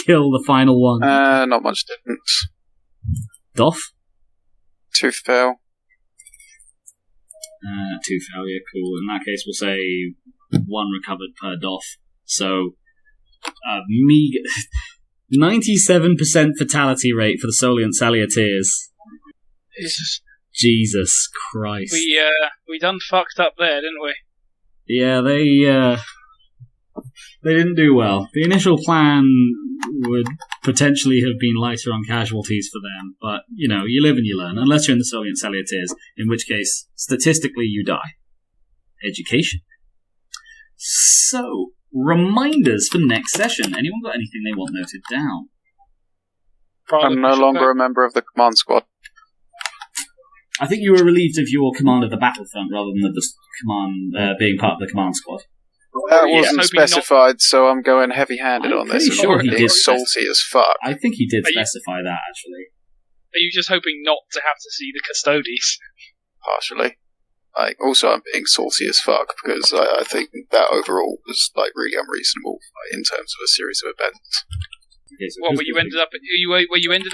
Kill the final one. Not much difference. Doff? 2 fail. 2 failure, cool. In that case, we'll say 1 recovered per Doff. So, meager 97% fatality rate for the Solienters Sallieters. Jesus Christ. We done fucked up there, didn't we? Yeah, they didn't do well. The initial plan would potentially have been lighter on casualties for them, but, you know, you live and you learn, unless you're in the Solienters Sallieters, in which case, statistically, you die. Education. So, reminders for next session. Anyone got anything they want noted down? I'm no longer a member of the command squad. I think you were relieved of your command of the battlefront rather than the command being part of the command squad. That wasn't specified, so I'm going heavy-handed I'm on this. pretty sure he being did salty as fuck. I think he did specify that, actually. Are you just hoping not to have to see the custodies? Partially. Also, I'm being salty as fuck because I think that overall was really unreasonable in terms of a series of events. Okay, so What, where you ended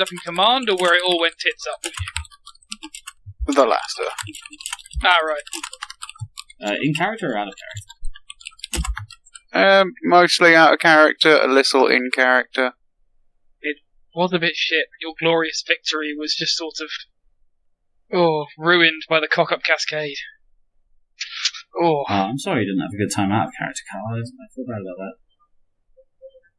up in command, or where it all went tits up with you? The latter. Right. In character or out of character? Mostly out of character, a little in character. It was a bit shit. Your glorious victory was just sort of ruined by the cock-up cascade. I'm sorry you didn't have a good time out of character, Carl. I feel bad about that.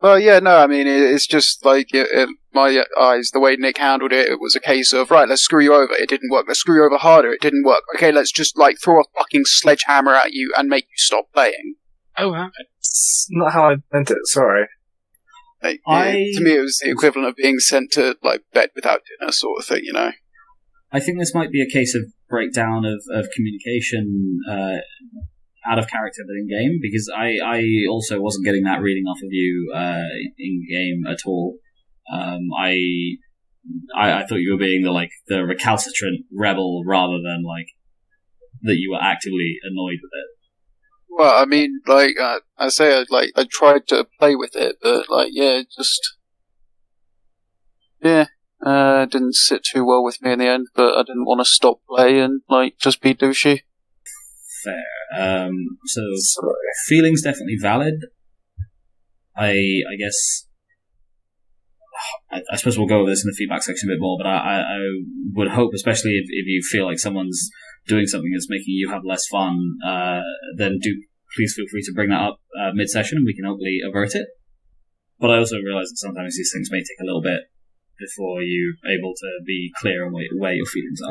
Well, yeah, no, I mean, it's just in my eyes, the way Nick handled it, it was a case of, right, let's screw you over, it didn't work, let's screw you over harder, it didn't work, okay, let's just, throw a fucking sledgehammer at you and make you stop playing. Oh, wow. It's not how I meant it, sorry. To me, it was the equivalent of being sent to, bed without dinner sort of thing, you know? I think this might be a case of breakdown of communication out of character but in game, because I also wasn't getting that reading off of you in game at all. I thought you were being the recalcitrant rebel rather than that you were actively annoyed with it. Well, I mean, I say, I tried to play with it, but didn't sit too well with me in the end. But I didn't want to stop play and just be douchey. Fair. So feelings definitely valid. I guess. I suppose we'll go over this in the feedback section a bit more, but I would hope, especially if you feel like someone's doing something that's making you have less fun, then please feel free to bring that up mid-session and we can hopefully avert it. But I also realise that sometimes these things may take a little bit before you're able to be clear on where your feelings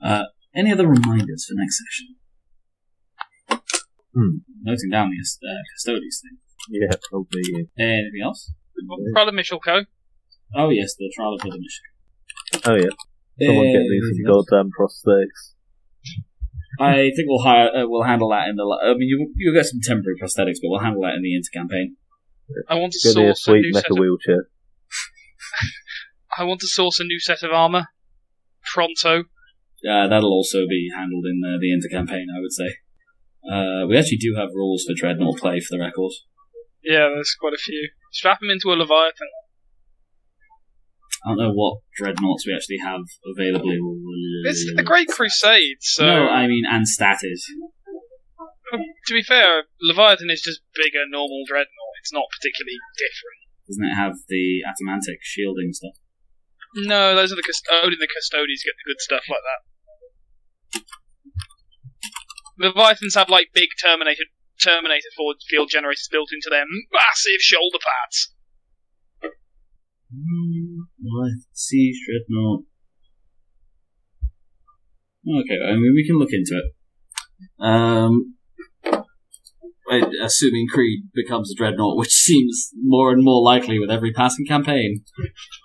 are. Any other reminders for next session? Noting down the custodies thing. Yeah, probably. Anything else? Brother Michelko. Oh yes, the trial of the mission. Oh yeah. Someone get me some goddamn prosthetics. I think we'll handle that in the. I mean, you'll get some temporary prosthetics, but we'll handle that in the inter-campaign. I want to Get me a source a sweet new set mecha of. wheelchair. I want to source a new set of armor. Pronto. That'll also be handled in the inter-campaign, I would say. We actually do have rules for Dreadnought play, for the record. Yeah, there's quite a few. Strap him into a Leviathan. I don't know what Dreadnoughts we actually have available. It's the Great Crusade, so... No, I mean, and statted. To be fair, Leviathan is just bigger normal Dreadnought. It's not particularly different. Doesn't it have the atomantic shielding stuff? No, those are only the Custodies get the good stuff like that. Leviathans have like big Terminator forward field generators built into their massive shoulder pads. Siege Dreadnought. Okay, I mean, we can look into it. Assuming Cread becomes a Dreadnought, which seems more and more likely with every passing campaign.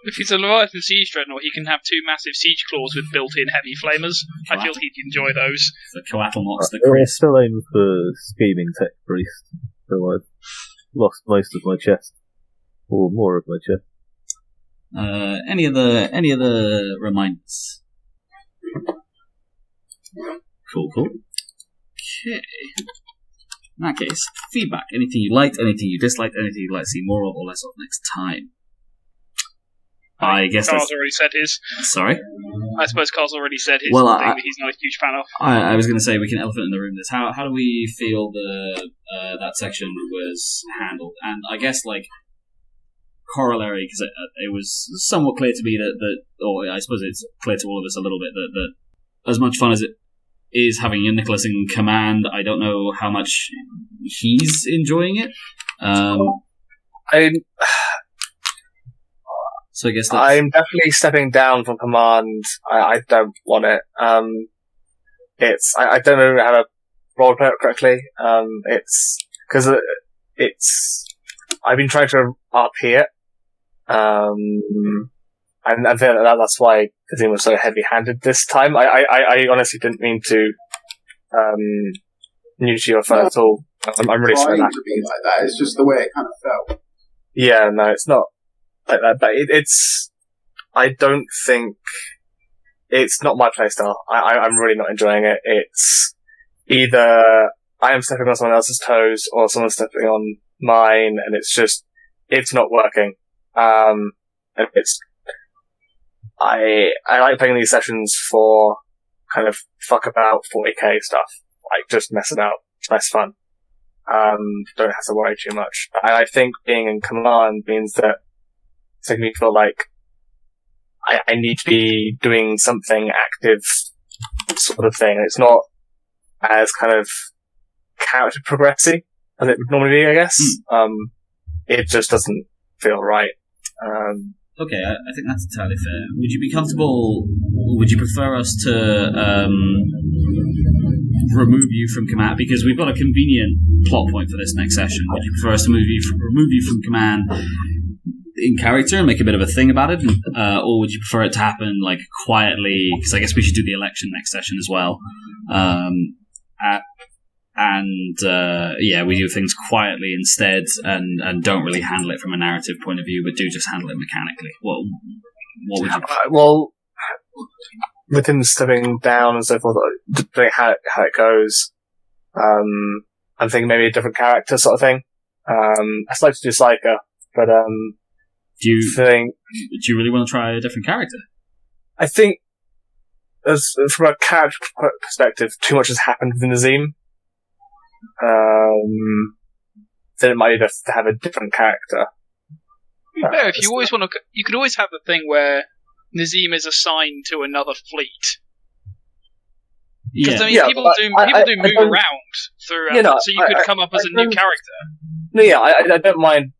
If he's a Leviathan Siege Dreadnought, he can have 2 massive siege claws with built-in heavy flamers. I feel he'd enjoy those. The Coatlmox, the We're Chris. still aiming for Scheming Tech Priest, so I've lost most of my chest. Or more of my chest. Any other reminders? Cool. Okay. In that case, feedback. Anything you liked, anything you disliked, anything you'd like to see more of or less of next time. I guess Carl's already said his. Sorry? I suppose Carl's already said his Well, thing that he's not a huge fan of. I was going to say we can elephant in the room this. How do we feel that section was handled? And I guess, like, corollary, because it was somewhat clear to me that, or I suppose it's clear to all of us a little bit, that as much fun as it is having Nicholas in command, I don't know how much he's enjoying it. So I guess I'm definitely stepping down from command. I don't want it. I don't know how to role play it correctly. It's because I've been trying to RP it. And I think that's why Nazeem was so heavy-handed this time. I honestly didn't mean to news your phone at all. I'm really sorry. To be like that. It's just the way it kind of felt. Yeah, no, it's not like that. But I don't think it's not my playstyle. I'm really not enjoying it. It's either I am stepping on someone else's toes or someone's stepping on mine, and it's not working. And I like playing these sessions for kind of fuck about 40k stuff, like just mess about. It's nice fun. Don't have to worry too much. I think being in command means that it's making me feel like I need to be doing something active, sort of thing. It's not as kind of character progressy as it would normally be, I guess. It just doesn't feel right. Okay, I think that's entirely fair. Would you be comfortable? Would you prefer us to remove you from command, because we've got a convenient plot point for this next session? Would you prefer us to remove you from command in character and make a bit of a thing about it, or would you prefer it to happen like quietly? Because I guess we should do the election next session as well. We do things quietly instead, and don't really handle it from a narrative point of view, but do just handle it mechanically. What would you? Well, with him stepping down and so forth, depending how it goes, I'm thinking maybe a different character sort of thing. I'd like to do Psyker, but do you really want to try a different character? I think, from a character perspective, too much has happened with Nazeem. Then it might be best to have a different character. To be fair, if you always want to, you can always have the thing where Nazeem is assigned to another fleet. Because people do move around throughout, so you could come up as a new character. No, yeah, I don't mind.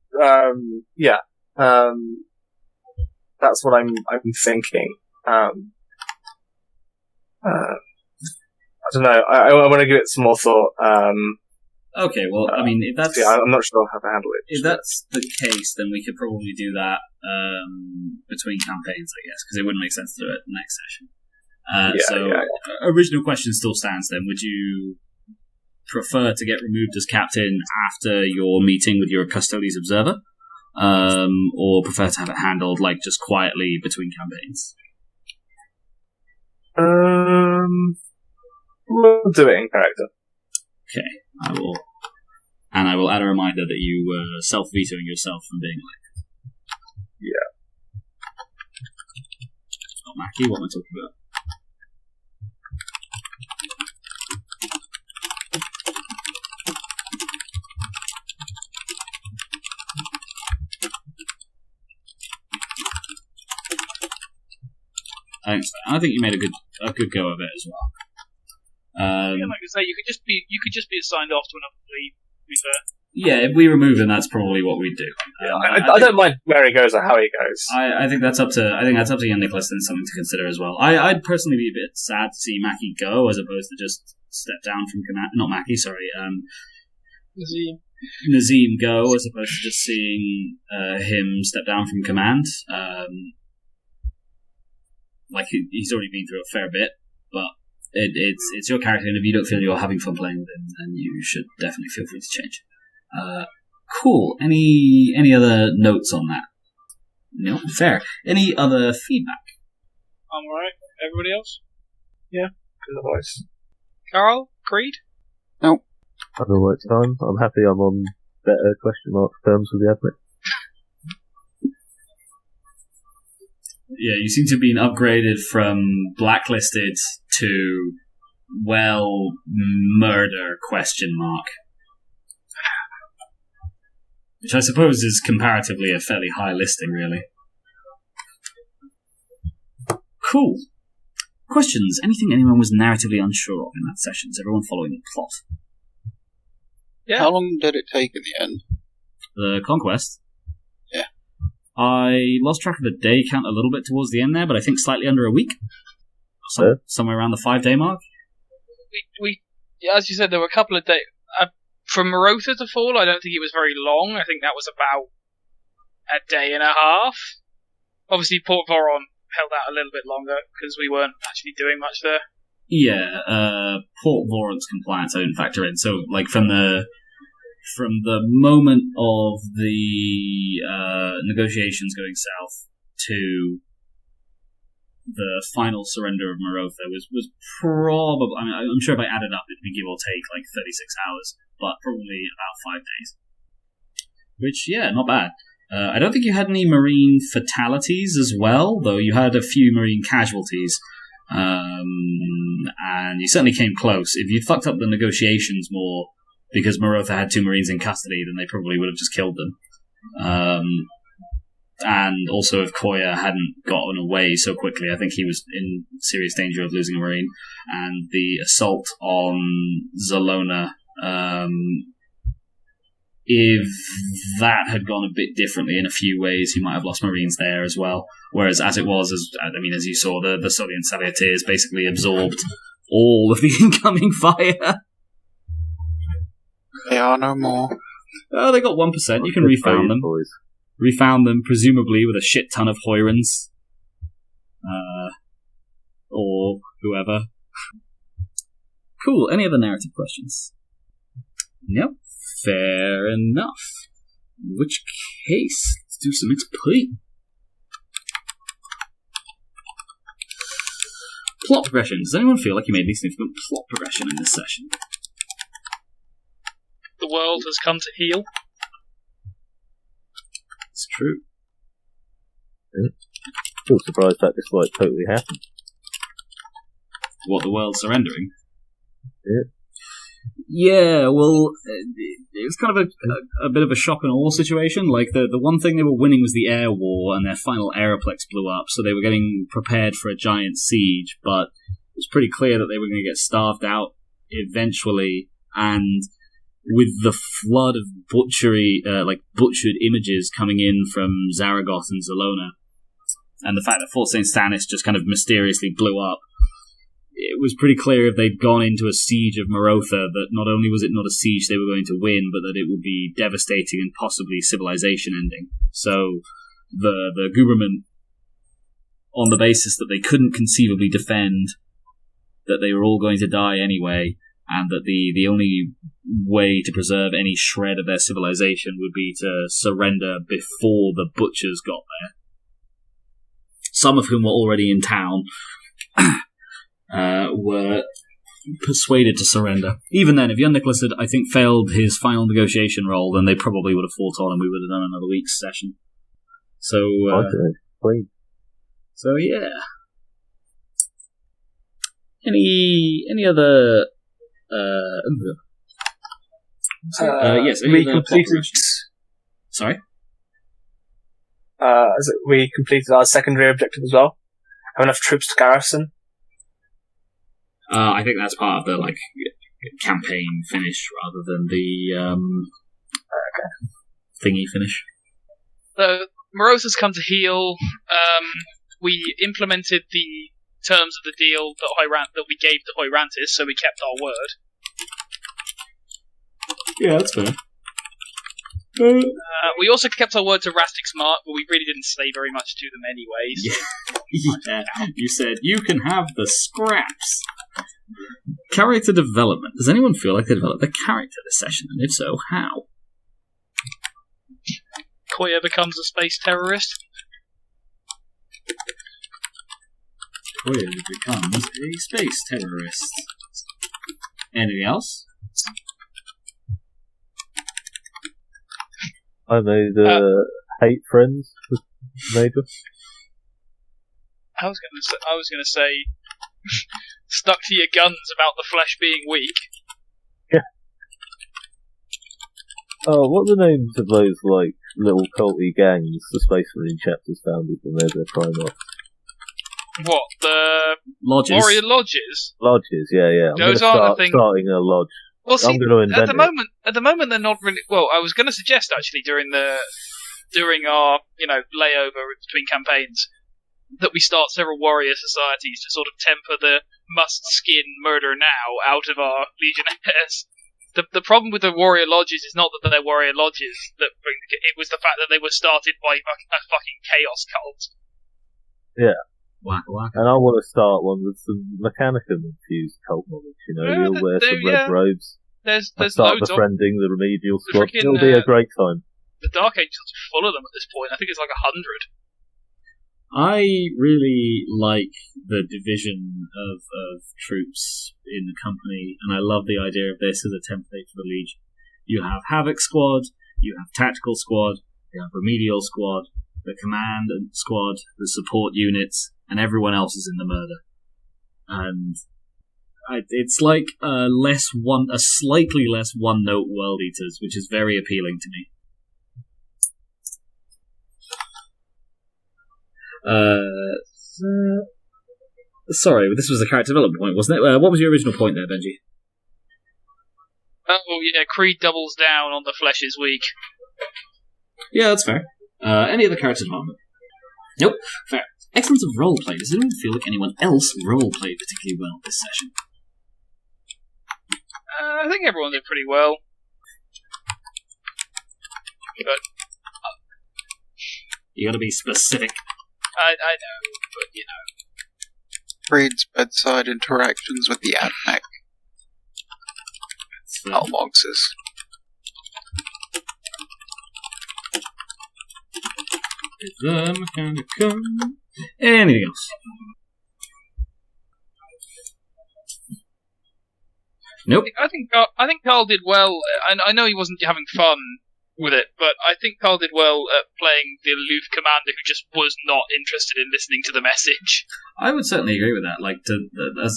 That's what I'm thinking. I don't know. I want to give it some more thought. Okay, well, I mean, if that's I'm not sure how to handle it. if that's the case, then we could probably do that between campaigns, I guess, because it wouldn't make sense to do it next session. Original question still stands. Then, would you prefer to get removed as captain after your meeting with your Custodes observer, or prefer to have it handled like just quietly between campaigns? We'll do it in character. Okay, I will add a reminder that you were self-vetoing yourself from being elected. Yeah. Oh, Mackie, what am I talking about? I think you made a good go of it as well. Like I say, you could just be assigned off to another fleet. To be fair. Yeah, if we remove him, that's probably what we'd do. I don't mind where he goes or how he goes. I think that's up to you, Nicholas, and something to consider as well. I'd personally be a bit sad to see Mackie go as opposed to just step down from command. Not Mackie, sorry. Nazeem go as opposed to just seeing him step down from command. Like he's already been through a fair bit, but it's your character, and if you don't feel you're having fun playing with him, then you should definitely feel free to change. Cool. Any other notes on that? No, fair. Any other feedback? I'm alright. Everybody else? Yeah, otherwise. Carl? Creed? No. I've all right time. I'm happy I'm on better question mark terms with the admin. Yeah, you seem to have been upgraded from blacklisted to, well, murder, question mark. Which I suppose is comparatively a fairly high listing, really. Cool. Questions? Anything anyone was narratively unsure of in that session? Is everyone following the plot? Yeah. How long did it take in the end? The conquest? Yeah. I lost track of the day count a little bit towards the end there, but I think slightly under a week. Somewhere around the 5-day mark. We as you said, there were a couple of days. From Marotha to fall, I don't think it was very long. I think that was about a day and a half. Obviously, Port Voron held out a little bit longer because we weren't actually doing much there. Yeah, Port Voron's compliance I didn't factor in. So, like, from the moment of the negotiations going south to the final surrender of Marotha was probably, I mean, I'm sure if I added up, it'd be give or take like 36 hours, but probably about 5 days. Which, yeah, not bad. I don't think you had any Marine fatalities as well, though you had a few Marine casualties. And you certainly came close. If you'd fucked up the negotiations more because Marotha had 2 Marines in custody, then they probably would have just killed them. And also, if Coayah hadn't gotten away so quickly, I think he was in serious danger of losing a Marine. And the assault on Zalona, if that had gone a bit differently in a few ways, you might have lost Marines there as well. Whereas, as it was, as you saw, the Solienters Sallieters basically absorbed all of the incoming fire. They are no more. Oh, they got 1%. You can refound them. Boys. Refound them, presumably with a shit ton of Hoyrans. Or whoever. Cool. Any other narrative questions? Nope. Fair enough. In which case, let's do some XP. Plot progression. Does anyone feel like you made any significant plot progression in this session? The world has come to heal. It's true. Still surprised that this like totally happened. What, the world surrendering? Yeah. Yeah, well, it was kind of a bit of a shock and awe situation. Like, the one thing they were winning was the air war, and their final aeroplex blew up, so they were getting prepared for a giant siege, but it was pretty clear that they were going to get starved out eventually, and with the flood of butchered images coming in from Zaragoth and Zalona, and the fact that Fort St. Stanis just kind of mysteriously blew up, it was pretty clear if they'd gone into a siege of Marotha that not only was it not a siege they were going to win, but that it would be devastating and possibly civilization ending. So the government, on the basis that they couldn't conceivably defend, that they were all going to die anyway, and that the only way to preserve any shred of their civilization would be to surrender before the butchers got there. Some of whom were already in town were persuaded to surrender. Even then, if young Nicholas had, I think, failed his final negotiation roll, then they probably would have fought on and we would have done another week's session. So, so yeah. Any other... yes, any we other completed... Sorry? We completed our secondary objective as well. Have enough troops to garrison. I think that's part of the campaign finish rather than the thingy finish. So Morotha's come to heal. We implemented the terms of the deal that we gave to Hoyrantis, so we kept our word. Yeah, that's fair. We also kept our word to Rastic Smart, but we really didn't say very much to them anyway. So. Yeah, you said, you can have the scraps. Character development. Does anyone feel like they developed a character this session? And if so, how? Coayah becomes a space terrorist. Coayah becomes a space terrorist. Anything else? I made hate friends with Major. I was gonna say, stuck to your guns about the flesh being weak. Yeah. Oh, what are the names of those little culty gangs the Space Marine chapters founded when they're Primarch? What, the lodges? Warrior lodges? Lodges, yeah. Those are the things. Starting a lodge. Well, see, I'm going to invent at the moment they're not really. Well, I was going to suggest actually during our layover between campaigns that we start several warrior societies to sort of temper the must skin murder now out of our legionnaires. The problem with the warrior lodges is not that they're warrior lodges. It was the fact that they were started by a fucking chaos cult. Yeah. Waka waka. And I want to start one with some Mechanicum-infused cult knowledge, you'll wear some red robes. There's start loads befriending the remedial squad. freaking, It'll be a great time. The Dark Angels are full of them at this point. I think it's like 100. I really like the division of troops in the company, and I love the idea of this as a template for the Legion. You have Havoc Squad, you have Tactical Squad, you have Remedial Squad, the Command Squad, the support units, and everyone else is in the murder. And it's like a slightly less one-note World Eaters, which is very appealing to me. Sorry, this was a character development point, wasn't it? What was your original point there, Benji? Oh yeah, Creed doubles down on the flesh is weak. Yeah, that's fair. Any other character development? Nope, fair. Excellence of roleplay. Does anyone feel like anyone else roleplayed particularly well this session? I think everyone did pretty well. But you gotta be specific. I know, but Creed's bedside interactions with the Admech. Coatlmoxes. The Mechanicum. Anything else? Nope. I think Carl did well. I know he wasn't having fun with it, but I think Carl did well at playing the aloof commander who just was not interested in listening to the message. I would certainly agree with that.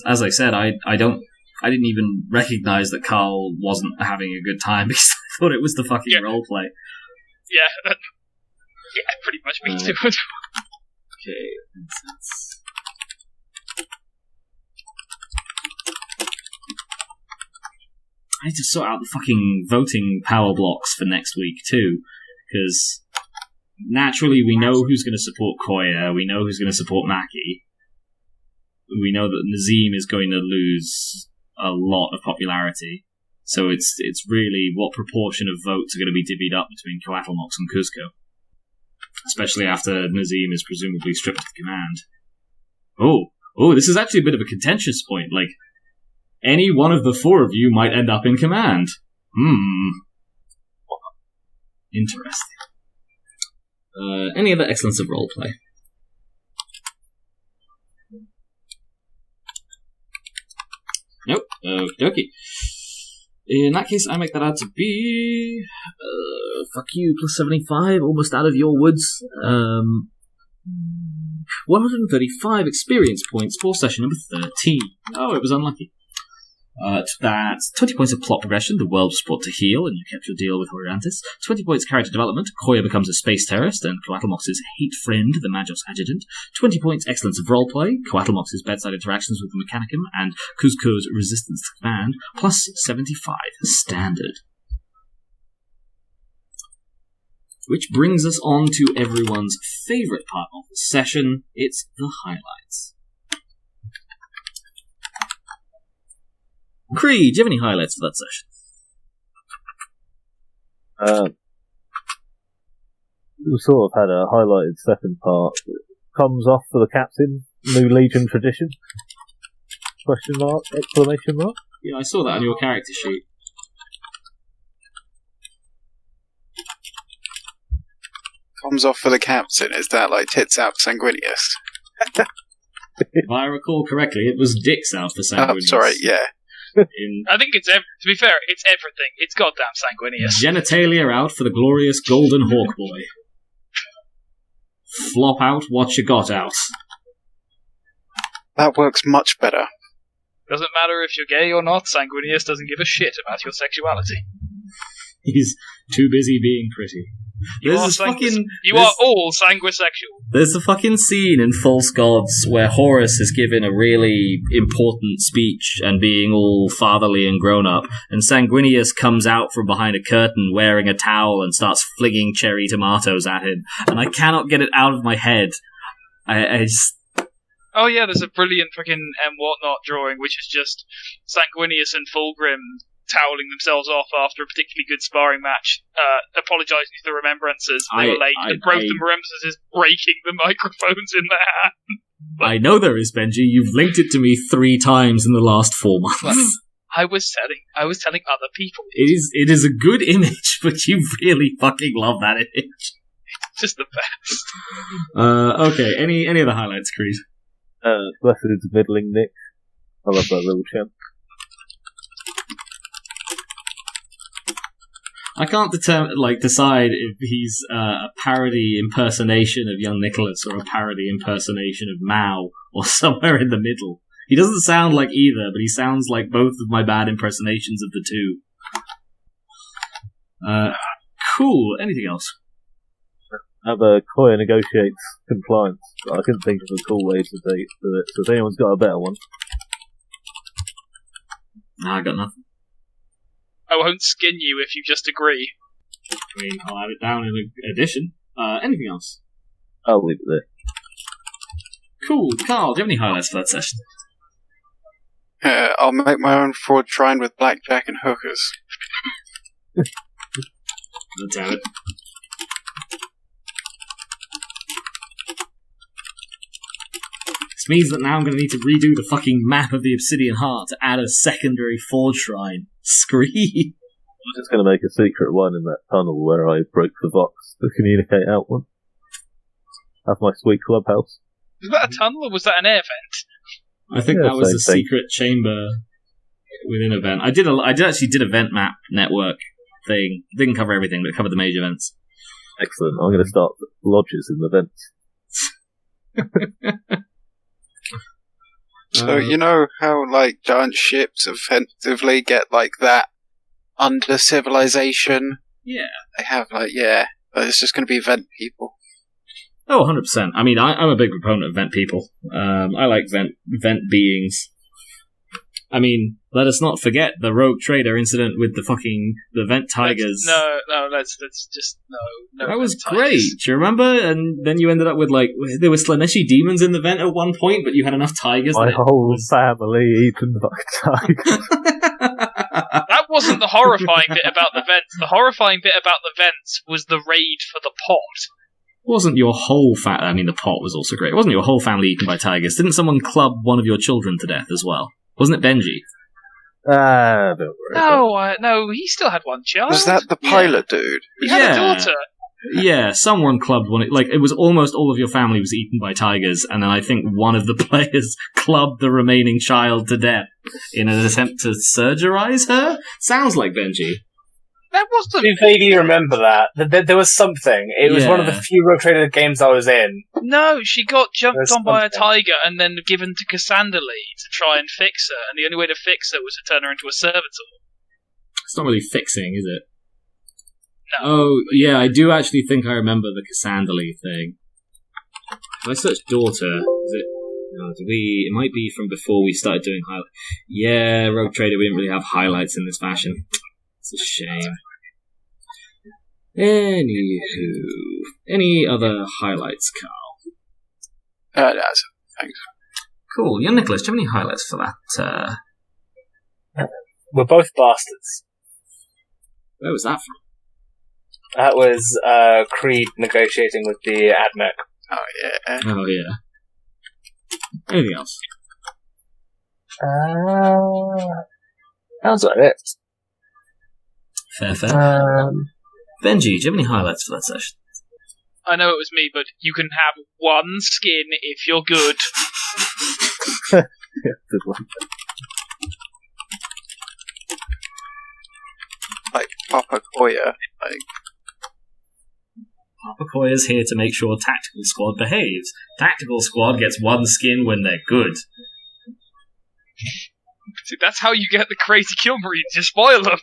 As I said, I didn't even recognise that Carl wasn't having a good time because I thought it was the fucking roleplay. Yeah, pretty much me too. Okay, that's... I need to sort out the fucking voting power blocks for next week too, because naturally we know who's going to support Coayah, we know who's going to support Mackie. we know that Nazeem is going to lose a lot of popularity. So it's really what proportion of votes are going to be divvied up between Coatlmox and Kuzco. Especially after Nazeem is presumably stripped of command. Oh, this is actually a bit of a contentious point. Like, any one of the four of you might end up in command. Interesting. Any other excellence of roleplay? Nope. Okie. In that case, I make that out to be... fuck you, plus 75, almost out of your woods. 135 experience points for session number 13. Oh, it was unlucky. That's 20 points of plot progression, the world was brought to heal, and you kept your deal with Horiantis. 20 points character development, Coayah becomes a space terrorist, and Coatlmox's hate friend, the Magos adjutant. 20 points excellence of roleplay, Coatlmox's bedside interactions with the Mechanicum, and Kuzco's resistance to command, plus 75 standard. Which brings us on to everyone's favourite part of the session, it's the highlights. Creed, do you have any highlights for that session? We sort of had a highlighted second part. Comes off for the captain, new Legion tradition? Question mark, exclamation mark? Yeah, I saw that on your character sheet. Comes off for the captain. Is that like tits out Sanguinius? If I recall correctly, it was dicks out for Sanguinius. Oh, sorry, yeah. I think it's to be fair, it's everything. It's goddamn Sanguinius. Genitalia out for the glorious Golden Hawk Boy. Flop out what you got out. That works much better. Doesn't matter if you're gay or not, Sanguinius doesn't give a shit about your sexuality. He's too busy being pretty. You are all sanguisexual. There's a fucking scene in False Gods where Horus is given a really important speech and being all fatherly and grown up, and Sanguinius comes out from behind a curtain wearing a towel and starts flinging cherry tomatoes at him, and I cannot get it out of my head. I just... Oh yeah, there's a brilliant fucking whatnot drawing, which is just Sanguinius and Fulgrim toweling themselves off after a particularly good sparring match, apologising to the remembrances. They were late, and both the remembrances is breaking the microphones in their hand. I know there is, Benji. You've linked it to me 3 times in the last 4 months. Well, I was telling other people. It is a good image, but you really fucking love that image. It's just the best. Okay, any other highlights, Creed? Blessed is middling Nick. I love that little champ. I can't decide if he's a parody impersonation of young Nicholas or a parody impersonation of Mao or somewhere in the middle. He doesn't sound like either, but he sounds like both of my bad impersonations of the two. Cool. Anything else? Coayah negotiates compliance. I couldn't think of a cool way to do it, so if anyone's got a better one. Nah, I got nothing. I won't skin you if you just agree. I mean, I'll add it down in addition. Anything else? I'll leave it there. Cool. Carl, do you have any highlights for that session? I'll make my own fraud shrine with blackjack and hookers. Let's have it. This means that now I'm going to need to redo the fucking map of the Obsidian Heart to add a secondary forge shrine. Scream! I'm just going to make a secret one in that tunnel where I broke the Vox to communicate out one. Have my sweet clubhouse. Was that a tunnel or was that an air vent? I think that was a secret chamber within a vent. I actually did a vent map network thing. Didn't cover everything, but it covered the major vents. Excellent. I'm going to start lodges in the vents. So, you know how, like, giant ships effectively get, like, that under civilization? Yeah. They have, like, yeah. But it's just going to be vent people. Oh, 100%. I mean, I'm a big proponent of vent people. I like vent beings. I mean, let us not forget the rogue trader incident with the vent tigers. Let's just no. That was vent great. tigers. Do you remember? And then you ended up with there were Slaneshi demons in the vent at one point, but you had enough tigers. My whole family eaten by tigers. That wasn't the horrifying bit about the vents. The horrifying bit about the vents was the raid for the pot. Wasn't your whole I mean, the pot was also great. Wasn't your whole family eaten by tigers? Didn't someone club one of your children to death as well? Wasn't it Benji? Don't worry. No, he still had one child. Was that the pilot dude? He had a daughter. Yeah, someone clubbed one. It was almost all of your family was eaten by tigers, and then I think one of the players clubbed the remaining child to death in an attempt to surgerize her. Sounds like Benji. That wasn't. I vaguely remember that. There was something. It was one of the few rogue trader games I was in. No, she got jumped on by a something. tiger and then given to Cassandra to try and fix her, and the only way to fix her was to turn her into a servitor. It's not really fixing, is it? No. Oh, yeah, I do actually think I remember the Cassandra thing. If I search daughter, is it... No, it might be from before we started doing highlights. Yeah, Rogue Trader, we didn't really have highlights in this fashion. It's a shame. Anywho, any other highlights, Carl? That's thanks. Cool. Yeah, Nicholas, do you have any highlights for that? We're both bastards. Where was that from? That was Cread negotiating with the AdMech. Oh yeah. Oh, yeah. Anything else? That was about it. Fair. Benji, do you have any highlights for that session? I know it was me, but you can have one skin if you're good. Yeah, good one. Like Papa Coayah, like Papa Coyah's here to make sure Tactical Squad behaves. Tactical Squad gets one skin when they're good. See, that's how you get the crazy kill marines. You spoil them.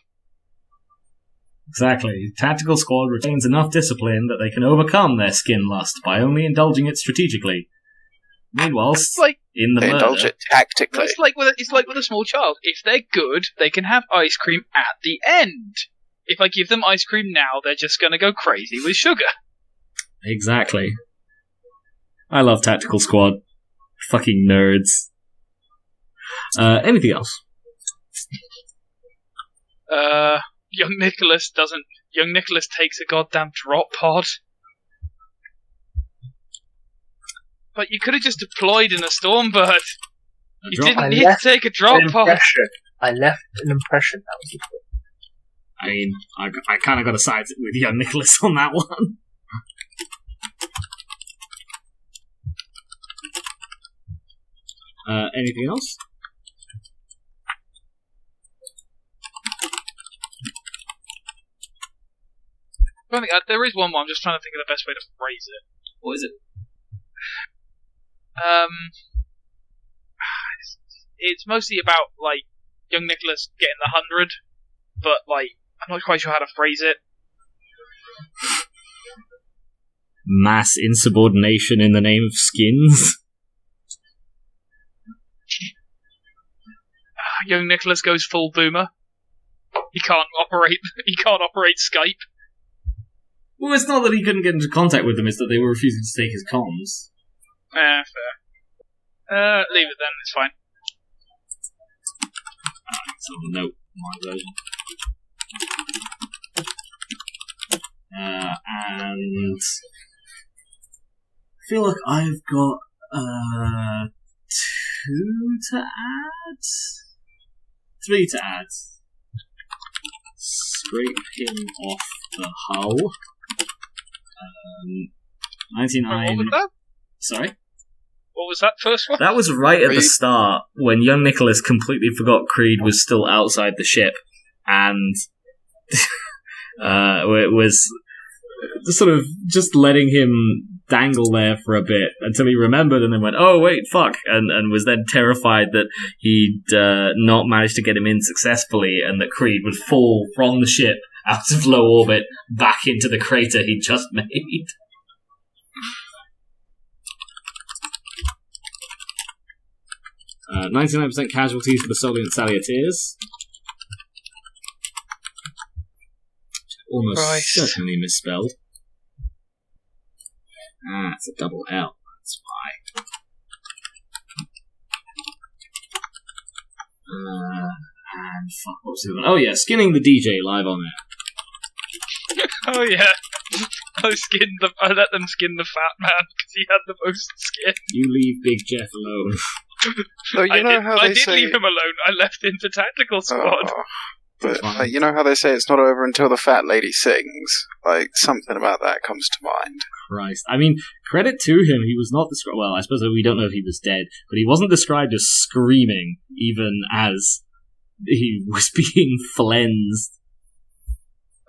Exactly. Tactical Squad retains enough discipline that they can overcome their skin lust by only indulging it strategically. Meanwhile, in the they murder... indulge it tactically. It's like with a small child. If they're good, they can have ice cream at the end. If I give them ice cream now, they're just going to go crazy with sugar. Exactly. I love Tactical Squad. Fucking nerds. Anything else? Young Nicholas takes a goddamn drop pod. But you could have just deployed in a Stormbird. You didn't need to take a drop pod. I left an impression. That was the point. I mean, I kind of got to side with young Nicholas on that one. Anything else? There is one more. I'm just trying to think of the best way to phrase it. What is it? It's mostly about like young Nicholas getting the 100, but like I'm not quite sure how to phrase it. Mass insubordination in the name of skins. Young Nicholas goes full boomer. He can't operate Skype. Well, it's not that he couldn't get into contact with them; it's that they were refusing to take his comms. Fair. Leave it then. It's fine. So note my version. And I feel like I've got 2 to add, 3 to add. Scrape him off the hull. 99. What was that? Sorry? What was that first one? That was right at the start, when young Nicholas completely forgot Cread was still outside the ship, and it was sort of just letting him dangle there for a bit until he remembered and then went, oh wait, fuck, and was then terrified that he'd not managed to get him in successfully and that Cread would fall from the ship out of low orbit back into the crater he'd just made. 99% casualties for the Solienters Sallieters. Almost Christ. certainly misspelled. It's a double L. That's why. And fuck, what was the other one? Oh yeah, skinning the DJ live on air. Oh yeah. I let them skin the fat man because he had the most skin. You leave Big Jeff alone. So you know how I they did say. leave him alone. I left him to tactical squad. Oh, but you know how they say it's not over until the fat lady sings. Like something about that comes to mind. Christ. I mean, credit to him, he was not described. Well, I suppose we don't know if he was dead, but he wasn't described as screaming, even as he was being flensed.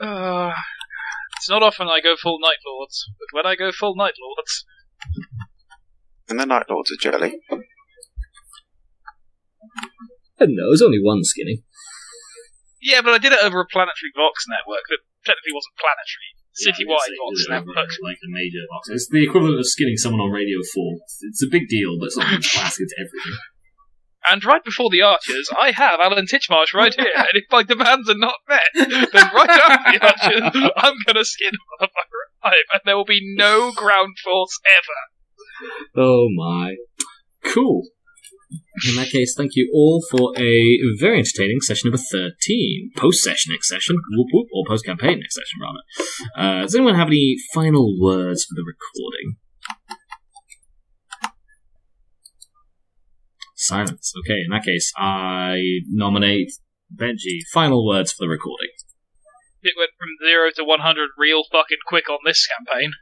It's not often I go full Night Lords, but when I go full Night Lords... And the Night Lords are jelly. I don't know, it was only one skinning. Yeah, but I did it over a planetary Vox network that technically wasn't planetary. Citywide Vox network. Like the major box. It's the equivalent of skinning someone on Radio 4. It's a big deal, but it's not classic to everything. And right before the Archers, I have Alan Titchmarsh right here, and if my demands are not met, then right after the Archers, I'm gonna skin a motherfucker alive, and there will be no ground force ever. Oh my. Cool. In that case, thank you all for a very entertaining session number 13. Post-session next session, whoop whoop, or post-campaign next session, rather. Does anyone have any final words for the recording? Silence. Okay, in that case, I nominate Benji. Final words for the recording. It went from 0 to 100 real fucking quick on this campaign.